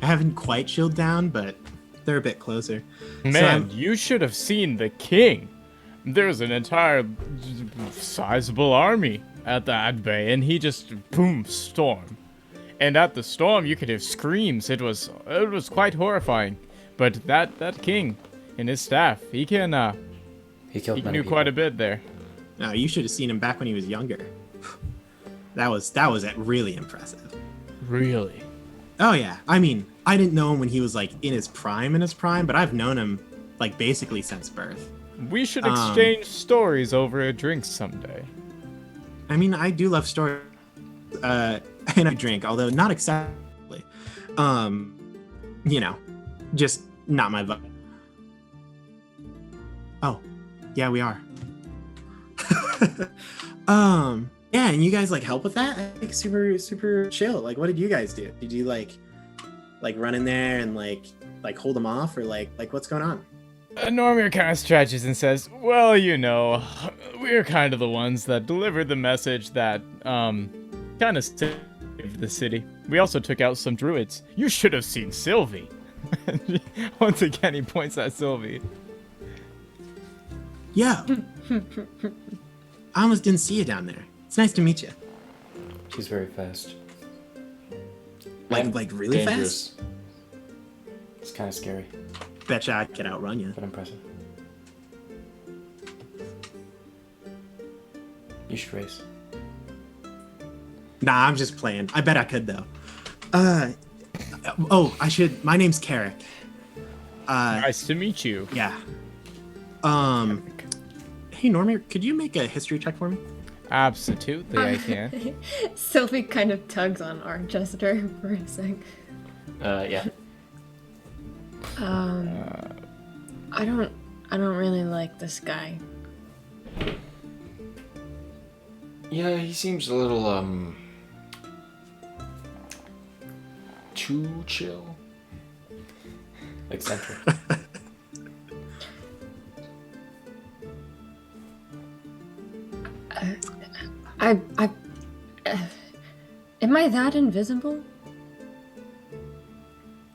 I haven't quite chilled down, but they're a bit closer. Man, you should have seen the king. There's an entire sizable army at that bay, and he just boom storm. And at the storm, you could hear screams. It was quite horrifying. But that king and his staff, he knew He killed many quite a bit there. No, you should have seen him back when he was younger. That was really impressive. Really? Oh yeah. I mean, I didn't know him when he was like in his prime, but I've known him like basically since birth. We should exchange stories over a drink someday. I mean, I do love stories, and I drink, although not excessively. You know, just not my vibe. Oh, yeah, we are. Yeah, and you guys like help with that? Like super chill. Like, what did you guys do? Did you like run in there and like hold them off, or like what's going on? Normir kind of stretches and says, well, you know, we're kind of the ones that delivered the message that, kind of saved the city. We also took out some druids. You should have seen Sylvie. Once again, he points at Sylvie. Yeah. I almost didn't see you down there. It's nice to meet you. She's very fast. Like really Dangerous. fast? It's kind of scary, Betcha I could outrun you. but impressive. You should race. Nah, I'm just playing. I bet I could though. Oh, I should. My name's Carrick. Nice to meet you. Yeah. Hey Normir, could you make a history check for me? Absolutely, I can. Sylvie kind of tugs on our jester for a sec. Yeah. I don't really like this guy. Yeah, he seems a little, too chill. Eccentric. Am I that invisible?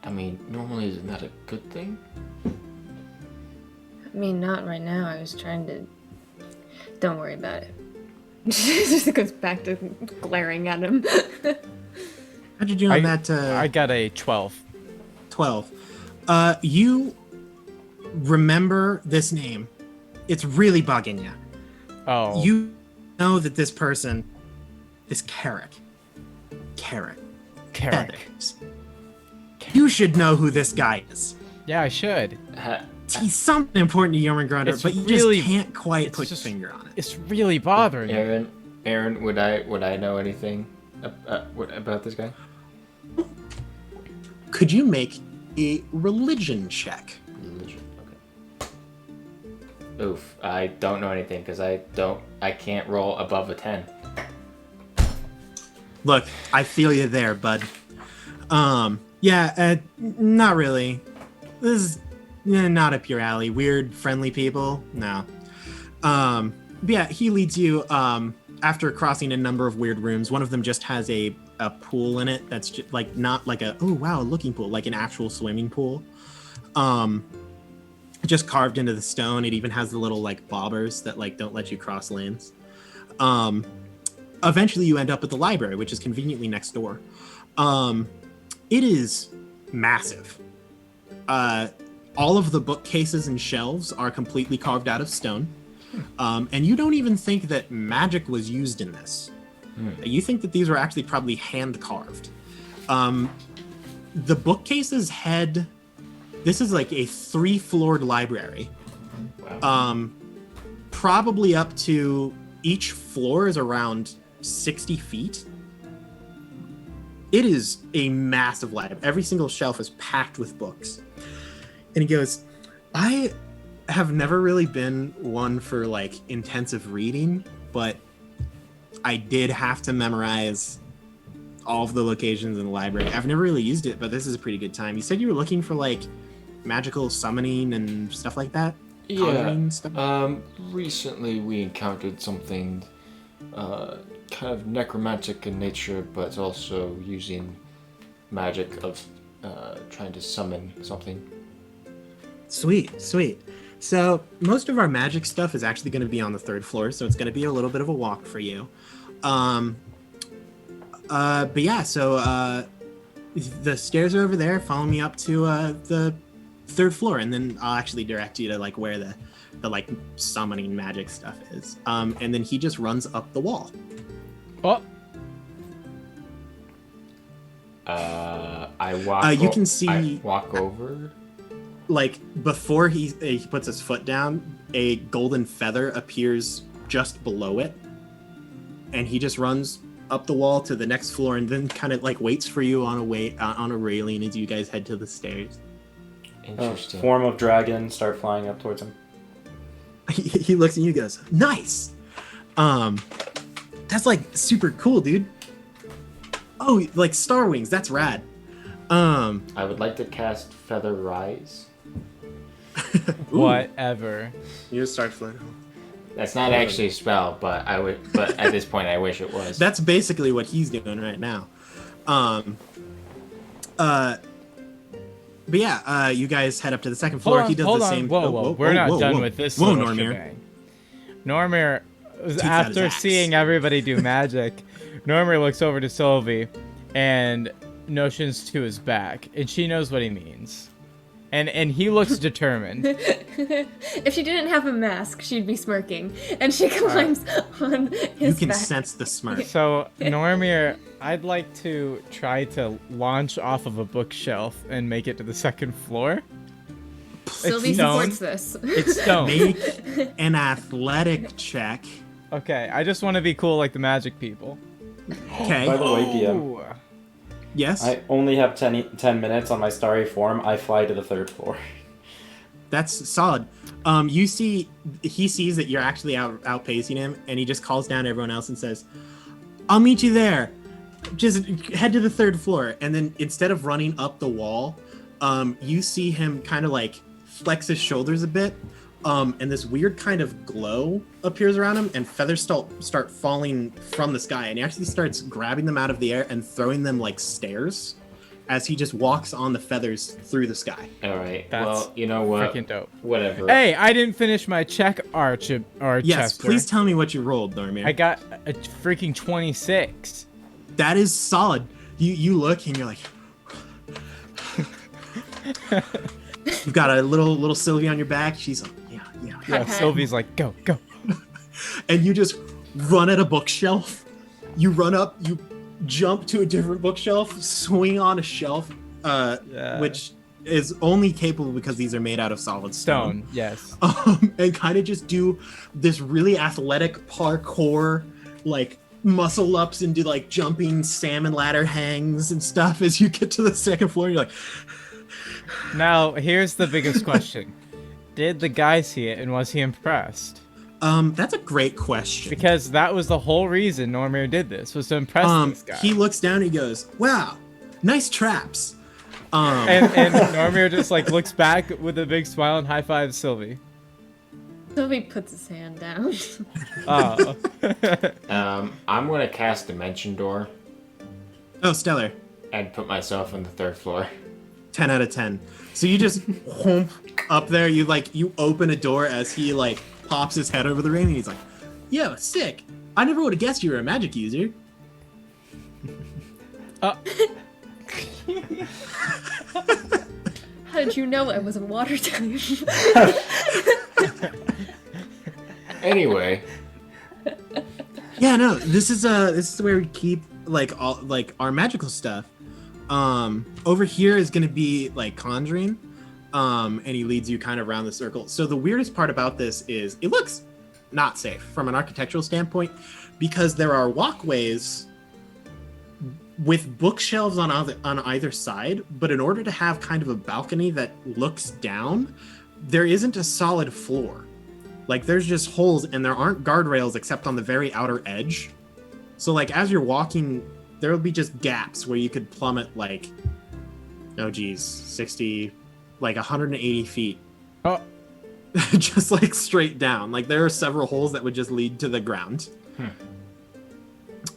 I mean, normally isn't that a good thing? I mean, not right now. I was trying to... Don't worry about it. Just goes back to glaring at him. How'd you do on that? I got a 12. 12. You remember this name. It's really bugging you. Oh. You know that this person is Carrick. Carrick. Feathers. You should know who this guy is. Yeah, I should. He's something important to Jormungandr, It's but you really- just can't quite it's put just- your finger on it. It's really bothering me. Aaron, would I know anything about this guy? Could you make a religion check? Religion. Okay. Oof, I don't know anything because I can't roll above a 10. Look, I feel you there, bud. Yeah, not really. This is not up your alley. Weird, friendly people? No. But yeah, he leads you, after crossing a number of weird rooms. One of them just has a pool in it that's just, like, not like a, oh wow, looking pool, like an actual swimming pool. Just carved into the stone. It even has the little, like, bobbers that, like, don't let you cross lanes. Eventually you end up at the library, which is conveniently next door. It is massive. All of the bookcases and shelves are completely carved out of stone. And you don't even think that magic was used in this. You think that these were actually probably hand carved. The bookcases had... This is like a 3-floored library. Wow. Probably up to... Each floor is around 60 feet. It is a massive library. Every single shelf is packed with books. And he goes, I have never really been one for like intensive reading, but I did have to memorize all of the locations in the library. I've never really used it, but this is a pretty good time. You said you were looking for like magical summoning and stuff like that? Yeah. Conjuring stuff? Recently we encountered something kind of necromantic in nature, but also using magic of trying to summon something. Sweet. So most of our magic stuff is actually going to be on the 3rd floor, so it's going to be a little bit of a walk for you. But yeah, so the stairs are over there. Follow me up to the 3rd floor, and then I'll actually direct you to like where the the like summoning magic stuff is. And then he just runs up the wall. Oh, I walk. You can see I walk over. like before he puts his foot down, a golden feather appears just below it, and he just runs up the wall to the next floor, and then kind of like waits for you on a railing as you guys head to the stairs. Interesting. Form of dragon start flying up towards him. He looks at you and goes, "Nice. That's like super cool, dude. Oh, like star wings. That's rad. I would like to cast Feather Rise. whatever. You just start flying. That's not actually a spell, but I would. But at this point, I wish it was. That's basically what he's doing right now. But yeah, you guys head up to the second floor. He does the same. Whoa. We're not done with this. Whoa, little Normir. shebang. Normir, out after his axe. seeing everybody do magic, Normir looks over to Sylvie and notions to his back, and she knows what he means. And he looks determined. If she didn't have a mask, she'd be smirking, and she climbs on his You can back. sense the smirk. So, Normir, I'd like to try to launch off of a bookshelf and make it to the second floor. Sylvie stone. supports this. It's stone. Make an athletic check. Okay, I just want to be cool like the magic people. Okay. By the way, DM, Ooh. Yes. I only have 10 minutes on my starry form. I fly to the 3rd floor. That's solid. You see, he sees that you're actually outpacing him, and he just calls down everyone else and says, "I'll meet you there. Just head to the 3rd floor." And then instead of running up the wall, you see him kind of like flex his shoulders a bit, and this weird kind of glow appears around him, and feathers start falling from the sky, and he actually starts grabbing them out of the air and throwing them like stairs as he just walks on the feathers through the sky. All right. That's well, you know what? freaking dope. Whatever. Hey, I didn't finish my check, Yes, Chester. please tell me what you rolled, Normir. I got a freaking 26. That is solid. You look and you're like, you've got a little Sylvie on your back. She's like, yeah. Yeah, Sylvie's like, go. And you just run at a bookshelf. You run up, you jump to a different bookshelf, swing on a shelf, which is only capable because these are made out of solid stone. Yes. And kind of just do this really athletic parkour, like muscle ups and do like jumping salmon ladder hangs and stuff as you get to the 2nd floor. You're like, Now, here's the biggest question. Did the guy see it, and was he impressed? that's a great question. Because that was the whole reason Normir did this, was to impress this guy. He looks down and he goes, "Wow, nice traps." And Normir just like looks back with a big smile and high fives Sylvie. Sylvie puts his hand down. Oh. I'm gonna cast Dimension Door Oh, stellar. and put myself on the 3rd floor. 10 out of 10. So you just whoomp up there. You open a door as he like pops his head over the railing. He's like, "Yo, sick. I never would have guessed you were a magic user." How did you know I was a water type? Anyway, Yeah, no. This is where we keep like all like our magical stuff. Over here is gonna be like conjuring. And he leads you kind of around the circle. So the weirdest part about this is it looks not safe from an architectural standpoint because there are walkways with bookshelves on either side, but in order to have kind of a balcony that looks down, there isn't a solid floor. Like there's just holes and there aren't guardrails except on the very outer edge. So like as you're walking, there will be just gaps where you could plummet like, 60, like 180 feet. Oh. Just like straight down. Like there are several holes that would just lead to the ground.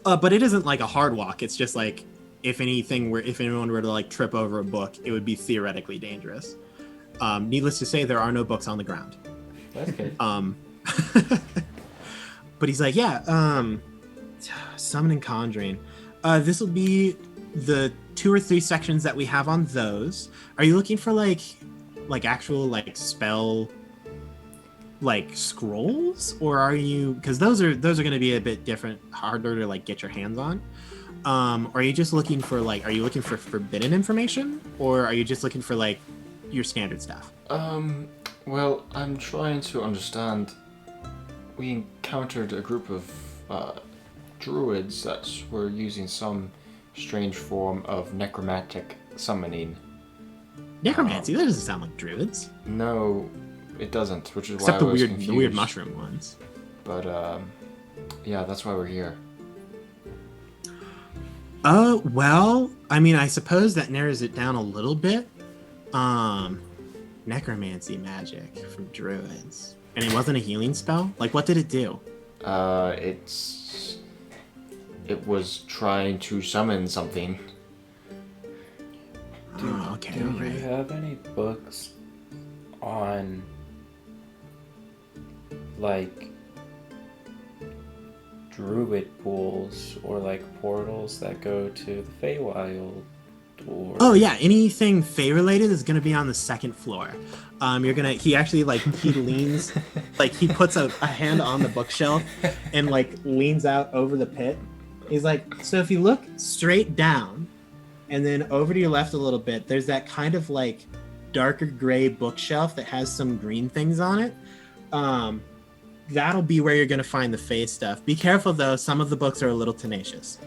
But it isn't like a hard walk. It's just like if anyone were to like trip over a book, it would be theoretically dangerous. Needless to say, there are no books on the ground. that's good. But he's like, summon and conjuring. This will be the 2 or 3 sections that we have on those. Are you looking for like actual like spell like scrolls, or are you, because those are going to be a bit different, harder to like get your hands on. Are you just looking for like, are you looking for forbidden information, or are you just looking for like your standard stuff? Well, I'm trying to understand. We encountered a group of druids that were using some strange form of necromantic summoning. Necromancy? That doesn't sound like druids. No, it doesn't, which is Except why I was confused. the weird mushroom ones. But yeah, that's why we're here. Well, I mean, I suppose that narrows it down a little bit. Necromancy magic from druids. And it wasn't a healing spell? Like, what did it do? It was trying to summon something. Oh, okay. Do Alright. you have any books on, like, druid pools or like portals that go to the Feywild? Or... Oh yeah, anything Fey related is gonna be on the second floor. He actually like he leans, like he puts a hand on the bookshelf and like leans out over the pit. He's like, so if you look straight down and then over to your left a little bit, there's that kind of like darker gray bookshelf that has some green things on it. That'll be where you're gonna find the Fey stuff. Be careful though, some of the books are a little tenacious.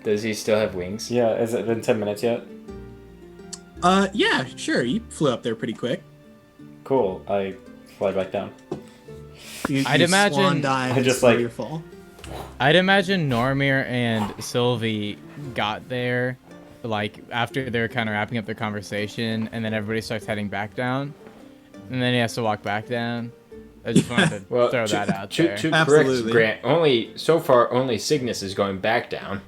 Does he still have wings? Yeah, has it been 10 minutes yet? Yeah, sure. You flew up there pretty quick. Cool. I fly back down. I'd imagine- swan dive I just, and like- your fall. I'd imagine Normir and Sylvie got there, like, after they're kind of wrapping up their conversation, and then everybody starts heading back down, and then he has to walk back down. I just wanted to throw that out there. To Absolutely. correct Grant, so far only Cygnus is going back down.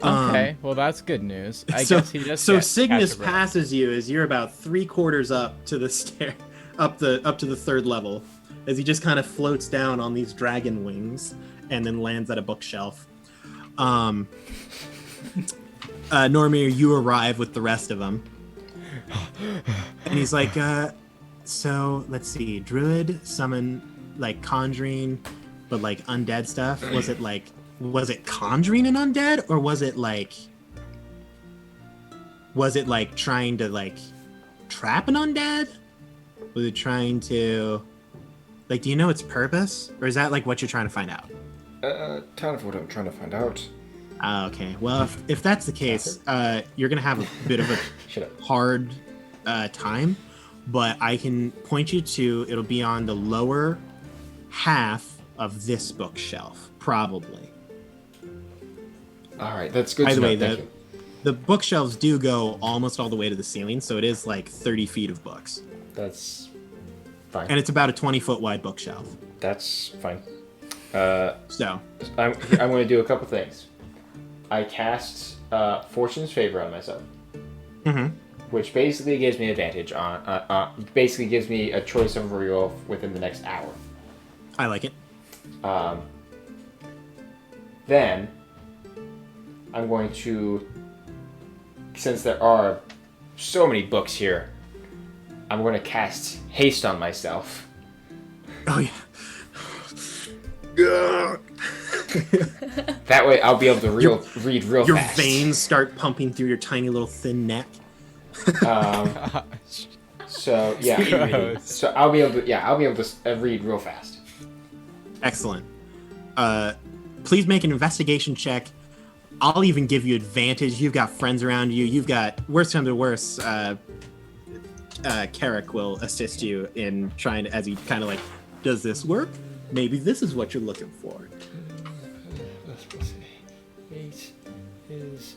Okay, well that's good news. I so, guess he just so Cygnus passes you as you're about 3/4 up to the stair, up to the third level, as he just kind of floats down on these dragon wings and then lands at a bookshelf. Normir, you arrive with the rest of them, and he's like, so let's see, druid summon like conjuring, but like undead stuff. Was it conjuring an undead, or was it like trying to like trap an undead? Was it trying to like, do you know its purpose, or is that like what you're trying to find out? Kind of what I'm trying to find out. Okay, well if that's the case, you're gonna have a bit of a Shut up. hard time, but I can point you to, it'll be on the lower half of this bookshelf, probably. All right, that's good By to the know. way, Thank you. the bookshelves do go almost all the way to the ceiling, so it is like 30 feet of books. That's fine. And it's about a 20-foot wide bookshelf. That's fine. So, I'm going to do a couple things. I cast Fortune's Favor on myself, which basically gives me advantage on. Basically gives me a choice of reroll within the next hour. I like it. Then I'm going to, since there are so many books here, I'm going to cast Haste on myself. Oh, yeah. That way I'll be able to read real Your fast. veins start pumping through your tiny little thin neck. So yeah, Gross. so I'll be able to read real fast. Excellent. Please make an investigation check. I'll even give you advantage. You've got friends around you. You've got, worst come to worst, Carrick will assist you in trying to, as he kind of like, does this work? Maybe this is what you're looking for. Let's see. 8 is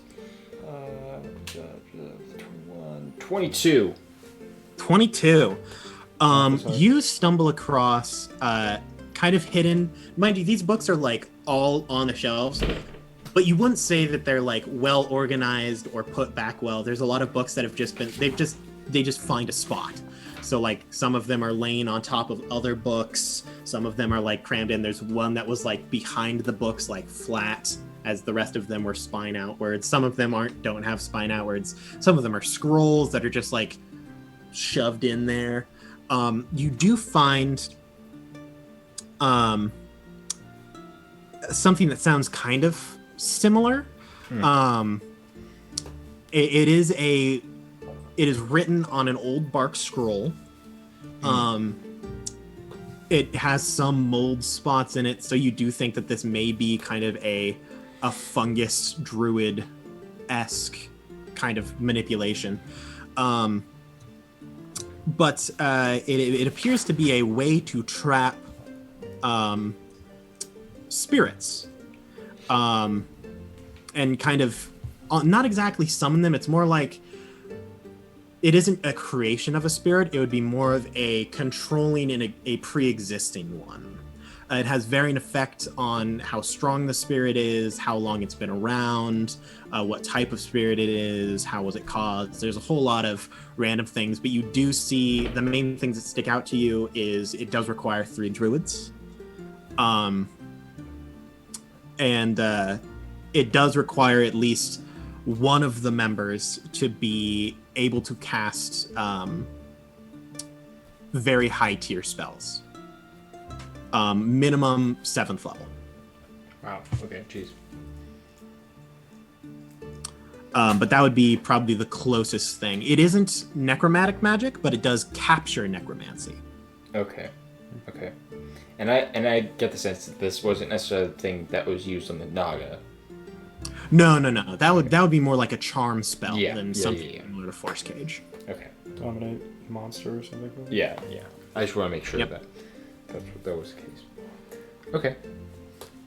21, 22. 22. You stumble across kind of hidden, mind you, these books are like all on the shelves, but you wouldn't say that they're like well organized or put back well. There's a lot of books that have just been, they just find a spot. So like some of them are laying on top of other books, some of them are like crammed in. There's one that was like behind the books, like flat, as the rest of them were spine outwards. Some of them don't have spine outwards. Some of them are scrolls that are just like shoved in there. You do find something that sounds kind of similar. It is written on an old bark scroll. It has some mold spots in it, so you do think that this may be kind of a fungus druid-esque kind of manipulation. But it appears to be a way to trap spirits, and kind of not exactly summon them. It's more like it isn't a creation of a spirit. It would be more of a controlling in a pre-existing one. It has varying effect on how strong the spirit is, how long it's been around, what type of spirit it is, how was it caused. There's a whole lot of random things, but you do see the main things that stick out to you is it does require 3 druids. And it does require at least one of the members to be able to cast very high tier spells. Minimum 7th level. Wow. Okay. Jeez. But that would be probably the closest thing. It isn't necromantic magic, but it does capture necromancy. Okay. Okay. And I get the sense that this wasn't necessarily the thing that was used on the Naga. No. That would be more like a charm spell than something yeah. similar to Force Cage. Okay. Dominate monster or something like that? Yeah. I just want to make sure Yep. that was the case. Okay.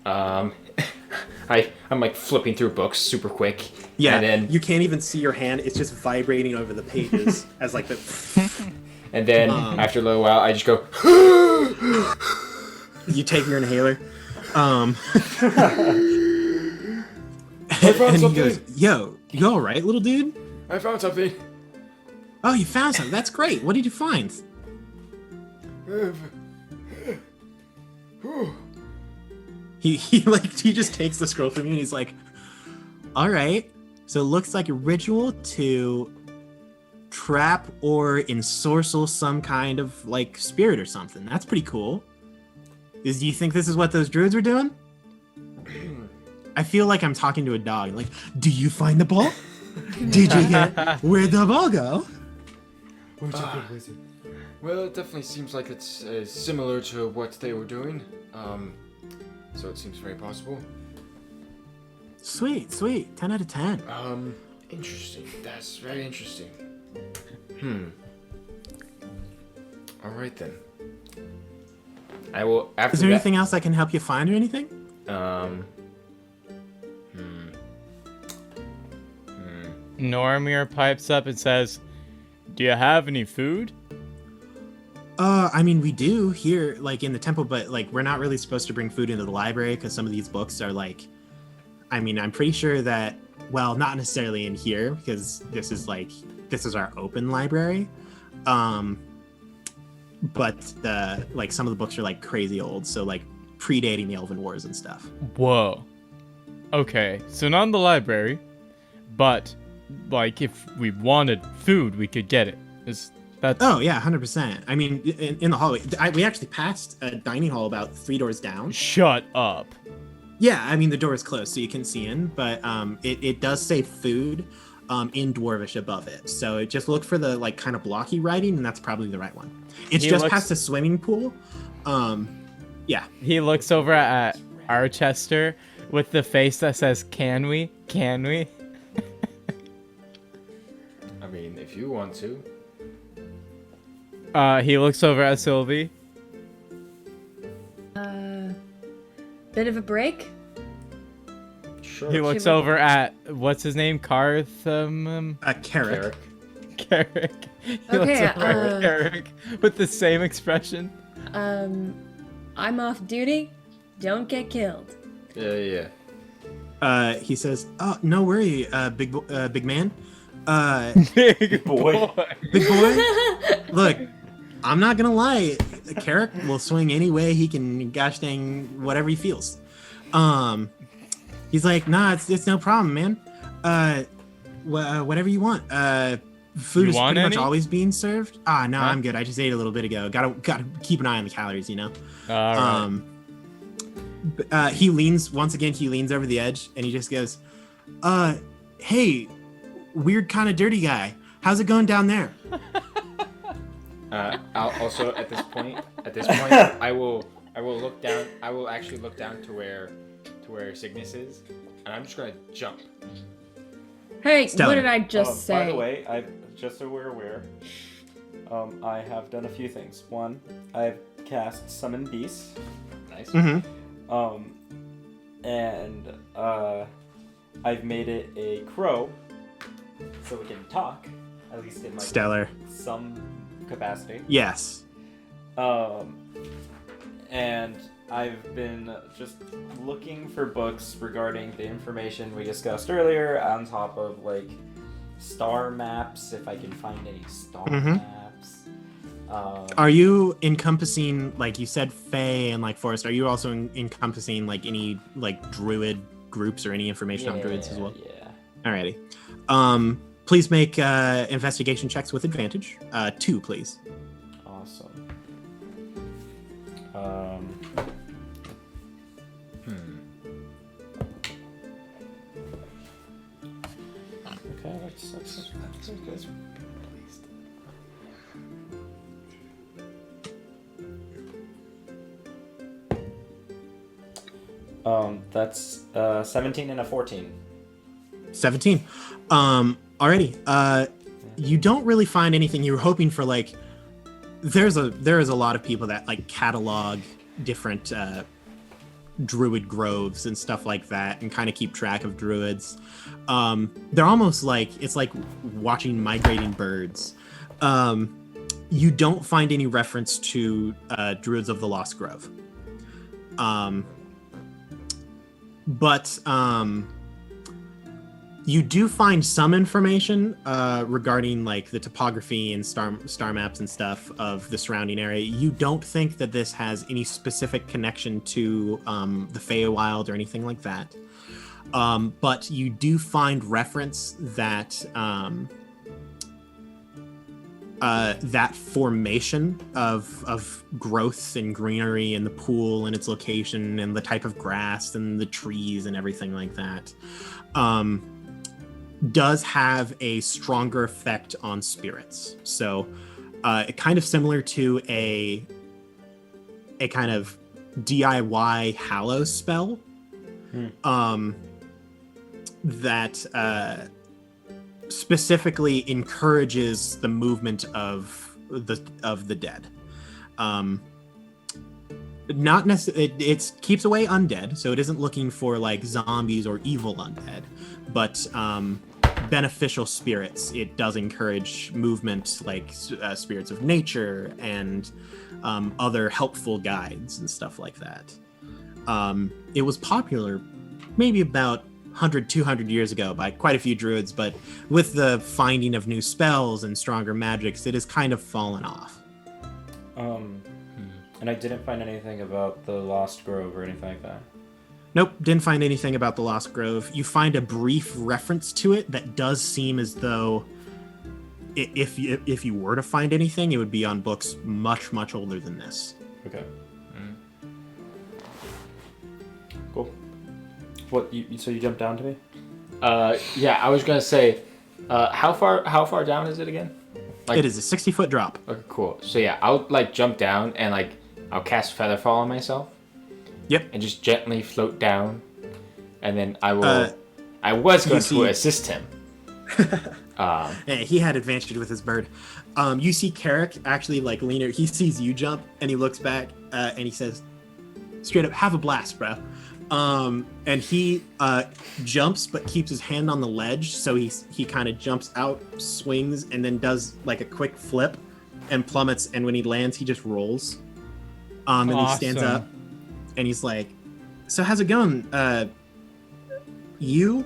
I'm like flipping through books super quick. Yeah, And then you can't even see your hand. It's just vibrating over the pages as like the... after a little while, I just go. You take your inhaler. I found And he something. goes, yo, you all right, little dude? I found something. Oh, you found something. That's great. What did you find? He just takes the scroll from you and he's like, all right, so it looks like a ritual to trap or ensorcel some kind of like spirit or something. That's pretty cool. Do you think this is what those druids were doing? I feel like I'm talking to a dog. Like, do you find the ball? Did you get where'd the ball go? Well, it definitely seems like it's similar to what they were doing. So it seems very possible. Sweet. 10 out of 10. Interesting. That's very interesting. All right then. I will. After Is there that, anything else I can help you find or anything? Normir pipes up and says, "Do you have any food?" I mean, we do here, like in the temple, but like we're not really supposed to bring food into the library because some of these books are like, I mean, I'm pretty sure that, well, not necessarily in here because this is our open library. But like some of the books are like crazy old, so like predating the Elven Wars and stuff. Whoa. Okay, so not in the library, but like if we wanted food, we could get it. That's... Oh yeah, 100%. I mean, in the hallway, we actually passed a dining hall about 3 doors down. Shut up. Yeah, I mean the door is closed, so you can see in, but it does say food in Dwarvish above it. So just look for the like kind of blocky writing, and that's probably the right one. It's just past the swimming pool. Yeah. He looks over at Archester with the face that says, "Can we? Can we?" I mean, if you want to. He looks over at Sylvie. Bit of a break. Sure. He looks over at, what's his name? Cartham? Carrick. Carrick. He Okay, looks over at Carrick with the same expression. I'm off duty. Don't get killed. Yeah. He says, "Oh, no worry, big man. Big boy. Big boy. Look, I'm not gonna lie. Carrick will swing any way he can. Gosh dang, whatever he feels. He's like, nah, it's no problem, man. Whatever you want. Food You is want pretty much any? always being served. No, Huh? I'm good. I just ate a little bit ago. Gotta keep an eye on the calories, you know. All right. He leans over the edge and he just goes, hey, weird kind of dirty guy. How's it going down there? I'll also at this point, I will look down. I will actually look down to where Cygnus is, and I'm just gonna jump. Hey, Stellar. what did I just say? By the way, just so we're aware, I have done a few things. One, I've cast Summon Beast. Nice. Mm-hmm. And I've made it a crow, so we can talk, at least in like Stellar. some capacity. Yes. And I've been just looking for books regarding the information we discussed earlier, on top of like star maps, if I can find any star Mhm. maps. Are you encompassing, like you said, Fae and like Forest? Are you also encompassing like any like druid groups or any information on druids as well? Yeah. Alrighty. Please make investigation checks with advantage. 2, please. Awesome. Okay, that's good. That's 17 and a 14. 17. Alrighty. You don't really find anything you were hoping for. Like, there is a lot of people that like catalog different druid groves and stuff like that, and kind of keep track of druids. They're almost like it's like watching migrating birds. You don't find any reference to druids of the Lost Grove. But you do find some information regarding like the topography and star maps and stuff of the surrounding area. You don't think that this has any specific connection to the Feywild or anything like that. But you do find reference that that formation of growth and greenery and the pool and its location and the type of grass and the trees and everything like that does have a stronger effect on spirits. So it kind of similar to a kind of DIY hallow spell that specifically encourages the movement of the dead. Not necessarily, it keeps away undead, so it isn't looking for like zombies or evil undead, but beneficial spirits. It does encourage movement, like spirits of nature and other helpful guides and stuff like that. It was popular maybe about 100, 200 years ago by quite a few druids, but with the finding of new spells and stronger magics, it has kind of fallen off. And I didn't find anything about the Lost Grove or anything like that. Nope, didn't find anything about the Lost Grove. You find a brief reference to it that does seem as though if you were to find anything, it would be on books much, much older than this. Okay. Cool. What? So you jumped down to me? Yeah, I was gonna say, how far down is it again? Like, It is a 60-foot drop. Okay, cool. So yeah, I'll like jump down and like I'll cast Featherfall on myself. Yep. And just gently float down, and then I will. I was going to assist him. He had advantage with his bird. You see Carrick actually like lean. He sees you jump and he looks back and he says, "Straight up, have a blast, bro." And he jumps but keeps his hand on the ledge, so he kind of jumps out, swings, and then does like a quick flip and plummets, and when he lands he just rolls. And he stands Awesome. up and he's like, "So how's it going? You?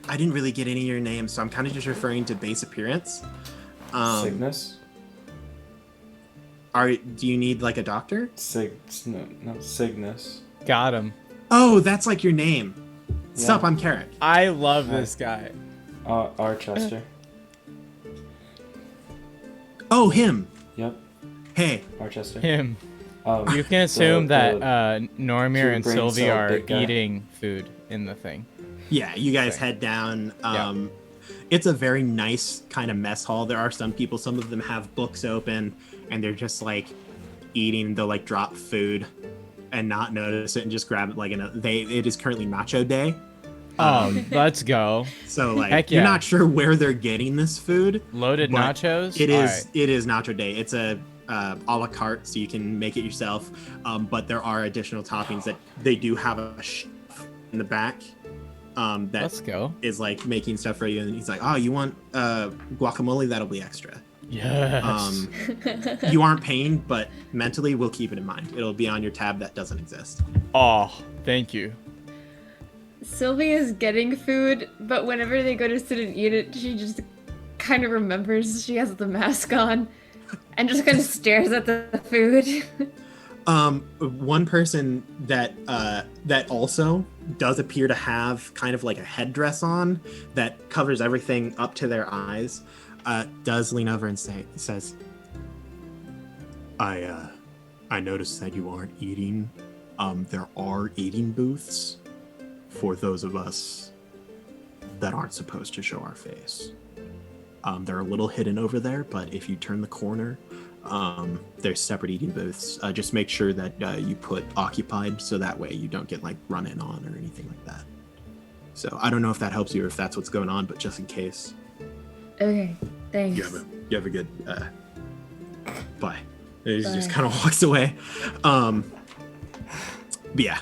I didn't really get any of your names, so I'm kind of just referring to base appearance. Cygnus? Do you need like a doctor? No, Cygnus. Got him. Oh, that's like your name. Yeah. Sup, I'm Carrick. I love this guy. Archester. Oh, him. Yep, Hey. Archester. Him. Um, You can assume that Normir two and brain Sylvie cell are big guy. eating food in the thing. Yeah, you guys Sorry. head down. Yeah. It's a very nice kind of mess hall. There are some people, some of them have books open, and they're just like eating. They'll like drop food and not notice it and just grab it like it is currently nacho day. Let's go. So like Heck you're yeah. not sure where they're getting this food. Loaded but nachos? It is Alright. it is nacho day. It's a a la carte, so you can make it yourself. But there are additional toppings that they do have a chef in the back. That Let's go. is like making stuff for you, and he's like, "Oh, you want guacamole? That'll be extra." Yes. You aren't paying, but mentally we'll keep it in mind. It'll be on your tab that doesn't exist. Oh, thank you. Sylvie is getting food, but whenever they go to sit and eat it, she just kind of remembers she has the mask on and just kind of stares at the food. One person that that also does appear to have kind of like a headdress on that covers everything up to their eyes, does lean over and says, I noticed that you aren't eating. There are eating booths for those of us that aren't supposed to show our face. They're a little hidden over there, but if you turn the corner, there's separate eating booths. Just make sure that you put occupied, so that way you don't get like run in on or anything like that. So I don't know if that helps you or if that's what's going on, but just in case. Okay, thanks. You have a good bye. He just kind of walks away. But yeah.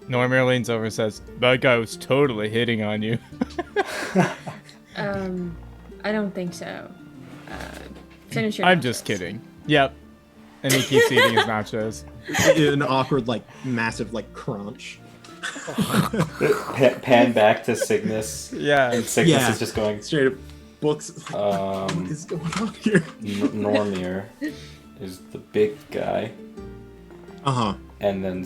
Normir leans over and says, that guy was totally hitting on you. I don't think so. Finish your I'm nachos. just kidding. Yep. And he keeps eating his nachos. An awkward, like, massive, like, crunch. Pan back to Cygnus. Yeah. And Cygnus Yeah. is just going, Straight up books. Like, what is going on here? Normir is the big guy. Uh-huh. And then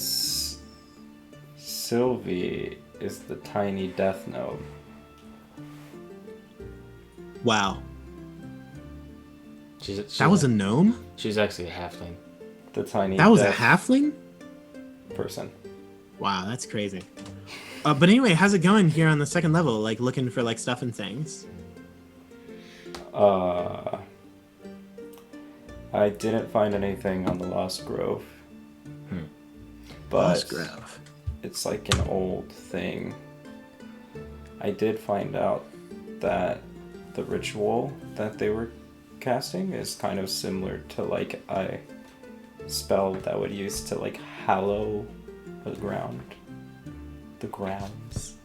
Sylvie is the tiny death gnome. Wow. She's That was a gnome? She's actually a halfling. The tiny That was a death halfling? person. Wow, that's crazy. But anyway, how's it going here on the second level? Like, looking for, like, stuff and things? I didn't find anything on the Lost Grove. But Lost Grove. it's like an old thing. I did find out that the ritual that they were casting is kind of similar to like a spell that would use to like hallow the ground. The grounds.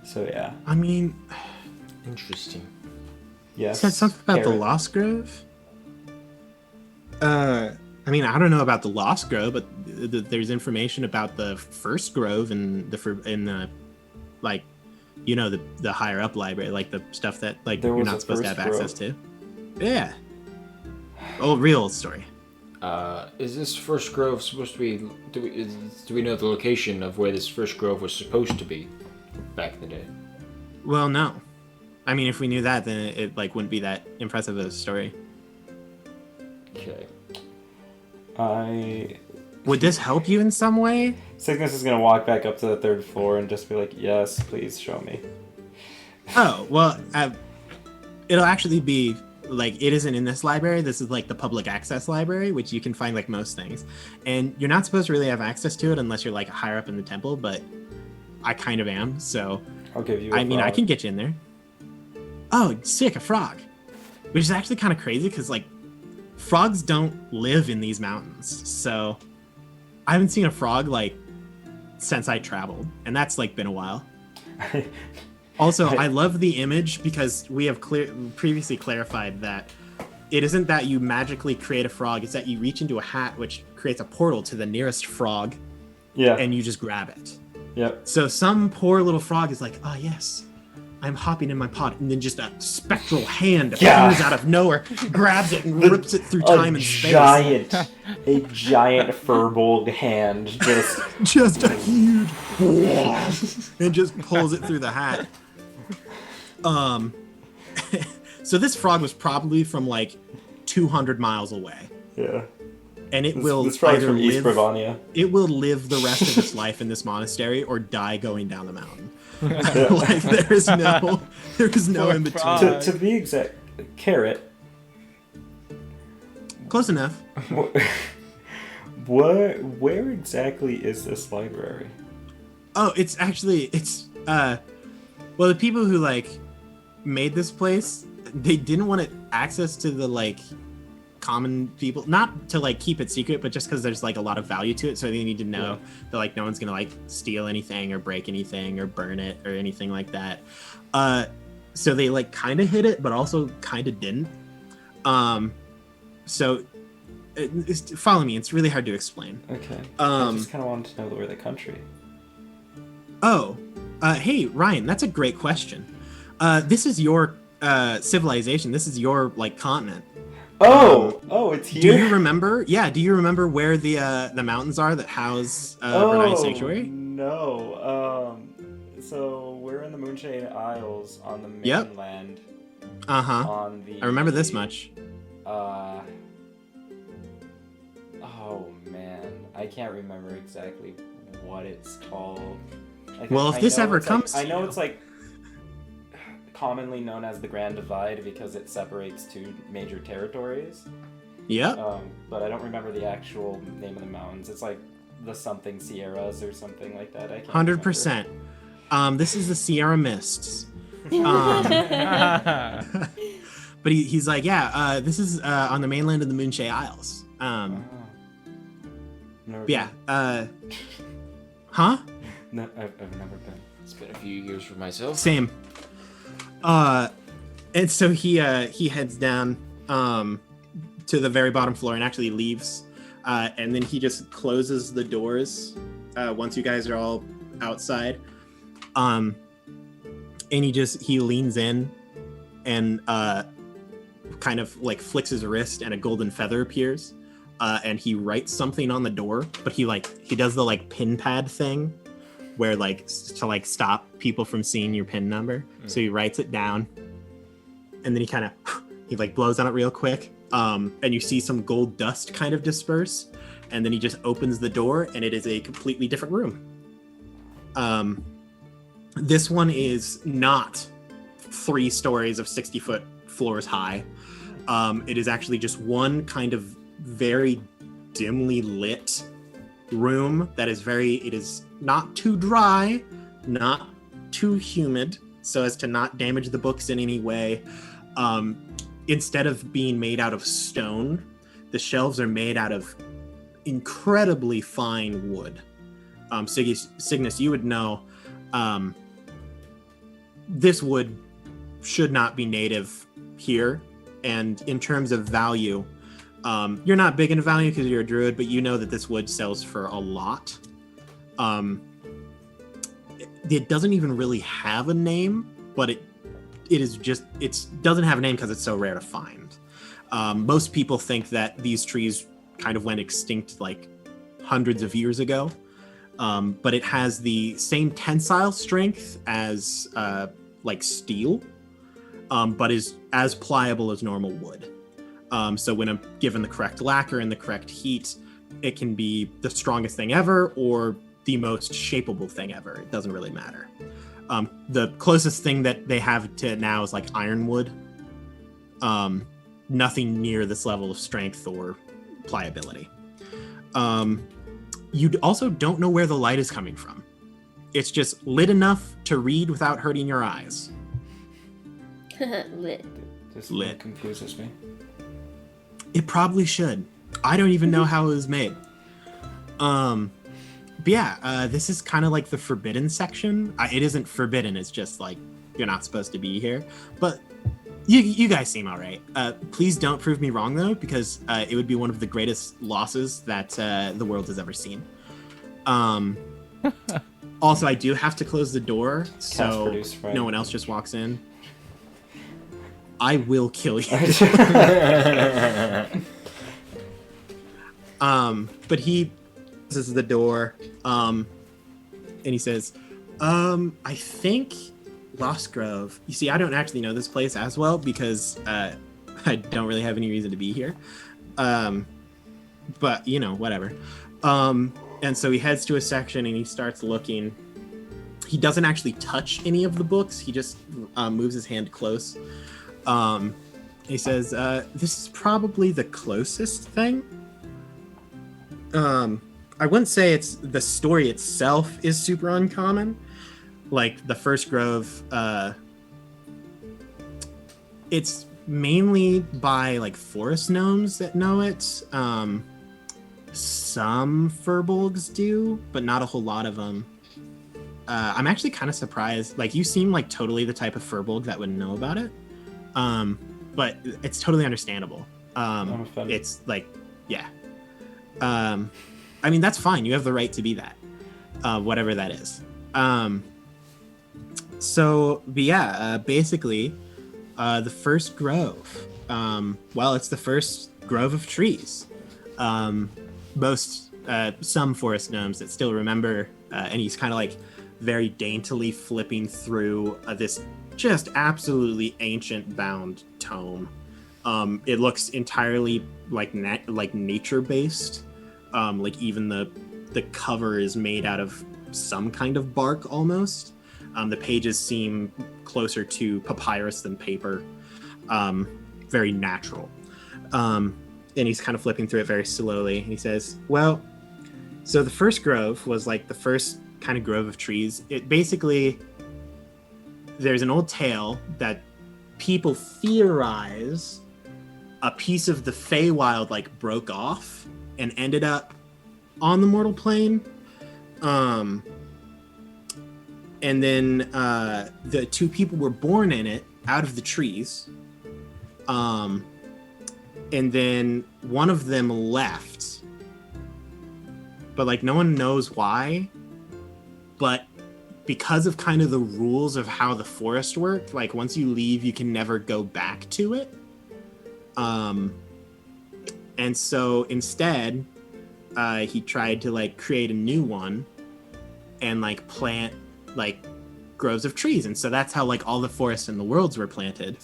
So yeah. I mean, Interesting. Yes. said something about the Carrot. Lost Grove? I mean, I don't know about the Lost Grove, but there's information about the first grove in the like, you know, the higher up library, like the stuff that like There you're was not a supposed to have first access to. Yeah. Oh, real story. Is this first grove supposed to be? Do we know the location of where this first grove was supposed to be back in the day? Well, no. I mean, if we knew that, then it like wouldn't be that impressive of a story. Okay. Would this help you in some way? Cygnus is gonna walk back up to the third floor and just be like, "Yes, please show me." Oh, well, it'll actually be like, it isn't in this library. This is like the public access library, which you can find like most things. And you're not supposed to really have access to it unless you're like higher up in the temple, but I kind of am. So, I'll give you. I mean, I can get you in there. Oh, sick, a frog. Which is actually kind of crazy because like frogs don't live in these mountains. So I haven't seen a frog like since I traveled, and that's like been a while. Also, I love the image because we have previously clarified that it isn't that you magically create a frog, it's that you reach into a hat which creates a portal to the nearest frog, Yeah. and you just grab it. Yep. So some poor little frog is like, "Ah, yes, I'm hopping in my pod," and then just a spectral hand Yeah. appears out of nowhere, grabs it and rips it through time and space. A giant furbolg hand just. Just a huge and just pulls it through the hat. So this frog was probably from like 200 miles away. Yeah. And it This frog's from East Bravania. It will live the rest of its life in this monastery or die going down the mountain. Like there is no in between. To be exact, Carrot. Close enough. Where exactly is this library? Oh, it's well, the people who like made this place, they didn't want access to the like common people, not to like keep it secret, but just because there's like a lot of value to it, so they need to know that like no one's gonna like steal anything or break anything or burn it or anything like that. So they like kind of hid it, but also kind of didn't. So follow me. It's really hard to explain. Okay. I just kind of wanted to know where the country. Oh, hey Ryan, that's a great question. This is your civilization. This is your like continent. Oh, it's here. Do you remember? Yeah. Do you remember where the mountains are that house Vernine Sanctuary? No. So we're in the Moonshade Isles on the mainland. On the. I remember this much. Oh man, I can't remember exactly what it's called. Well, if this ever comes, I know it's like commonly known as the Grand Divide because it separates two major territories. Yeah. But I don't remember the actual name of the mountains. It's like the something Sierras or something like that. I can't 100%. This is the Sierra Mists. But he's like, yeah, this is on the mainland of the Moonshade Isles. Yeah. Huh? No, I've never been. It's been a few years for myself. Same. And so he heads down to the very bottom floor and actually leaves. And then he just closes the doors once you guys are all outside. And he leans in and kind of like flicks his wrist and a golden feather appears. And he writes something on the door, but he does the like pin pad thing where like to like stop people from seeing your pin number. So he writes it down and then he like blows on it real quick. And you see some gold dust kind of disperse. And then he just opens the door and it is a completely different room. This one is not 3 stories of 60-foot floors high. It is actually just one kind of very dimly lit room that is it is not too dry, not too humid, so as to not damage the books in any way. Instead of being made out of stone, the shelves are made out of incredibly fine wood. Cygnus, you would know this wood should not be native here, and in terms of value, you're not big into value because you're a druid, but you know that this wood sells for a lot. It doesn't even really have a name, but it doesn't have a name because it's so rare to find. Most people think that these trees kind of went extinct like hundreds of years ago, but it has the same tensile strength as like steel, but is as pliable as normal wood. So when I'm given the correct lacquer and the correct heat, it can be the strongest thing ever or the most shapeable thing ever. It doesn't really matter. The closest thing that they have to now is like ironwood. Nothing near this level of strength or pliability. You also don't know where the light is coming from. It's just lit enough to read without hurting your eyes. Lit. This Lit. confuses me. It probably should. I don't even know how it was made. But yeah, this is kind of like the forbidden section. It isn't forbidden, it's just like, you're not supposed to be here. But you guys seem all right. Please don't prove me wrong, though, because it would be one of the greatest losses that the world has ever seen. Also, I do have to close the door, so no one else just walks in. I will kill you. But he closes the door, and he says, I think Lost Grove. You see, I don't actually know this place as well because I don't really have any reason to be here. But, you know, whatever. And so he heads to a section and he starts looking. He doesn't actually touch any of the books. He just moves his hand close. He says, this is probably the closest thing. I wouldn't say it's the story itself is super uncommon. Like the First Grove, it's mainly by like forest gnomes that know it. Some furbolgs do, but not a whole lot of them. I'm actually kind of surprised. Like, you seem like totally the type of furbolg that would know about it. But it's totally understandable. It's like, yeah. I mean, that's fine. You have the right to be that, whatever that is. Basically, the First Grove. It's the first grove of trees. Some forest gnomes that still remember, and he's kind of like very daintily flipping through this just absolutely ancient bound tome. It looks entirely like nature based. Like even the cover is made out of some kind of bark almost. The pages seem closer to papyrus than paper. Very natural. And he's kind of flipping through it very slowly. He says, well, so the First Grove was like the first kind of grove of trees. It basically, there's an old tale that people theorize a piece of the Feywild like broke off and ended up on the mortal plane. And then the two people were born in it out of the trees. And then one of them left. But like no one knows why. But because of kind of the rules of how the forest worked, like once you leave, you can never go back to it. And so instead, he tried to like create a new one and like plant like groves of trees. And so that's how like all the forests in the worlds were planted.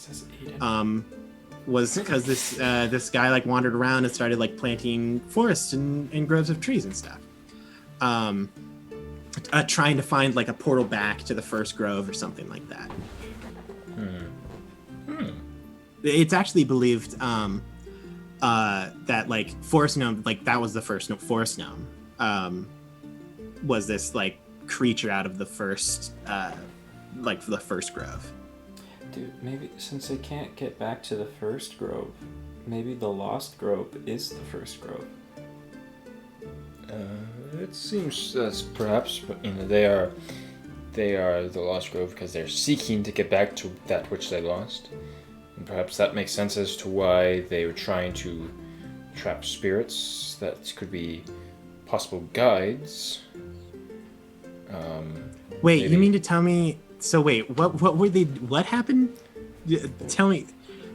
Was because this guy like wandered around and started like planting forests and groves of trees and stuff. Trying to find like a portal back to the First Grove or something like that. It's actually believed that like forest gnome, like that was the first forest gnome, was this like creature out of the first like the First Grove. Dude, maybe since they can't get back to the First Grove, maybe the Lost Grove is the First Grove. It seems that's perhaps, but you know, they are the Lost Grove because they're seeking to get back to that which they lost. And perhaps that makes sense as to why they were trying to trap spirits that could be possible guides. Wait, maybe. you mean to tell me? So wait, what were they? What happened? Tell me.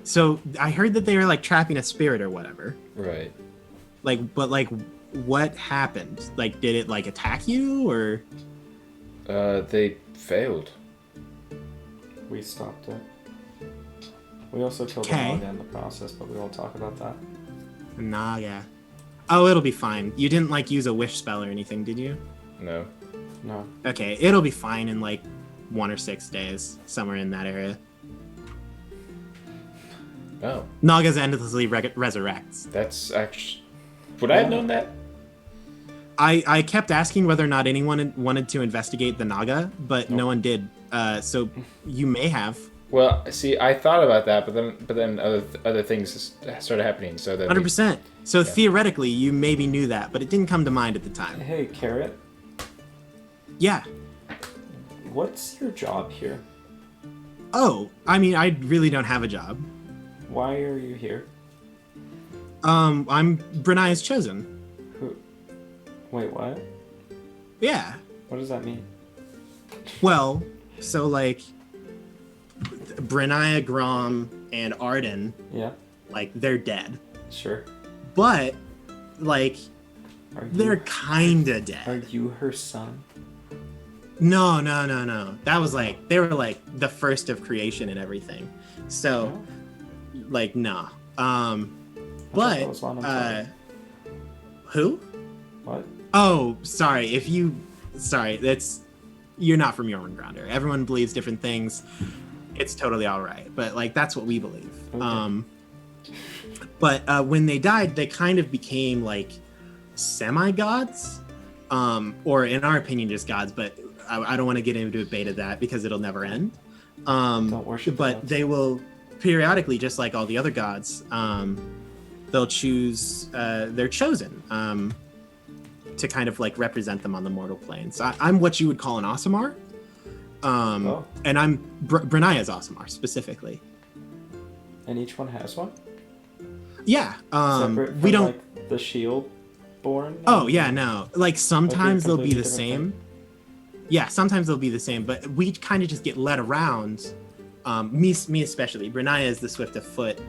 So I heard that they were like trapping a spirit or whatever. Right. Like, but like, what happened? Like, did it like attack you or? They failed. We stopped it. We also killed the Naga in the process, but we won't talk about that. Naga. Oh, it'll be fine. You didn't like use a wish spell or anything, did you? No. No. Okay, it'll be fine in like 1 or 6 days, somewhere in that area. Oh. Nagas endlessly resurrects. That's actually. Would I have known that? I kept asking whether or not anyone wanted to investigate the Naga, but no one did. So you may have. Well, see, I thought about that, but then other things started happening. So that 100%. So theoretically, you maybe knew that, but it didn't come to mind at the time. Hey, Carrot. Yeah. What's your job here? Oh, I mean, I really don't have a job. Why are you here? I'm Brenia's chosen. Who? Wait, what? Yeah. What does that mean? Well, so like Brenia, Grom, and Arden, Yeah. like they're dead. Sure. But like Are you, they're kinda Are dead. you her son? No. That was like they were like the first of creation and everything. So, like, nah. I thought But that was Lanham who? What? Oh, sorry. That's you're not from Jormungandr. Everyone believes different things. It's totally all right. But like that's what we believe. Okay. But when they died, they kind of became like semi-gods, or in our opinion, just gods. But I don't want to get into a debate of that because it'll never end. Don't worship But gods. they will periodically, just like all the other gods, they'll choose. They're chosen to kind of like represent them on the mortal plane. So I'm what you would call an Aasimar, and I'm Branaya's Aasimar specifically. And each one has one? Yeah. Separate from, We don't. like, the shield born? Oh yeah, no. Like sometimes they'll be completely the different same. Yeah, sometimes they'll be the same, but we kind of just get led around. Me especially. Brenaya is the swift of foot.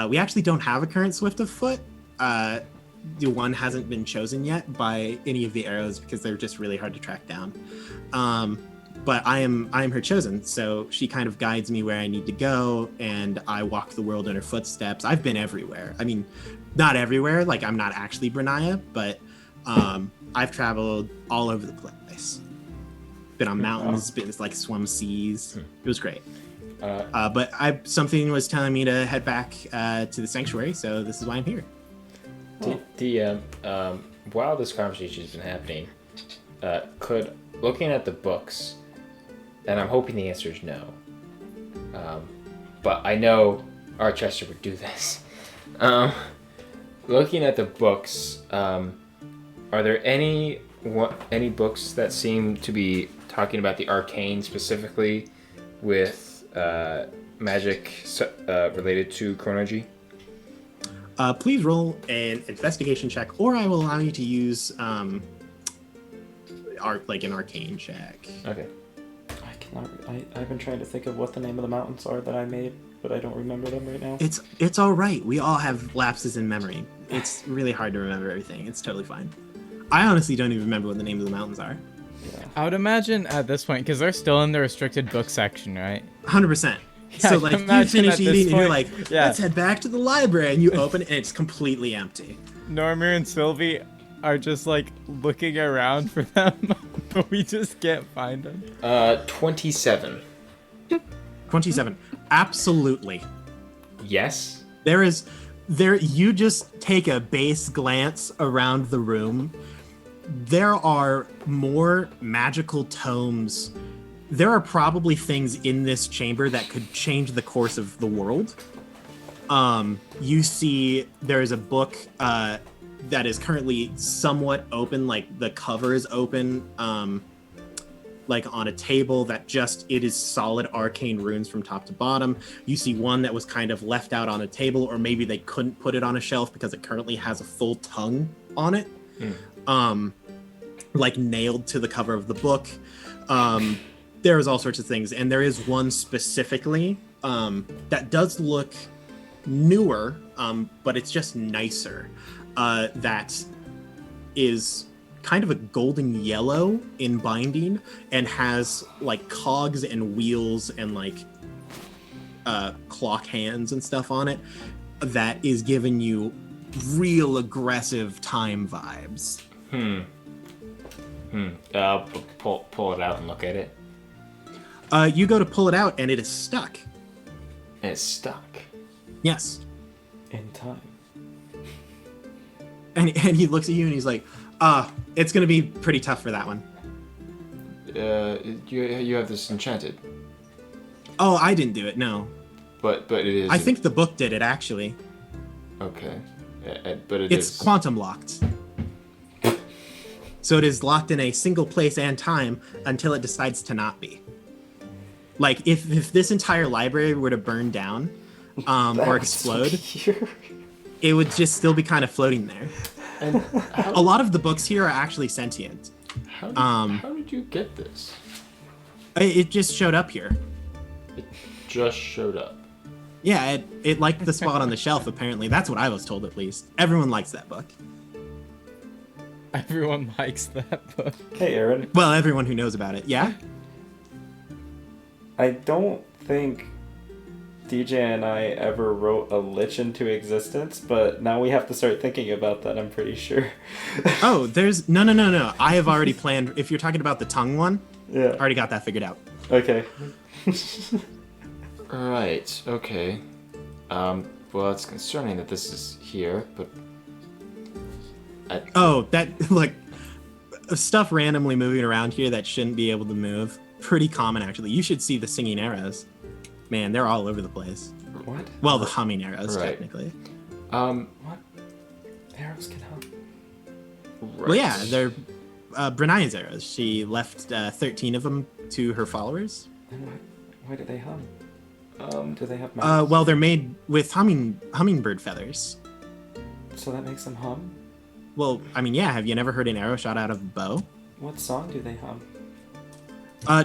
We actually don't have a current swift of foot. The one hasn't been chosen yet by any of the arrows because they're just really hard to track down. But I am her chosen, so she kind of guides me where I need to go, and I walk the world in her footsteps. I've been everywhere. I mean, not everywhere. Like I'm not actually Brenaya, but I've traveled all over the place. Been on mountains, been like swum seas. It was great. But something was telling me to head back to the sanctuary, so this is why I'm here. While this conversation has been happening, could looking at the books, and I'm hoping the answer is no, but I know Archester would do this. Looking at the books, are there any books that seem to be talking about the arcane specifically with magic related to chronology? Please roll an investigation check, or I will allow you to use an arcane check. Okay. I've been trying to think of what the name of the mountains are that I made, but I don't remember them right now. It's all right. We all have lapses in memory. It's really hard to remember everything. It's totally fine. I honestly don't even remember what the names of the mountains are. Yeah. I would imagine at this point, because they're still in the restricted book section, right? 100%. Yeah, So I like can you imagine finish at this eating and you're point- like, yeah. let's head back to the library, and you open it and it's completely empty. Normir and Sylvie are just like looking around for them, but we just can't find them. 27. 27. Absolutely. Yes. You just take a base glance around the room. There are more magical tomes. There are probably things in this chamber that could change the course of the world. You see there is a book that is currently somewhat open, like the cover is open, like on a table that it is solid arcane runes from top to bottom. You see one that was kind of left out on a table, or maybe they couldn't put it on a shelf because it currently has a full tongue on it, like nailed to the cover of the book. There is all sorts of things, and there is one specifically that does look newer, but it's just nicer. That is kind of a golden yellow in binding and has like cogs and wheels and like clock hands and stuff on it that is giving you real aggressive time vibes. I'll pull it out and look at it. You go to pull it out and it is stuck. It's stuck. Yes. In time. And he looks at you and he's like, it's gonna be pretty tough for that one. You have this enchanted. Oh, I didn't do it, no. But it is. I think the book did it, actually. Okay. But It's quantum locked. So it is locked in a single place and time until it decides to not be. Like, if this entire library were to burn down or explode, it would just still be kind of floating there. And A lot of the books here are actually sentient. how did you get this? It just showed up here. It just showed up. Yeah, it liked the spot on the shelf, apparently. That's what I was told, at least. Everyone likes that book. Everyone likes that book. Hey, Aaron. Well, everyone who knows about it. Yeah? I don't think DJ and I ever wrote a lich into existence, but now we have to start thinking about that, I'm pretty sure. Oh, there's... No. I have already planned... If you're talking about the tongue one, Yeah. I already got that figured out. Okay. Right, okay. Well, it's concerning that this is here, but... Oh, that... Like, stuff randomly moving around here that shouldn't be able to move. Pretty common, actually. You should see the singing arrows. Man, they're all over the place. What? Well, the humming arrows, Right. technically. What? Arrows can hum. Right. Well, yeah, they're Brenia's arrows. She left 13 of them to her followers. And why do they hum? Do they have mouths? Well, they're made with hummingbird feathers. So that makes them hum? Well, I mean, yeah, have you never heard an arrow shot out of a bow? What song do they hum?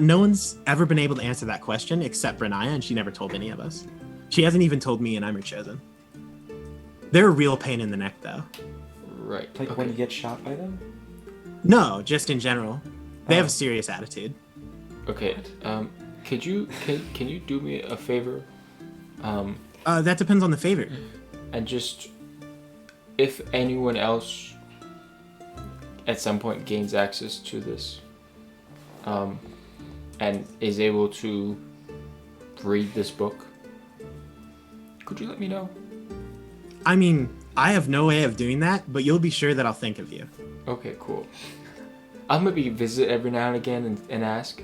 No one's ever been able to answer that question except Brenia, and she never told any of us. She hasn't even told me, and I'm her chosen. They're a real pain in the neck, though. Right. Like when you get shot by them? No, just in general. They have Oh. a serious attitude. Okay, can you do me a favor? That depends on the favor. And just... If anyone else at some point gains access to this, and is able to read this book, could you let me know? I mean, I have no way of doing that, but you'll be sure that I'll think of you. Okay, cool. I'll maybe visit every now and again and ask.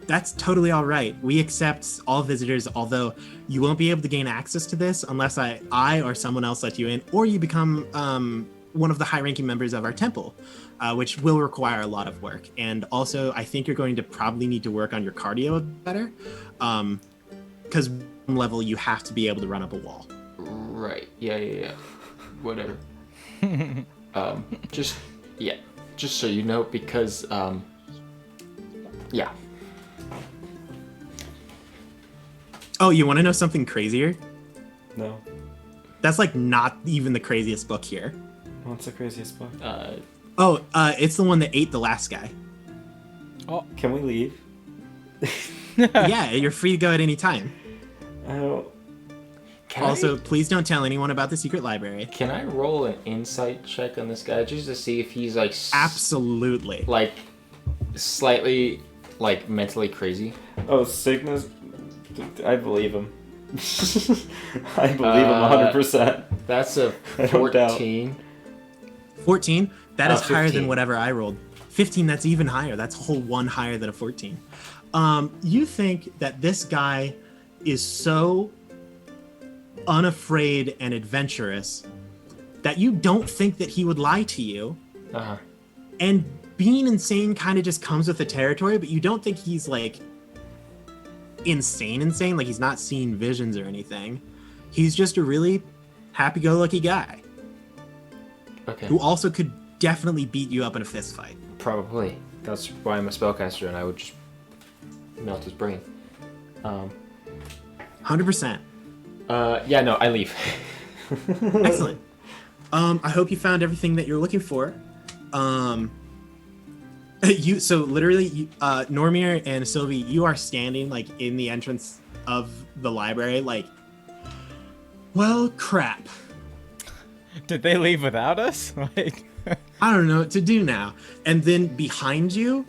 That's totally all right. We accept all visitors, although you won't be able to gain access to this unless I or someone else let you in, or you become one of the high-ranking members of our temple, which will require a lot of work. And also, I think you're going to probably need to work on your cardio better, because level you have to be able to run up a wall. Right. Yeah. Whatever. Just so you know, because yeah. Oh, you want to know something crazier? No. That's like not even the craziest book here. What's the craziest book? It's the one that ate the last guy. Can we leave? Yeah, you're free to go at any time. I don't... Also, please don't tell anyone about the secret library. Can I roll an insight check on this guy just to see if he's like Absolutely. like slightly like mentally crazy? Oh, Cygnus... I believe him. I believe him 100%. That's a I don't doubt. 14. 14? That is higher 15. than whatever I rolled. 15, that's even higher. That's a whole one higher than a 14. You think that this guy is so unafraid and adventurous that you don't think that he would lie to you. Uh-huh. And being insane kind of just comes with the territory, but you don't think he's like insane, like he's not seeing visions or anything. He's just a really happy-go-lucky guy Okay. who also could definitely beat you up in a fist fight. Probably. That's why I'm a spellcaster and I would just melt his brain. 100%. Yeah, no, I leave. Excellent. I hope you found everything that you're looking for. Normir and Sylvie, you are standing like in the entrance of the library, like, well, crap. Did they leave without us? Like, I don't know what to do now. And then behind you,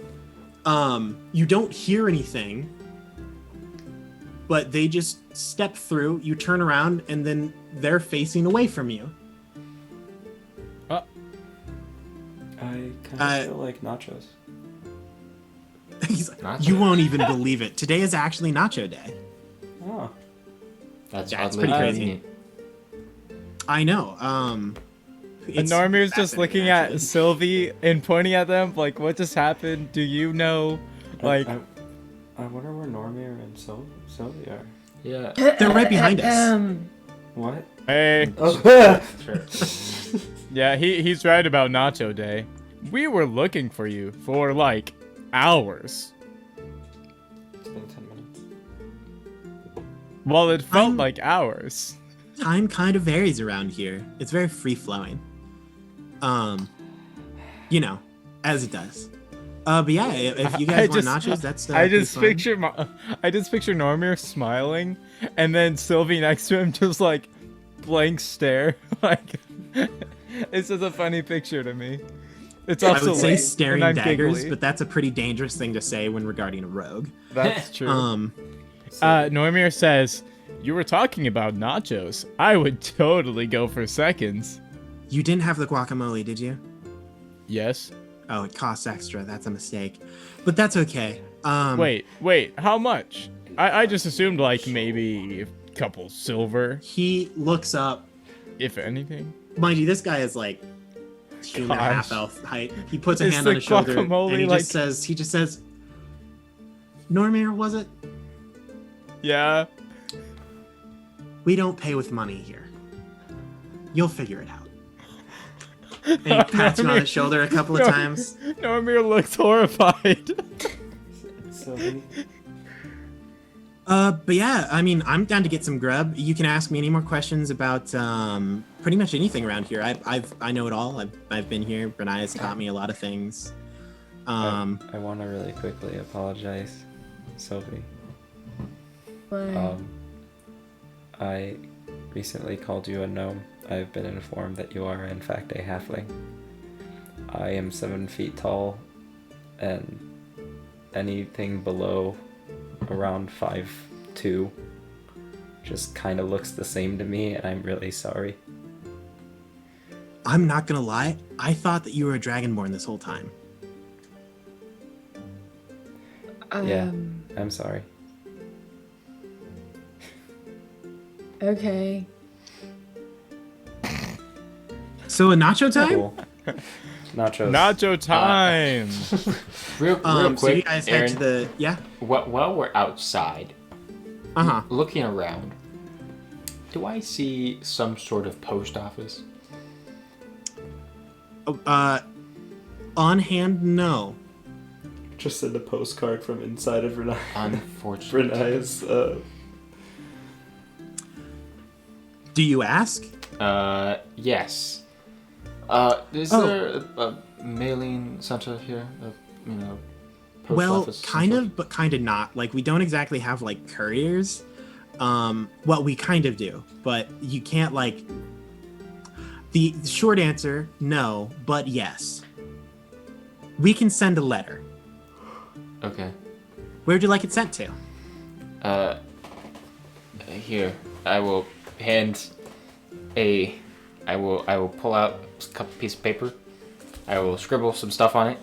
you don't hear anything, but they just step through, you turn around, and then they're facing away from you. I kind of feel like nachos. He's like, Nacho? you won't even believe it. Today is actually Nacho Day. Oh. That's Yeah, it's oddly pretty crazy. convenient. I know. and It's Normir's just fascinating, looking actually. at Sylvie and pointing at them, like, what just happened? Do you know? Like, I wonder where Normir and Sylvie are. Yeah. They're right behind us. What? hey. Oh. Sure. Yeah, he's right about Nacho Day. We were looking for you for, like, hours. It's been 10 minutes. Well, it felt I'm- like hours. Time kind of varies around here. It's very free flowing. You know, as it does. But yeah, if you guys want nachos, that's I just fine. picture Normir smiling, and then Sylvie next to him just like blank stare. Like it's just a funny picture to me. It's I also would say late staring and daggers, giggly. but that's a pretty dangerous thing to say when regarding a rogue. That's true. Um, Normir says, "You were talking about nachos. I would totally go for seconds." you didn't have the guacamole, did you? Yes. Oh, it costs extra. That's a mistake, but that's okay. Wait. How much? I just assumed like maybe a couple silver, He looks up. if anything. Mind you, this guy is like human Gosh. half elf height. He puts a Is hand the on his shoulder guacamole, and he like- just says, "Normir, was it? Yeah. We don't pay with money here. You'll figure it out." And he pats you on the shoulder a couple of times. Normir looks horrified. Sylvie. But yeah, I mean, I'm down to get some grub. You can ask me any more questions about pretty much anything around here. I know it all. I've been here. Brenaya's taught me a lot of things. I want to really quickly apologize, Sylvie. What? I recently called you a gnome. I've been informed that you are in fact a halfling. I am 7 feet tall, and anything below around 5'2" just kind of looks the same to me, and I'm really sorry. I'm not gonna lie. I thought that you were a dragonborn this whole time. Yeah, I'm sorry. Okay. So a nacho time? Cool. Nachos. Nacho time. Real So you quick, guys Aaron, head to the while we're outside, Uh-huh. looking around, do I see some sort of post office? On hand, no. Just send a postcard from inside of Unfortunately. Renaya's. Do you ask? Yes. Is Oh. there a mailing center here? Post Well, office kind center? of, but kind of not. Like, we don't exactly have, like, couriers. Well, we kind of do, but you can't, like... The short answer, no, but yes. We can send a letter. Okay. Where'd you like it sent to? Here, I will I will pull out a piece of paper. I will scribble some stuff on it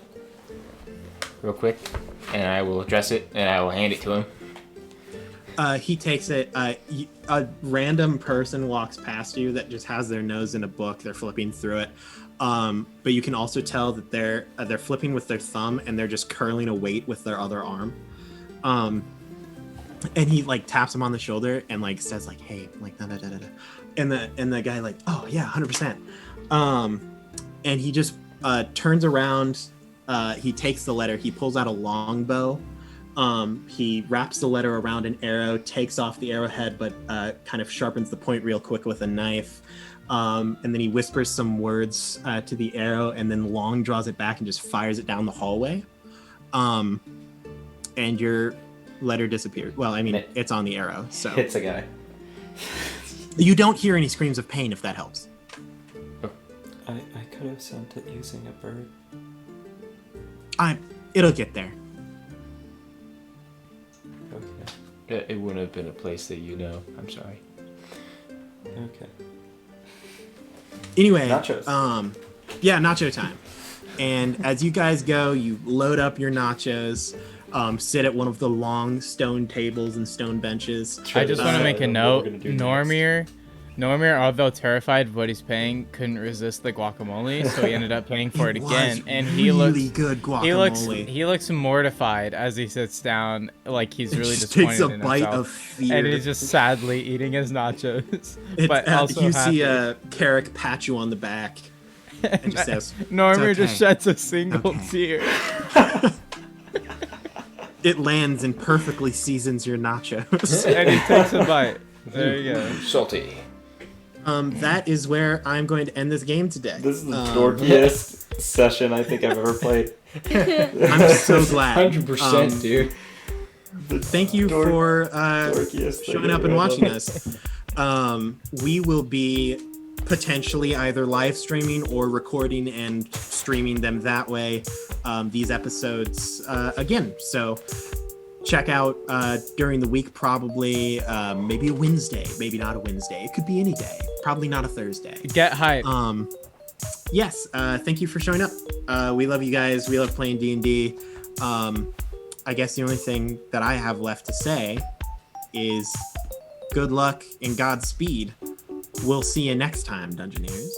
real quick, and I will address it, and I will hand it to him. He takes it. A random person walks past you that just has their nose in a book. They're flipping through it. But you can also tell that they're flipping with their thumb and they're just curling a weight with their other arm. And he like taps him on the shoulder and like says like, "Hey, like da da da da da," and the guy like, "Oh yeah, 100%." And he just turns around. He takes the letter. He pulls out a longbow. He wraps the letter around an arrow, takes off the arrowhead, but kind of sharpens the point real quick with a knife. And then he whispers some words to the arrow, and then Long draws it back and just fires it down the hallway. And your letter disappears. Well, I mean, it's on the arrow, so Hits a guy. you don't hear any screams of pain, if that helps. I could have sent it using a bird. It'll get there. Okay. It wouldn't have been a place that you know. I'm sorry. Okay. Anyway, Nachos. Yeah, nacho time. And as you guys go, you load up your nachos, sit at one of the long stone tables and stone benches. I just want to make a What note. we're gonna do Normir, although terrified of what he's paying, couldn't resist the guacamole, so he ended up paying for it It again. was And he really looks good guacamole. he looks mortified as he sits down, like he's really Just disappointed takes a in bite himself. of fear. And he's just sadly eating his nachos. It's, but also you happy. see Carrick pat you on the back and just says, Normir "It's just okay. sheds a single Okay." tear. It lands and perfectly seasons your nachos. And he takes a bite. There you go. Salty. That is where I'm going to end this game today. This is the dorkiest session I think I've ever played. I'm so glad. 100%, dude. Thank you for dorkiest thing showing up I've and ever watching done. us. We will be potentially either live streaming or recording and streaming them that way, these episodes again. So check out during the week, probably maybe a Wednesday, maybe not a Wednesday. It could be any day, probably not a Thursday. Get hype. Yes, thank you for showing up. We love you guys. We love playing D&D. I guess the only thing that I have left to say is good luck and Godspeed. We'll see you next time, Dungeoneers.